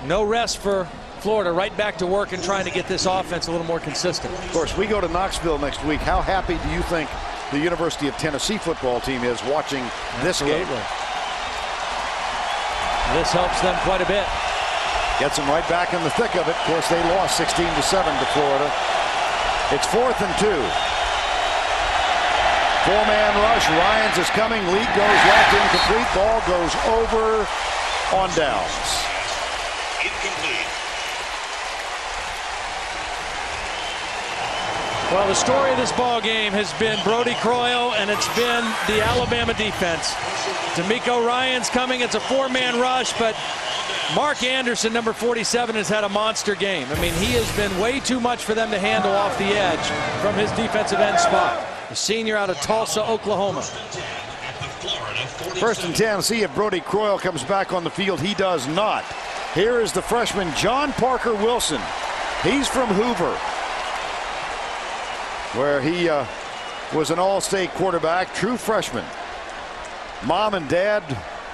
no rest for Florida, right back to work and trying to get this offense a little more consistent. Of course, we go to Knoxville next week. How happy do you think the University of Tennessee football team is watching this game? This helps them quite a bit. Gets them right back in the thick of it. Of course, they lost 16-7 to Florida. It's 4th and 2. 4-man rush. Ryans is coming. Leak goes left, incomplete. Ball goes over on downs. Incomplete. Well, the story of this ball game has been Brody Croyle, and it's been the Alabama defense. D'Amico Ryans coming. It's a 4-man rush, but Mark Anderson, number 47, has had a monster game. I mean, he has been way too much for them to handle off the edge from his defensive end spot. The senior out of Tulsa, Oklahoma. 1st and 10. See if Brody Croyle comes back on the field. He does not. Here is the freshman, John Parker Wilson. He's from Hoover, where he was an all-state quarterback, true freshman. Mom and dad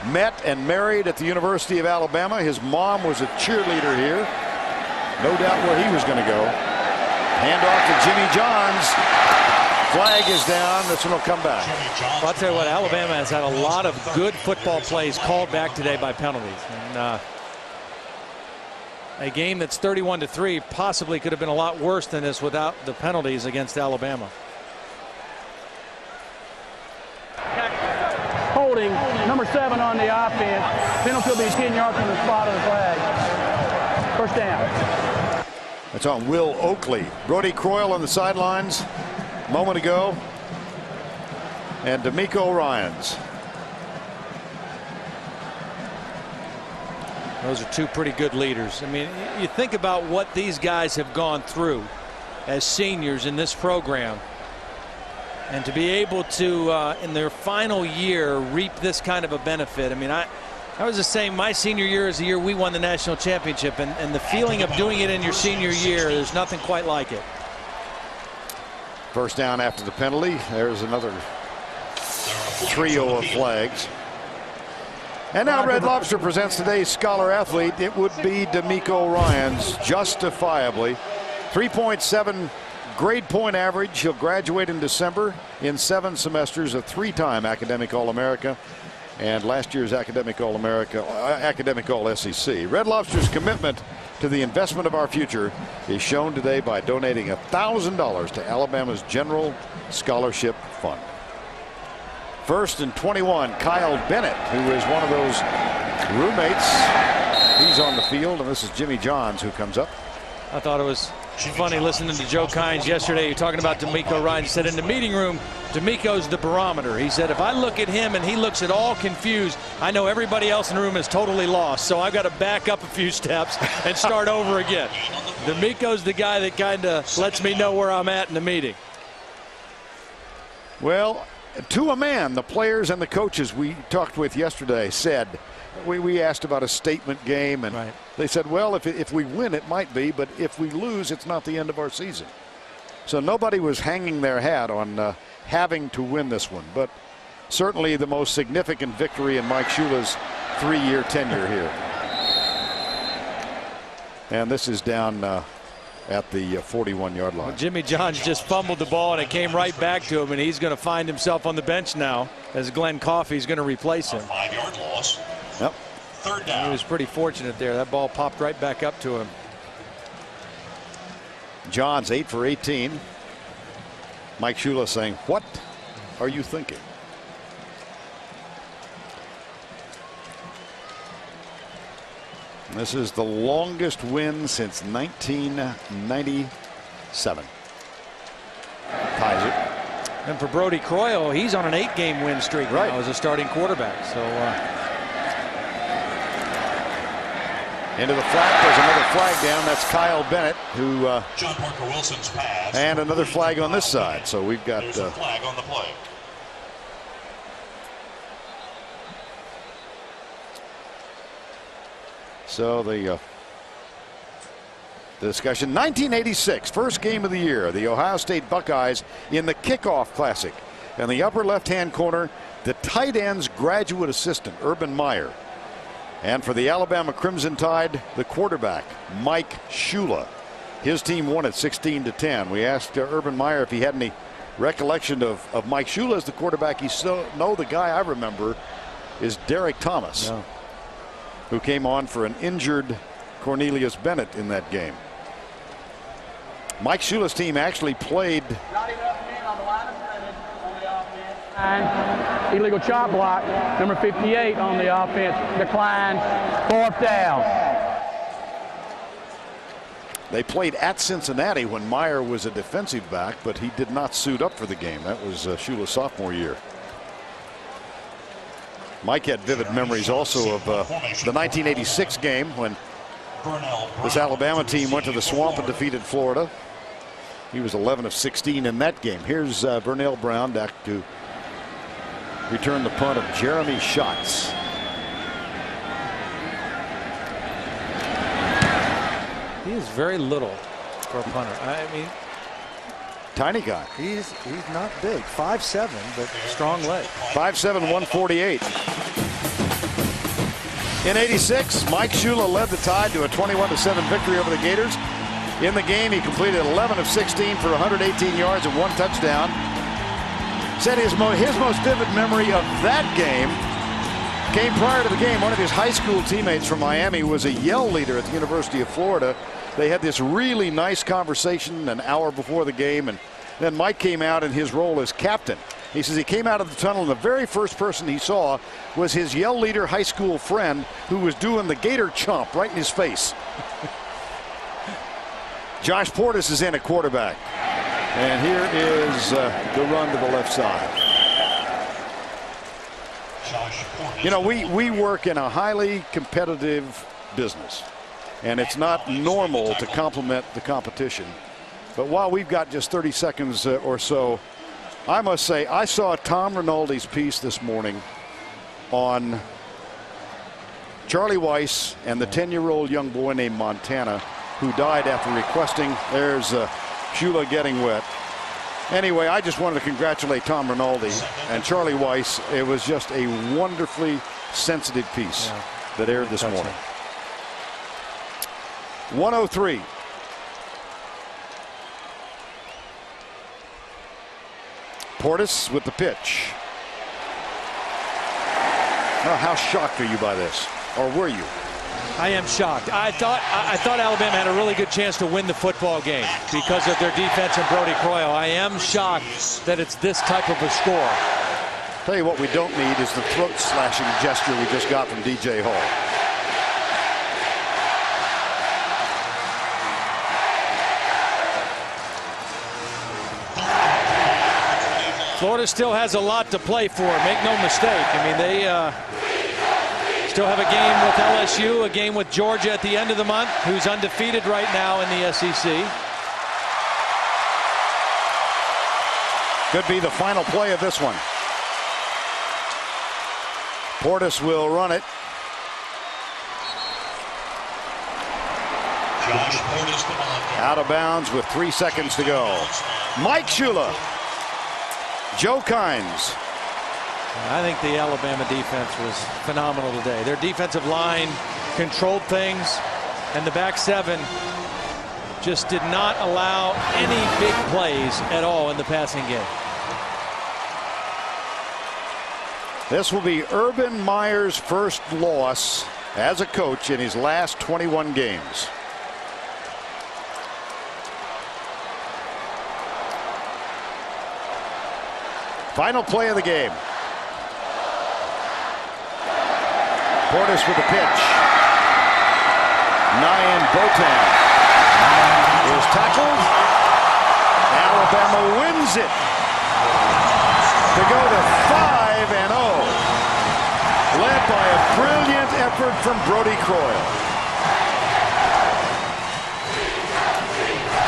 met and married at the University of Alabama. His mom was a cheerleader here. No doubt where he was going to go. Hand off to Jimmy Johns. Flag is down. This one will come back. Well, I'll tell you what, Alabama has had a lot of good football plays called back today by penalties. And a game that's 31-3 possibly could have been a lot worse than this without the penalties against Alabama. Holding, number 7 on the offense. Penalty will be 10 yards from the spot of the flag. First down. That's on Will Oakley. Brody Croyle on the sidelines a moment ago. And D'Amico Ryans. Those are two pretty good leaders. I mean, you think about what these guys have gone through as seniors in this program. And to be able to, in their final year, reap this kind of a benefit. I mean, I was just saying my senior year is the year we won the national championship. And the feeling of doing it in your senior year, there's nothing quite like it. First down after the penalty. There's another trio of flags. And now Red Lobster presents today's Scholar Athlete. It would be D'Amico Ryans, justifiably. 3.7 grade point average. He'll graduate in December in 7 semesters, a 3-time Academic All-America, and last year's Academic All-America, Academic All-SEC. Red Lobster's commitment to the investment of our future is shown today by donating $1,000 to Alabama's General Scholarship Fund. 1st and 21, Kyle Bennett, who is one of those roommates. He's on the field, and this is Jimmy Johns who comes up. I thought it was funny listening to Joe Kynes yesterday talking about D'Amico Ryans. He said in the meeting room, D'Amico's the barometer. He said, if I look at him and he looks at all confused, I know everybody else in the room is totally lost. So I've got to back up a few steps and start over again. D'Amico's the guy that kind of lets me know where I'm at in the meeting. Well, to a man, the players and the coaches we talked with yesterday said, we asked about a statement game, and they said, well, if we win, it might be, but if we lose, it's not the end of our season. So nobody was hanging their hat on having to win this one, but certainly the most significant victory in Mike Shula's 3-year tenure here. And this is down at the 41-yard line. Well, Jimmy Johns just fumbled the ball, and it came right back to him, and he's going to find himself on the bench now as Glenn Coffey's going to replace him. 5-yard loss. Yep. 3rd down. He was pretty fortunate there. That ball popped right back up to him. Johns 8 for 18. Mike Shula saying, what are you thinking? This is the longest win since 1997. Ties it. And for Brody Croyle, he's on an 8-game win streak now as a starting quarterback. So into the flat, there's another flag down. That's Kyle Bennett, who John Parker Wilson's pass. and another flag on this side. So we've got There's a flag on the play. so the discussion. 1986, first game of the year, the Ohio State Buckeyes in the Kickoff Classic. In the upper left-hand corner, the tight end's graduate assistant, Urban Meyer. And for the Alabama Crimson Tide, the quarterback, Mike Shula. His team won at 16-10. We asked Urban Meyer if he had any recollection of Mike Shula as the quarterback. He said, no, the guy I remember is Derek Thomas, who came on for an injured Cornelius Bennett in that game. Mike Shula's team actually played. And illegal chop block, number 58 on the offense, declined, 4th down. They played at Cincinnati when Meyer was a defensive back, but he did not suit up for the game. That was Shula's sophomore year. Mike had vivid memories also of the 1986 game when this Alabama team went to the Swamp and defeated Florida. He was 11 of 16 in that game. Here's Vernell Brown back to return the punt of Jeremy Schatz. he is very little for a punter. I mean, tiny guy. He's not big, 5'7", but strong leg. 5'7", 148. In '86, Mike Shula led the Tide to a 21-7 victory over the Gators. In the game, he completed 11 of 16 for 118 yards and 1 touchdown. Said his most vivid memory of that game came prior to the game. One of his high school teammates from Miami was a yell leader at the University of Florida. They had this really nice conversation an hour before the game, and then Mike came out in his role as captain. He says he came out of the tunnel, and the very first person he saw was his yell leader high school friend who was doing the Gator chomp right in his face. Josh Portis is in at quarterback. And here is the run to the left side. You know, we work in a highly competitive business, and it's not normal to compliment the competition. But while we've got just 30 seconds or so, I must say I saw Tom Rinaldi's piece this morning on Charlie Weiss and the 10-year-old young boy named Montana who died after requesting. There's Shula getting wet. Anyway, I just wanted to congratulate Tom Rinaldi and Charlie Weiss. It was just a wonderfully sensitive piece that aired this morning. 103. Portis with the pitch. Now, how shocked are you by this, or were you? I am shocked. I thought Alabama had a really good chance to win the football game because of their defense and Brody Croyle. I am shocked that it's this type of a score. Tell you what we don't need is the throat slashing gesture we just got from DJ Hall. Florida still has a lot to play for, make no mistake. I mean, they still have a game with LSU, a game with Georgia at the end of the month, who's undefeated right now in the SEC. Could be the final play of this one. Portis will run it. Josh Portis, the ball. Out of bounds with 3 seconds to go. Mike Shula. Joe Kynes. I think the Alabama defense was phenomenal today. Their defensive line controlled things, and the back seven just did not allow any big plays at all in the passing game. This will be Urban Meyer's first loss as a coach in his last 21 games. Final play of the game. Portis with the pitch. Nyan Botan is tackled. Alabama wins it. effort from Brody Croyle.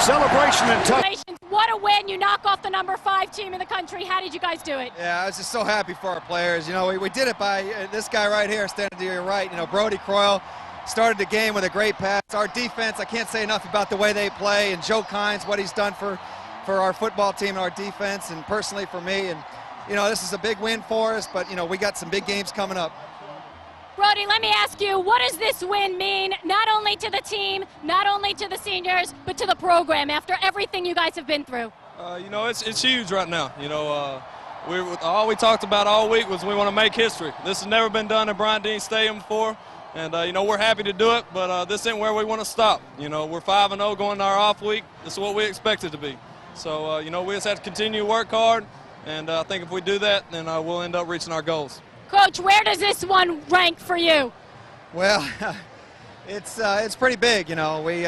Celebration and touch. What a win. You knock off the number 5 team in the country. How did you guys do it? Yeah, I was just so happy for our players. You know, we did it by this guy right here standing to your right. You know, Brody Croyle started the game with a great pass. Our defense, I can't say enough about the way they play, and Joe Kynes, what he's done for our football team and our defense, and personally for me. And, you know, this is a big win for us, but, you know, we got some big games coming up. Brody, let me ask you, what does this win mean, not only to the team, not only to the seniors, but to the program after everything you guys have been through? You know, it's huge right now. You know, all we talked about all week was we want to make history. This has never been done at Bryant-Denny Stadium before, and, you know, we're happy to do it, but this isn't where we want to stop. You know, we're 5-0 going to our off week. This is what we expected to be. So, you know, we just have to continue to work hard, and I think if we do that, then we'll end up reaching our goals. Coach, where does this one rank for you? Well, it's pretty big, you know. You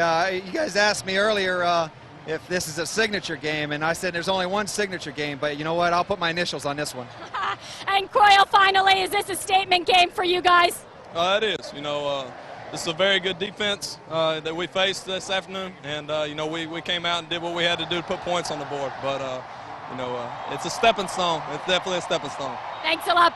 guys asked me earlier if this is a signature game, and I said there's only one signature game, but you know what? I'll put my initials on this one. And Croyle, finally, is this a statement game for you guys? It is. You know, this is a very good defense that we faced this afternoon, and you know, we came out and did what we had to do to put points on the board. But you know, it's a stepping stone. It's definitely a stepping stone. Thanks a lot.